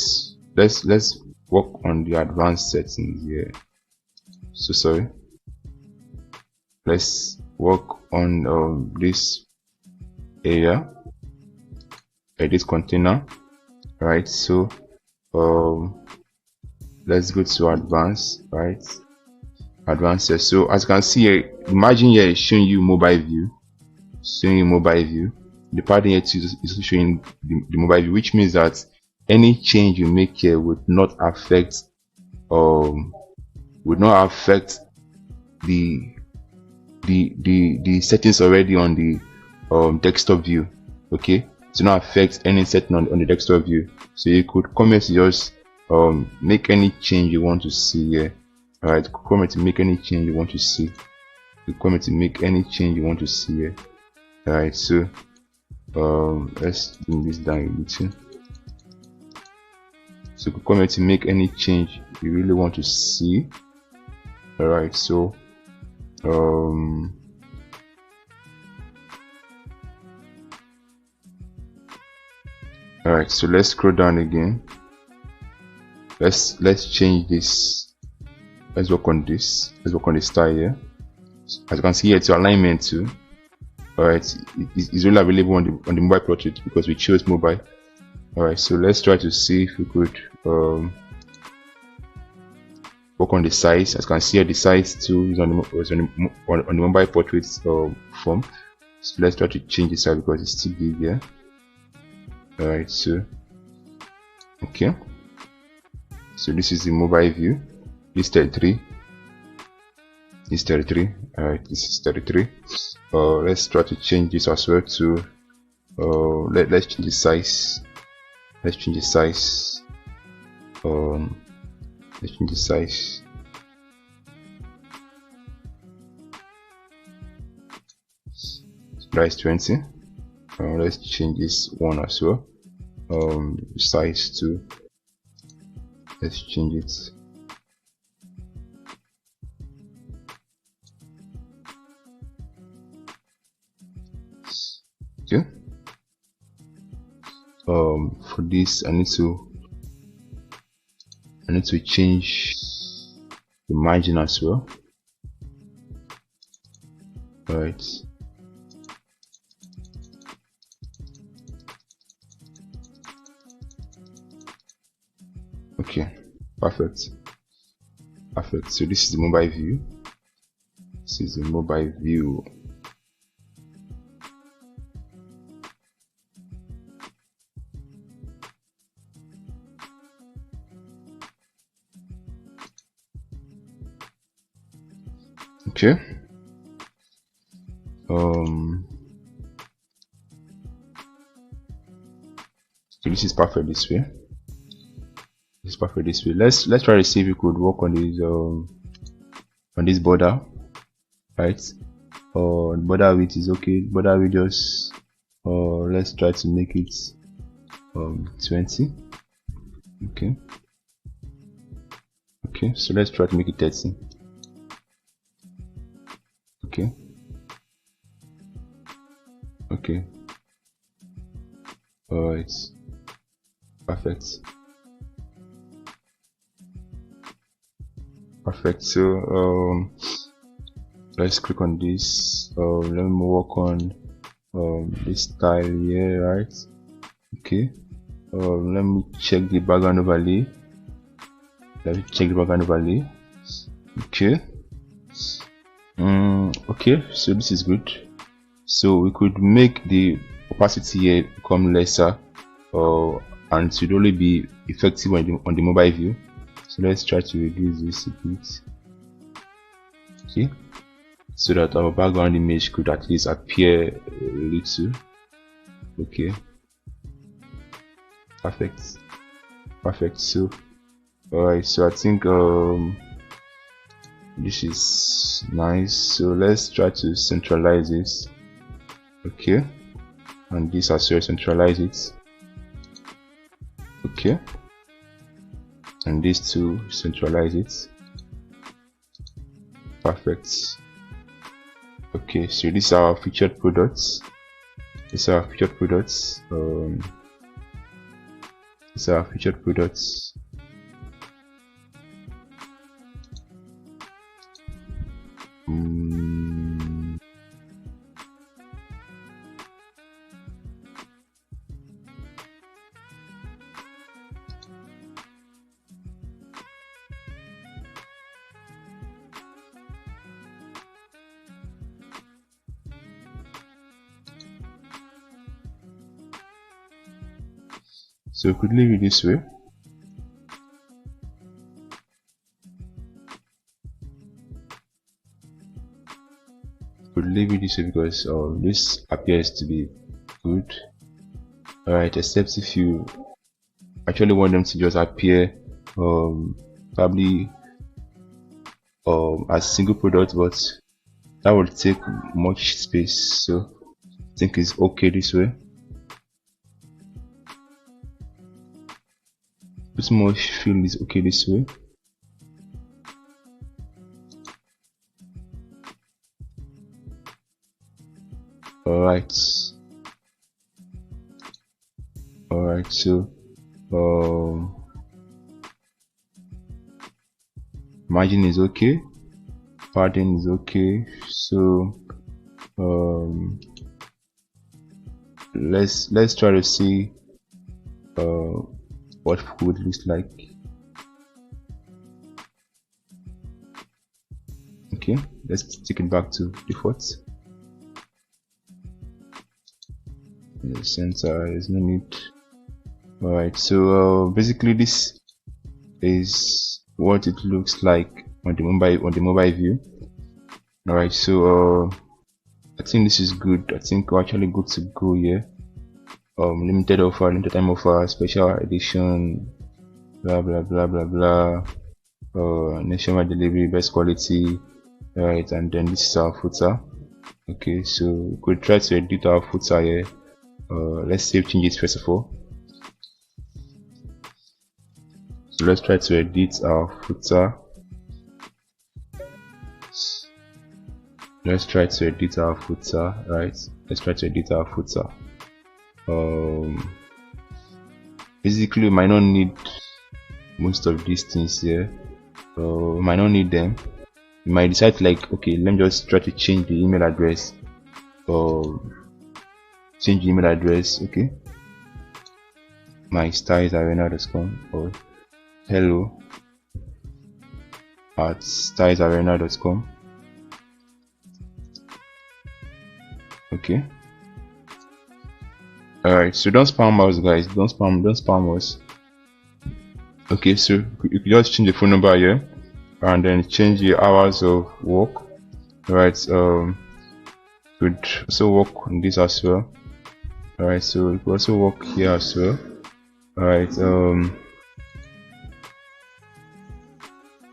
let's work on the advanced settings here. So sorry, let's work on this area, this container. Right, so let's go to advanced. Right, advanced. So as you can see here, imagine here is showing you mobile view, the pattern here is showing the mobile view, which means that any change you make here would not affect the settings already on the desktop view. Okay, to not affect any setting on the desktop view. So you could come here to just make any change you want to see here. All right, come here to make any change you want to see. You come here to make any change you want to see here. All right, so let's bring this down a little. So you could come here to make any change you really want to see. All right, so alright, so let's scroll down again. Let's change this. Let's work on this. Let's work on the style here. As you can see here, it's alignment too. Alright, it's really available on the mobile portrait because we chose mobile. Alright, so let's try to see if we could work on the size. As you can see here, the size too is on the mobile portrait form. So let's try to change the size because it's too big here. Alright, so okay, so this is the mobile view. This 33, this 33. Alright, this is 33. Let's try to change this as well to let's change the size. Let's change the size. Let's change the size. Size 20. Let's change this one as well. Size 2. Let's change it. Okay. For this, I need to change the margin as well. All right. Okay, perfect. So this is the mobile view. This is the mobile view. Okay. So this is perfect this way. It's perfect this way. Let's try to see if we could work on this border, right? Border width is okay. Border radius, let's try to make it 20. Okay, so let's try to make it 30. Okay, alright, perfect. So let's click on this. Let me work on this style here, right? Okay. Let me check the background overlay. Okay. Okay, so this is good. So we could make the opacity here become lesser, and it should only be effective on the mobile view. So let's try to reduce this a bit. Okay, so that our background image could at least appear a little. Okay, perfect. So alright, so I think this is nice. So let's try to centralize this. Okay, and this as well, centralize it. Okay, and these two, centralize it. Perfect. Okay, so these are our featured products. These are our featured products. These are our featured products. So we could leave it this way. Could leave it this way because this appears to be good. Alright, except if you actually want them to just appear probably as single product, but that would take much space, so I think it's okay this way. Put more fill is okay this way. Alright, so margin is okay, padding is okay, so let's try to see what food looks like. Okay, let's take it back to default. The center, there's no need. Alright, so basically this is what it looks like on the mobile view. Alright, so I think this is good. I think we're actually good to go here. Limited offer, limited time offer, special edition, blah blah blah blah blah, nationwide delivery, best quality. Alright, and then this is our footer. Okay, so we could try to edit our footer here. Let's save changes first of all. So let's try to edit our footer. Let's try to edit our footer. Right, let's try to edit our footer. Basically we might not need most of these things here. We might not need them. You might decide like, okay, let me just try to change the email address. Change the email address. Okay, my stylesarena.com or hello at stylesarena.com. Okay, alright, so don't spam us guys, don't spam us. Okay, so you can just change the phone number here and then change the hours of work. Alright, could also work on this as well. Alright, so you could also work here as well. Alright,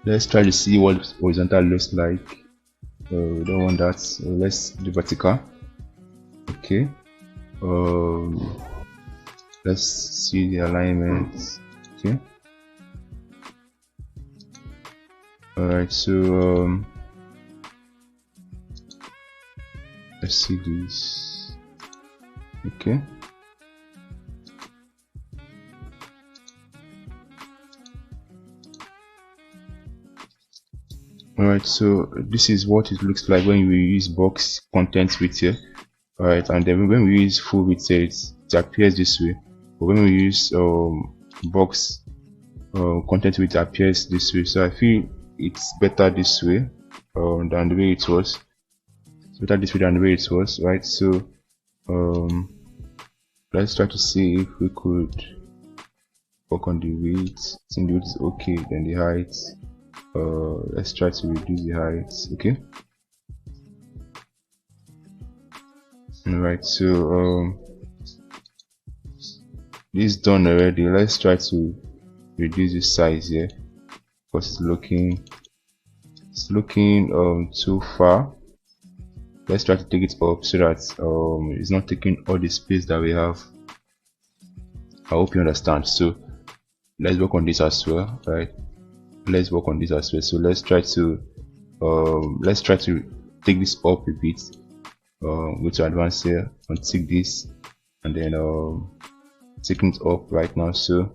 let's try to see what horizontal looks like. We don't want that, so let's do vertical. Okay, let's see the alignment. Okay, alright, so let's see this. Okay, alright, so this is what it looks like when you use box content width here. Alright, and then when we use full width here, it appears this way, but when we use box content width, it appears this way. So I feel it's better this way. than the way it was. It's better this way than the way it was, right? So let's try to see if we could work on the width. I think the width is okay, then the height. Let's try to reduce the height. Okay. Alright, so this done already. Let's try to reduce the size here because it's looking too far. Let's try to take it up so that it's not taking all the space that we have. I hope you understand. So let's work on this as well, right? Let's work on this as well. So let's try to take this up a bit. Go to advanced here and take this, and then taking it up right now. So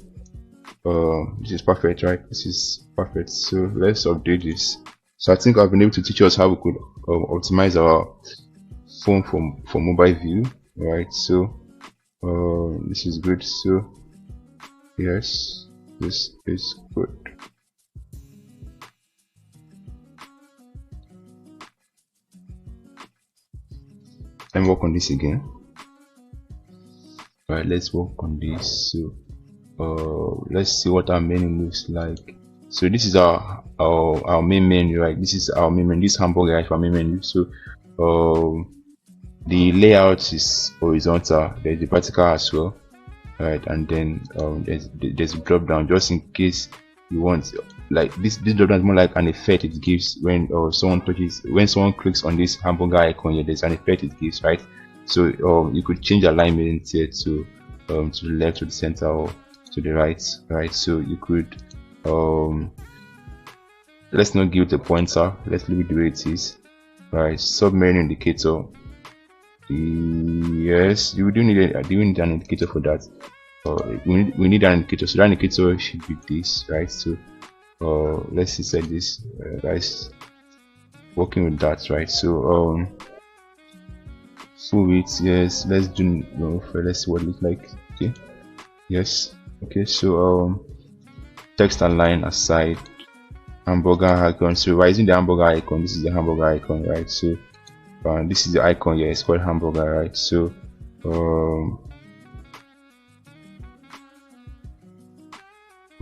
this is perfect, right? This is perfect. So let's update this. So I think I've been able to teach us how we could optimize our phone for mobile view, right? So this is good. So yes, this is good. And work on this again. Right, let's work on this. So let's see what our menu looks like. So this is our main menu, right? This is our main menu. This hamburger is our main menu. So the layout is horizontal. There's the vertical as well, right? And then there's a drop down just in case you want, like this drop down is more like an effect it gives when someone clicks on this hamburger icon here. There's an effect it gives, right? So you could change alignment here to the left, to the center, or to the right, right? So you could let's not give it a pointer, let's leave it the way it is, right? Submenu indicator, yes, you do need an indicator for that. We need an indicator, so that indicator should be this, right? So let's set this, guys, working with that, right? So full width, yes, let's do let's see what it looks like. Okay, yes, okay. So text align aside, hamburger icon. So by using the hamburger icon, this is the hamburger icon, right? So this is the icon here, it's called hamburger, right? So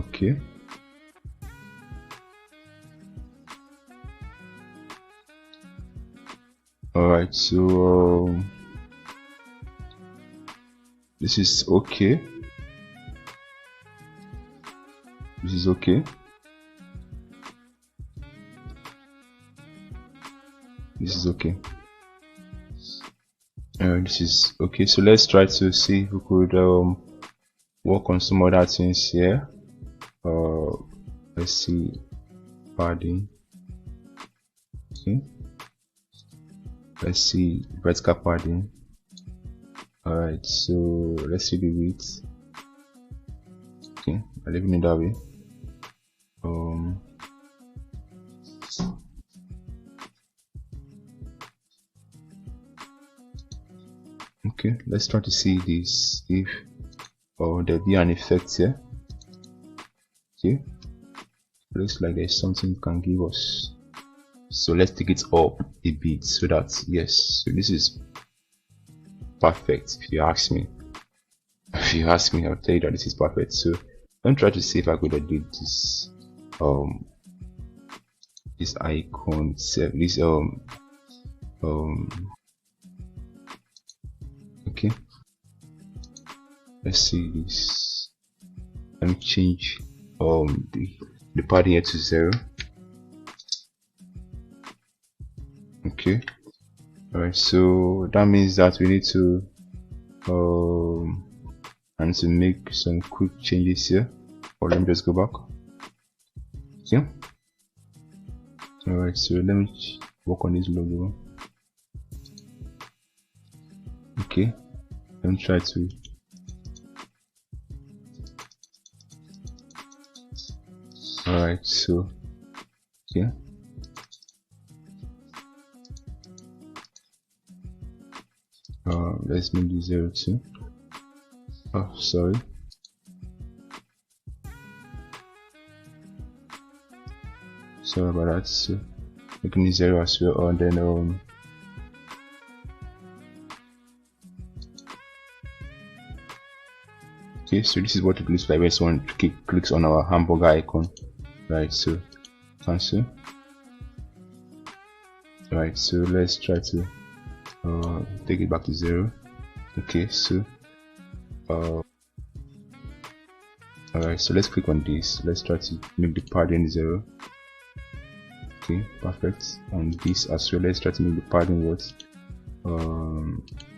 okay, all right. So this is okay, this is okay, this is okay, this is okay. So let's try to see if we could work on some other things here. Let's see, padding. Okay, let's see vertical padding. Alright, so let's see the width. Okay, I'm leaving it that way. Okay, let's try to see this, if there be an effect here. Okay, looks like there's something you can give us. So let's take it up a bit so that, yes, so this is perfect. If you ask me, I'll tell you that this is perfect. So let me try to see if I could edit this this icon, this okay, let's see this. Let me change the padding here to 0. Okay, alright, so that means that we need to make some quick changes here. Or let me just go back. Yeah, alright, so let me work on this logo. Okay, let me try to alright, so yeah, let's make the 0 too. Oh, sorry. Sorry about that. So making it 0 as well, and then okay, so this is what it looks like when someone clicks on our hamburger icon, right? So cancel. Right, so let's try to take it back to 0. Okay, so alright, so let's click on this. Let's try to make the padding 0. Okay, perfect. And this as well, let's try to make the padding what?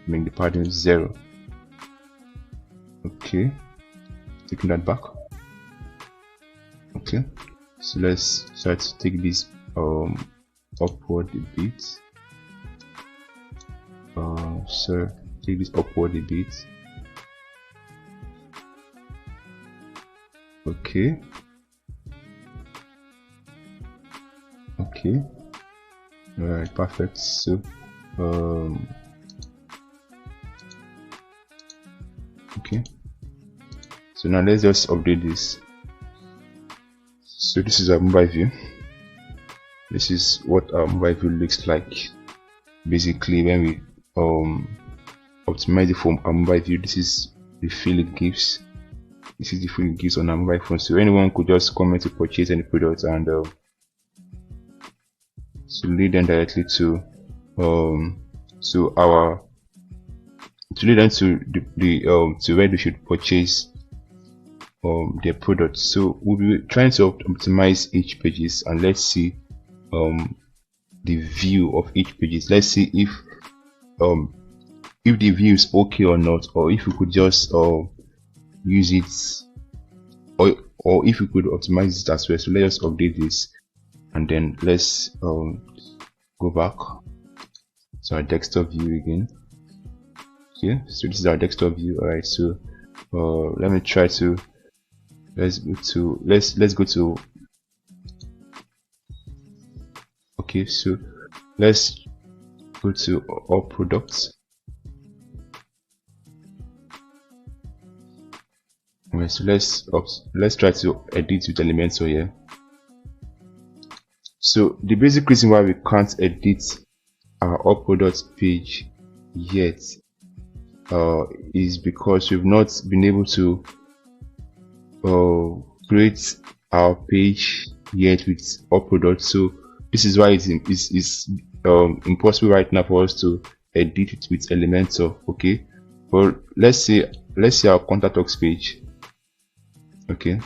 Make the padding 0. Okay, taking that back. Okay, so let's try to take this upward a bit. So take this upward a bit. Okay. Okay. Alright, perfect. So okay. So now let's just update this. So this is our mobile view. This is what our mobile view looks like. Basically, when we optimize the form our mobile view, this is the feel it gives. This is the feel it gives on our mobile phone. So anyone could just comment to purchase any product and to lead them directly to lead them to the to where they should purchase their product. So we'll be trying to optimize each pages, and let's see the view of each pages. Let's see if the view is okay or not, or if we could just use it, or if we could optimize it as well. So let's update this, and then let's go back to our desktop view again. Okay, so this is our desktop view. Alright, so let me try to let's go to okay, so let's go to all products. Okay, so let's try to edit with Elementor here. So the basic reason why we can't edit our all products page yet is because we've not been able to create our page yet with all products. So this is why it's impossible right now for us to edit it with Elementor. Okay, but let's say our contact us page. Okay,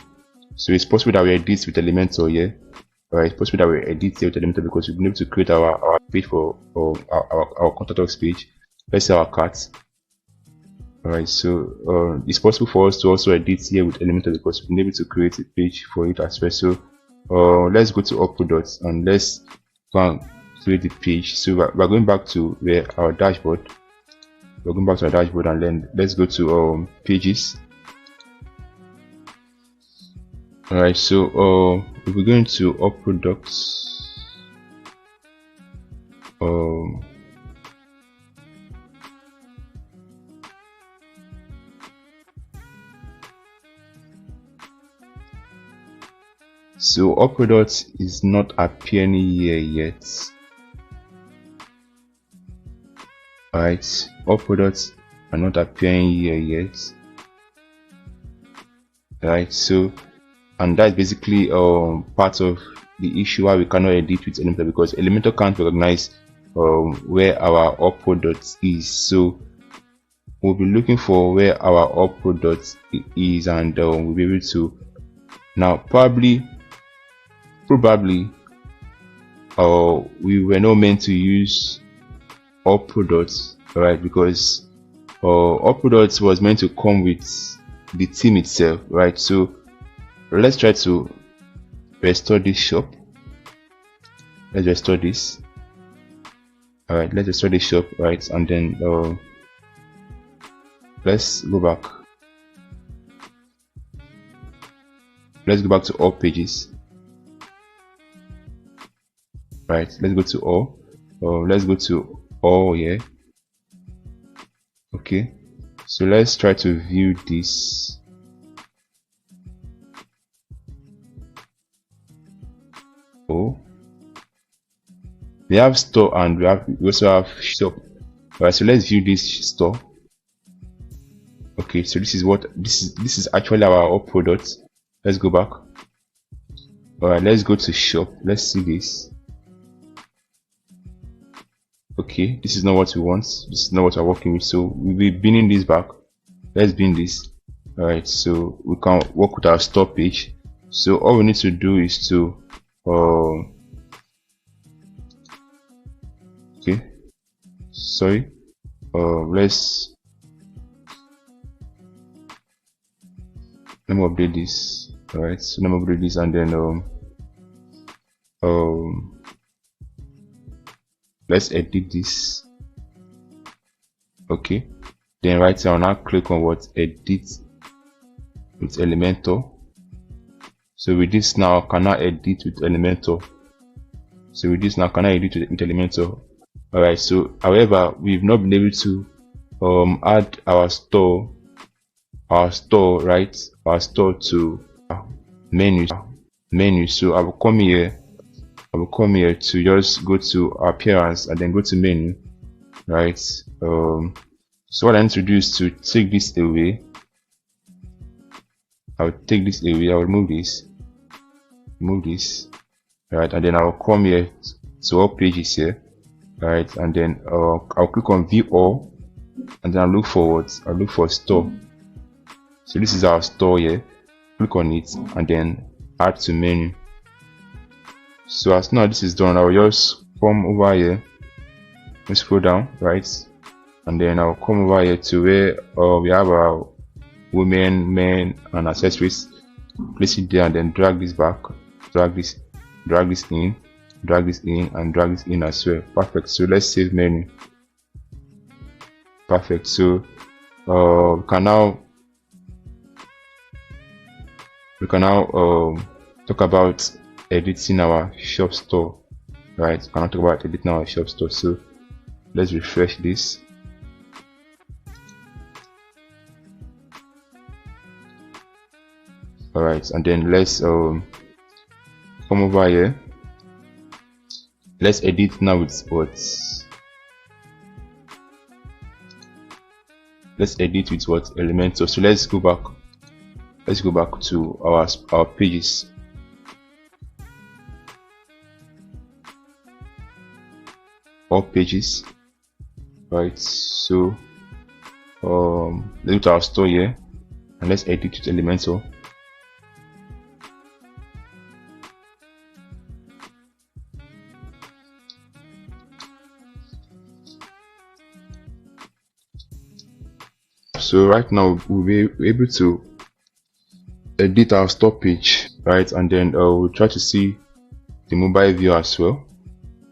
so it's possible that we edit with Elementor here. It's possible that we edit here with Elementor because we've been able to create our page for our contact us page. Let's say our cart. Alright, so it's possible for us to also edit here with Elementor because we've been able to create a page for it as well. So let's go to all products and let's go and create the page. So we're going back to our dashboard. We're going back to our dashboard, and then let's go to pages. Alright, so we're going to all products. So all products is not appearing here yet. Alright, all products are not appearing here yet. Right, so and that's basically part of the issue why we cannot edit with Elementor, because Elementor can't recognize where our all products is. So we'll be looking for where our all products is, and we'll be able to now probably we were not meant to use all products, right? Because all products was meant to come with the theme itself, right? So let's try to restore this shop. Let's restore this. Alright, let's restore this shop, right? And then let's go back. Let's go back to all pages. Right, let's go to all. Let's go to all here. Okay, so let's try to view this. Oh, we have store and we also have shop. Alright, so let's view this store. Okay, so this is what this is actually our product. Let's go back. Alright, let's go to shop. Let's see this. Okay, this is not what we want. This is not what we're working with, so we'll be binning this back. Let's bin this. Alright, so we can work with our store page. So all we need to do is to okay, sorry, let me update this. Alright, so let me update this, and then let's edit this. Okay, then right here, I'll now click on what edit with Elementor. So with this now, I can now edit with Elementor. So with this now, can I edit with Elementor? Alright, so however, we've not been able to add our store right, our store to menu. So I will come here to just go to appearance and then go to menu, right? So what I need to do is to take this away. I'll take this away. I'll remove this, right? And then I'll come here to all pages here, right? And then I'll click on view all, and then I'll look for store. So this is our store here. Click on it and then add to menu. So as soon as this is done, I'll just come over here and scroll down, right? And then I'll come over here to where we have our women, men, and accessories. Place it there and then drag this back, drag this in, and drag this in as well. Perfect. So let's save menu. Perfect. So we can now talk about editing our shop store, right? We can talk about editing our shop store. So let's refresh this. Alright, and then let's come over here. Let's edit now with what? Let's edit with what? Elementor. So let's go back. Let's go back to our pages. All pages, right? So let's go to our store here and let's edit with Elementor. So right now we'll be able to edit our store page, right? And then we'll try to see the mobile view as well.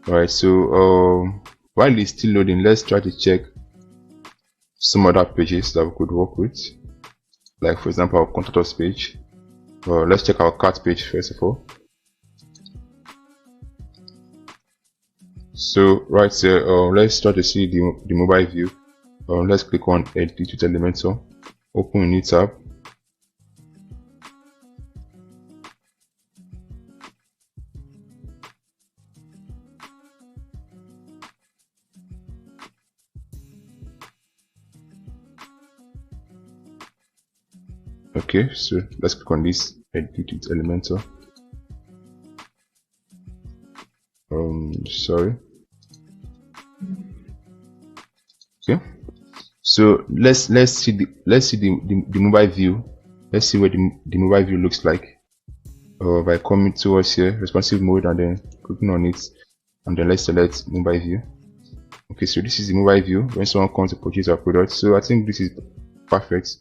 Alright, so while it's still loading, let's try to check some other pages that we could work with, like for example our contact us page. Let's check our cart page first of all. So right here, let's try to see the mobile view. Let's click on edit with Elementor, open a new tab. Okay, so let's click on this edit with Elementor. Sorry. Okay, so let's see the mobile view. Let's see what the mobile view looks like by coming towards here, responsive mode, and then clicking on it, and then let's select mobile view. Okay, so this is the mobile view when someone comes to purchase our product. So I think this is perfect.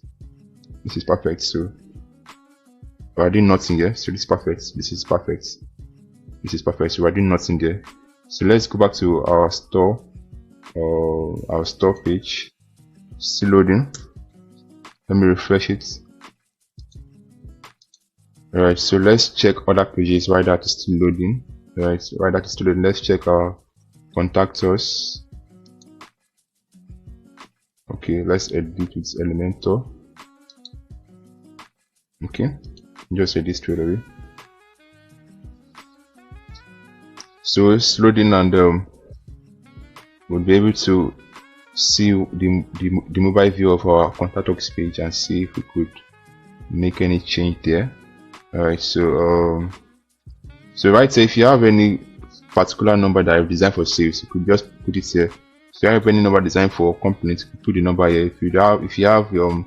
This is perfect. So we're doing nothing here. So this is perfect. This is perfect. This is perfect. So we're doing nothing here. So let's go back to our store. Our store page. Still loading. Let me refresh it. Alright, so let's check other pages while that is still loading. Alright, so while that is still loading, let's check our contact us. Okay, let's edit with Elementor. Okay, just edit straight away. So it's loading, and we'll be able to see the mobile view of our contact us page and see if we could make any change there. Alright, so right, so if you have any particular number that I've designed for sales, you could just put it here. If you have any number designed for companies, you could put the number here. If you have an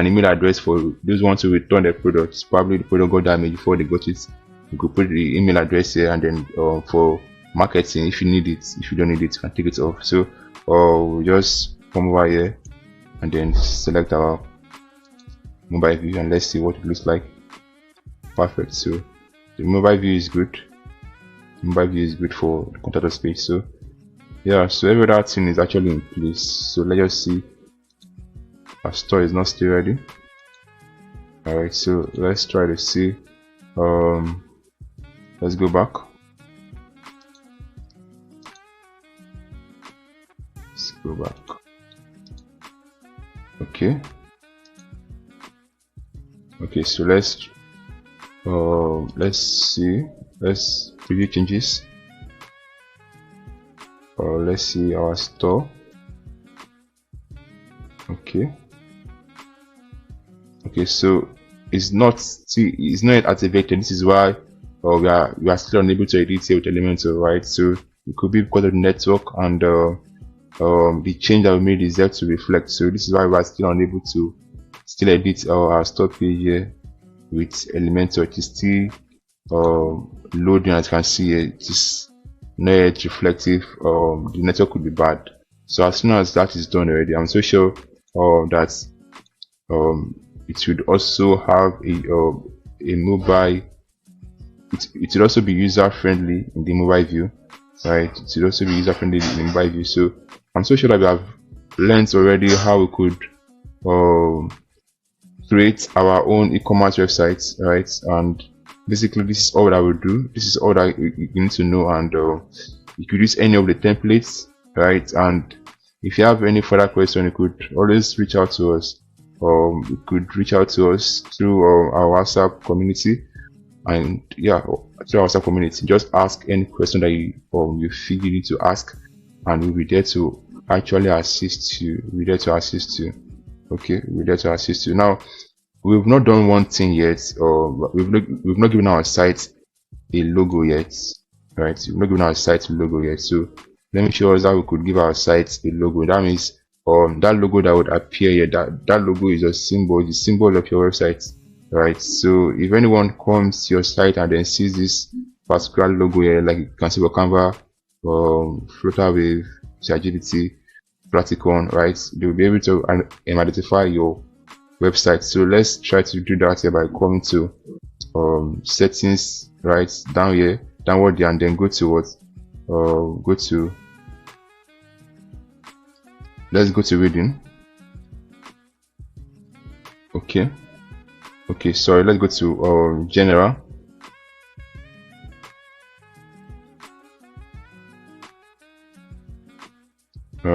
email address for those who want to return their products, probably the product got damaged before they got it, you could put the email address here, and then for marketing, if you need it, if you don't need it, you can take it off. So we'll just come over here and then select our mobile view, and let's see what it looks like. Perfect. So the mobile view is good. The mobile view is good for the contact us page. So yeah, so every other thing is actually in place. So let's just see. Our store is not still ready. Alright, so let's try to see. Let's go back. Let's go back. Okay, so let's see. Let's preview changes. Let's see our store. Okay, so it's not yet activated. This is why we are still unable to edit here with Elementor, right? So it could be because of the network, and the change that we made is there to reflect. So this is why we are still unable to edit our store page here with Elementor. It is still loading. As you can see here, it is not yet reflective. The network could be bad. So as soon as that is done already, I'm so sure that it should also have a mobile. It should also be user friendly in the mobile view, right? It should also be user friendly in the mobile view. So I'm so sure that we have learned already how we could create our own e-commerce websites, right? And basically, this is all that we do. This is all that you need to know, and you could use any of the templates, right? And if you have any further question, you could always reach out to us. You could reach out to us through our WhatsApp community, and yeah, through our WhatsApp community. Just ask any question that you feel you need to ask, and we'll be there to actually assist you. We're there to assist you. Okay, we're there to assist you. Now, we've not done one thing yet, or we've not given our site a logo yet, right? We've not given our site a logo yet. So let me show us how we could give our site a logo. That means that logo that would appear here, that logo is a symbol, the symbol of your website, right? So if anyone comes to your site and then sees this particular logo here, like you can see for Canva, Flutterwave, ChatGPT, Platicon, right, they'll be able to identify your website. So let's try to do that here by coming to settings, right, downward there, and then go to let's go to reading. Okay, sorry, let's go to general. All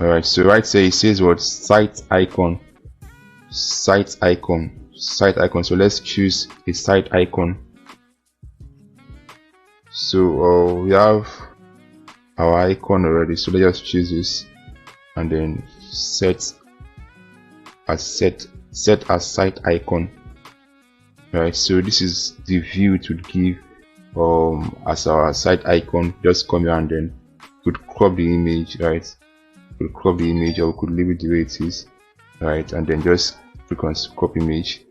right, so right here it says what? Site icon. So let's choose a site icon. So we have our icon already, so let's just choose this and then set as site icon. Right, so this is the view it would give as our site icon. Just come here and then could crop the image, right? Could crop the image, or we could leave it the way it is, right? And then just click on crop image.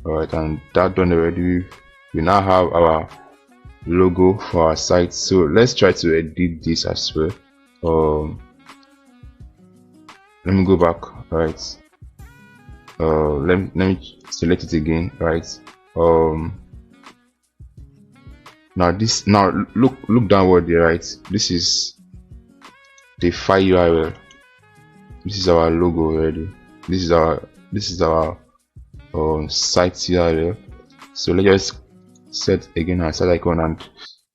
Alright, and that done already, we now have our logo for our site. So let's try to edit this as well. Let me go back. Right, let me select it again. Right, now look downward there. Right, this is the file URL. This is our logo already. This is our site URL. So let's just set again our site icon, and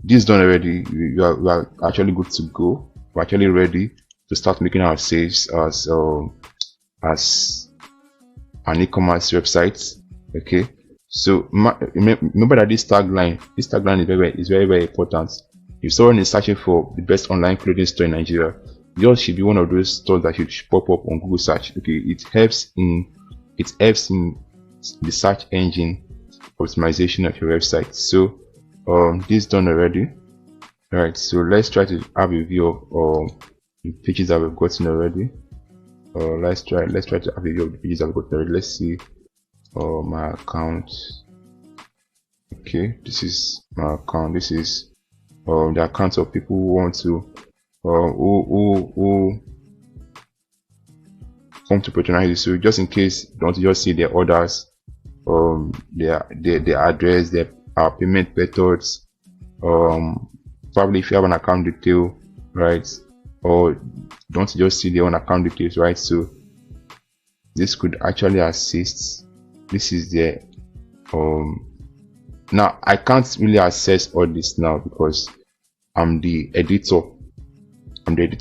this done already. We are actually good to go. We're actually ready to start making our sales as an e-commerce website. Okay, So remember that this tagline is very important. If someone is searching for the best online clothing store in Nigeria, yours should be one of those stores that should pop up on Google search. Okay, it helps in the search engine optimization of your website. So this done already. All right, so let's try to have a view of the pages that we've gotten already. Let's try to have a view of the pages that we've gotten already. Let's see my account. Okay, this is my account. This is the account of people who want to who come to patronize it. So just in case you want to just see their orders, their address, their payment methods, probably if you have an account detail, right, or don't just see their own account details, right? So this could actually assist. This is the now I can't really access all this now because I'm the editor.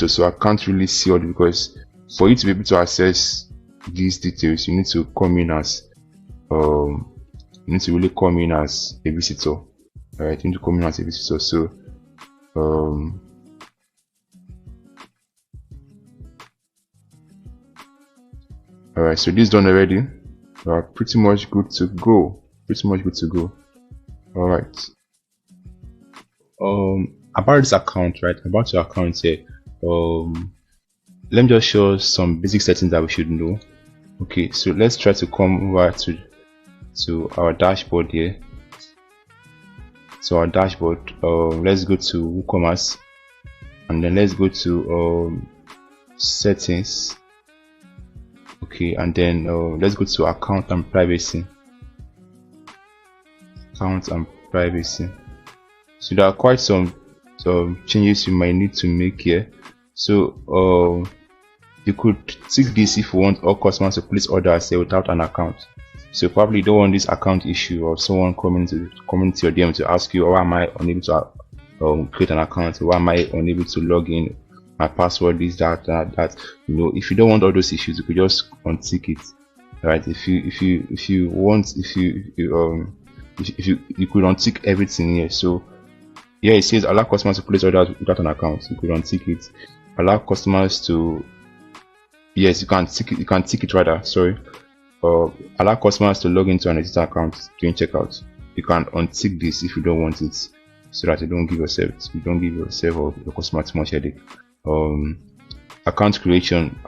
So I can't really see all this, because for you to be able to access these details, you need to come in as you need to really come in as a visitor. Alright, you need to come in as a visitor. So alright, so this done already. Pretty much good to go. Alright. About this account, right? About your account here. Let me just show some basic settings that we should know. Okay, so let's try to come over to our dashboard here. So our dashboard, let's go to WooCommerce, and then let's go to settings. Okay, and then let's go to account and privacy. So there are quite some changes you might need to make here. So you could tick this if you want all customers to place orders without an account. So probably you don't want this account issue or someone coming to your DM to ask you, why am I unable to create an account? Why am I unable to log in? My password is that. You know, if you don't want all those issues, you could just untick it. Right? If you could untick everything here. So yeah, it says allow customers to place orders without an account. You could untick it. Allow customers to, yes, you can tick it rather. Sorry. Allow customers to log into an existing account during checkout. You can untick this if you don't want it, so that you don't give yourself or your customer too much headache. Account creation.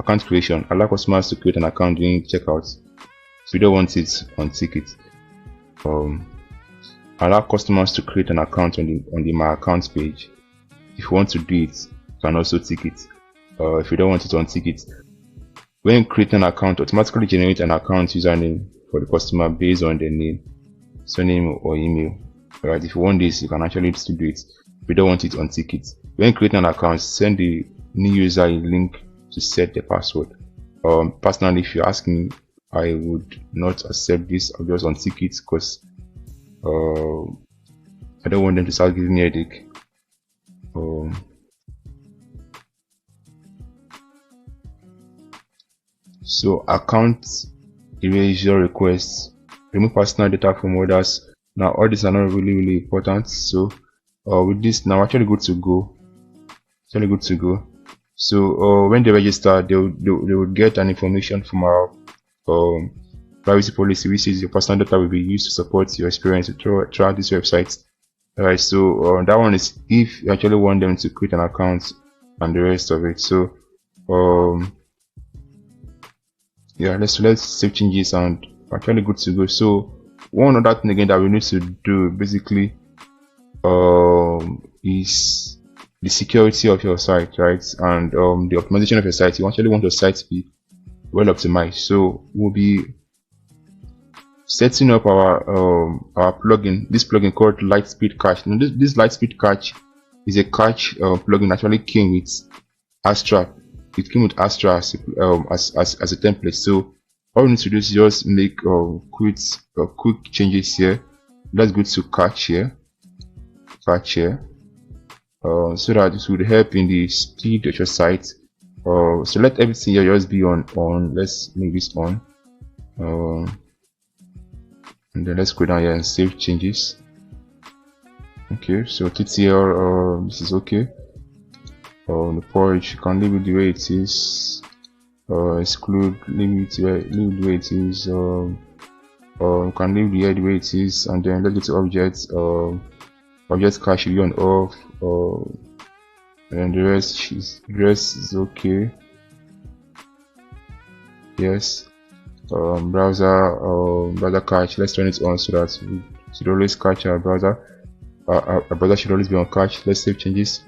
Allow customers to create an account during checkout. If you don't want it, untick it. Allow customers to create an account on the My Account page. If you want to do it, you can also tick it. If you don't want it, untick it. When creating an account, automatically generate an account username for the customer based on their name, surname, or email. Alright, if you want this, you can actually still do it. If you don't want it, untick it. When creating an account, send the new user a link to set the password. Personally, if you ask me, I would not accept this. I'll just untick it because I don't want them to start giving me a headache. So account erasure requests, remove personal data from orders. Now all these are not really important. So with this, now actually good to go. So when they register, they would get an information from our privacy policy, which is your personal data will be used to support your experience throughout this website. Alright, so that one is if you actually want them to create an account and the rest of it. So yeah, let's save changes and actually good to go. So one other thing again that we need to do basically is the security of your site, right? And the optimization of your site. You actually want your site to be well optimized. So we'll be setting up our plugin, this plugin called Lightspeed Cache. Now this Lightspeed Cache is a cache plugin actually came with Astra. It came with Astra as a template. So all we need to do is just make quick changes here. Let's go to cache here, so that this would help in the speed of your site. So let everything here just be on. Let's make this on. and then let's go down here and save changes. Okay, so TTL, this is okay. The porridge, you can leave it the way it is. Exclude, leave it the way it is. You can leave the head the way it is, and then let's go to objects. Object cache should be on off. And the rest is okay. Yes. Browser cache, let's turn it on so that we should always cache our browser. Our browser should always be on cache. Let's save changes.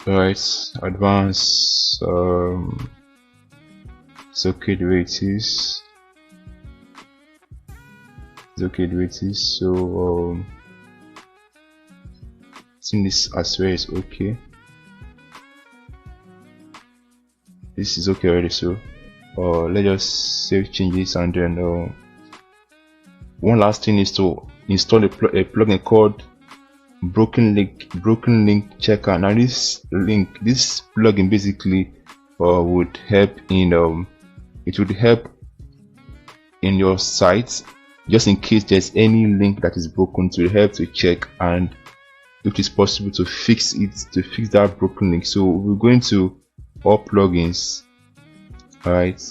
Alright, advanced. It's okay the way it is. It's okay the way it is. So I think this as well is okay. This is okay already. So let's just save changes, and then one last thing is to install a plugin called broken link checker. Now this plugin basically would help in it would help in your site, just in case there's any link that is broken, to help to check and if it is possible to fix that broken link. So we're going to all plugins, alright,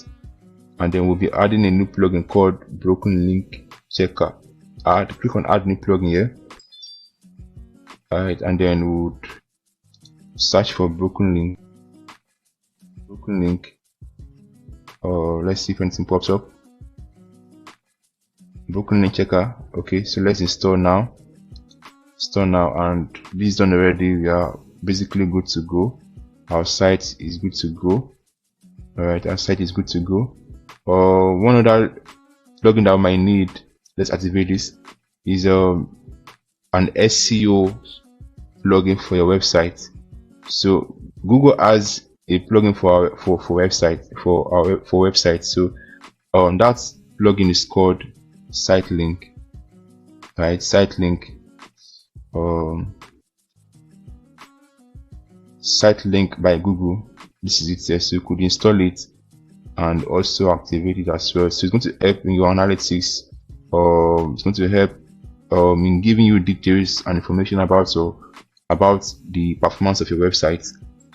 and then we'll be adding a new plugin called broken link checker. Click on add new plugin here. Alright, and then we would search for broken link. Let's see if anything pops up. Broken link checker. Okay, so let's install now. And this is done already. We are basically good to go. Our site is good to go. Alright, our site is good to go. One other plugin that I might need, let's activate this, is an SEO plugin for your website. So Google has a plugin for website. So that plugin is called SiteLink. Right, SiteLink. SiteLink by Google. This is it. So you could install it and also activate it as well. So it's going to help in your analytics. It's going to help in giving you details and information about the performance of your website,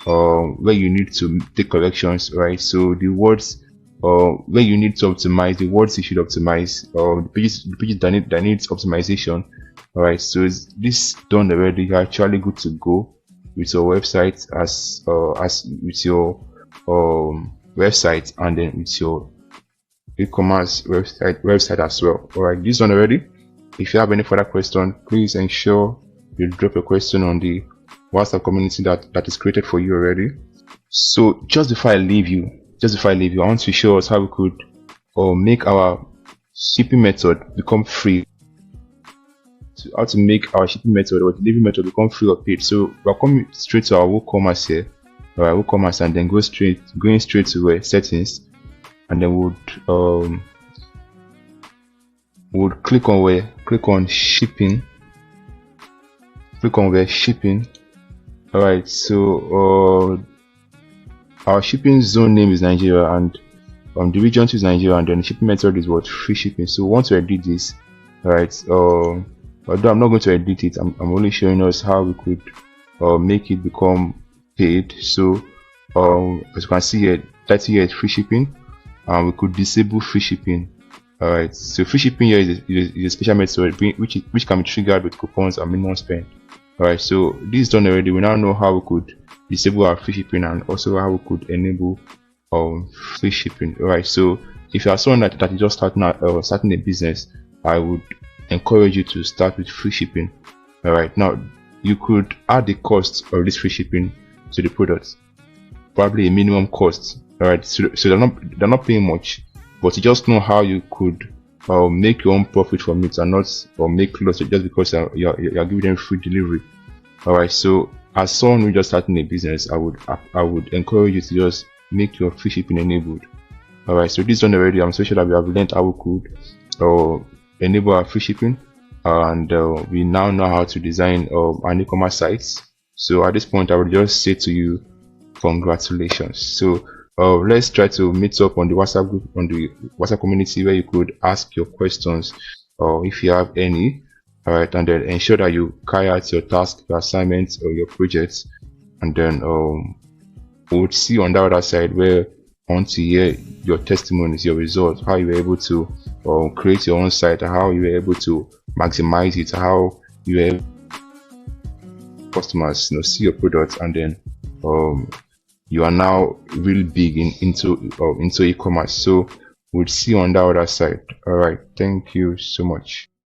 where you need to take corrections, right? So the words where you need to optimize, the words you should optimize, the pages that needs optimization. Alright, so this done already. You're actually good to go with your website as with your website, and then with your e-commerce website as well. Alright, this done already. If you have any further question, please ensure you drop a question on the WhatsApp community that is created for you already. So just before I leave you, I want to show us how we could make our shipping method become free. So how to make our shipping method or delivery method become free or paid. So we're coming straight to our WooCommerce here. Alright, WooCommerce, and then going straight to settings, and then would click on shipping. Click on where shipping. Alright, so our shipping zone name is Nigeria, and the region is Nigeria, and then the shipping method is what? Free shipping. So we want to edit this. Alright, although I'm not going to edit it, I'm only showing us how we could make it become paid. So as you can see here, 30 here is free shipping, and we could disable free shipping. Alright, so free shipping here is a special method which can be triggered with coupons and minimum spend. Alright, so this is done already. We now know how we could disable our free shipping and also how we could enable free shipping. Alright, so if you are someone that is just starting a business, I would encourage you to start with free shipping. Alright, now you could add the cost of this free shipping to the product, probably a minimum cost. Alright, so they're not paying much, but you just know how you could make your own profit from it and not make loss just because you're giving them free delivery. Alright, so as someone who just starting a business, I would encourage you to just make your free shipping enabled. Alright, so this is done already. I'm so sure that we have learned how we could enable our free shipping, and we now know how to design an e-commerce sites. So at this point, I would just say to you, congratulations. So let's try to meet up on the WhatsApp group, on the WhatsApp community, where you could ask your questions, or if you have any. All right, and then ensure that you carry out your task, your assignments, or your projects, and then we'll see on the other side, where I want to hear your testimonies, your results, how you were able to create your own site, how you were able to maximize it, how you were able customers see your products, and then you are now really big into e-commerce. So we'll see you on the other side. All right, thank you so much.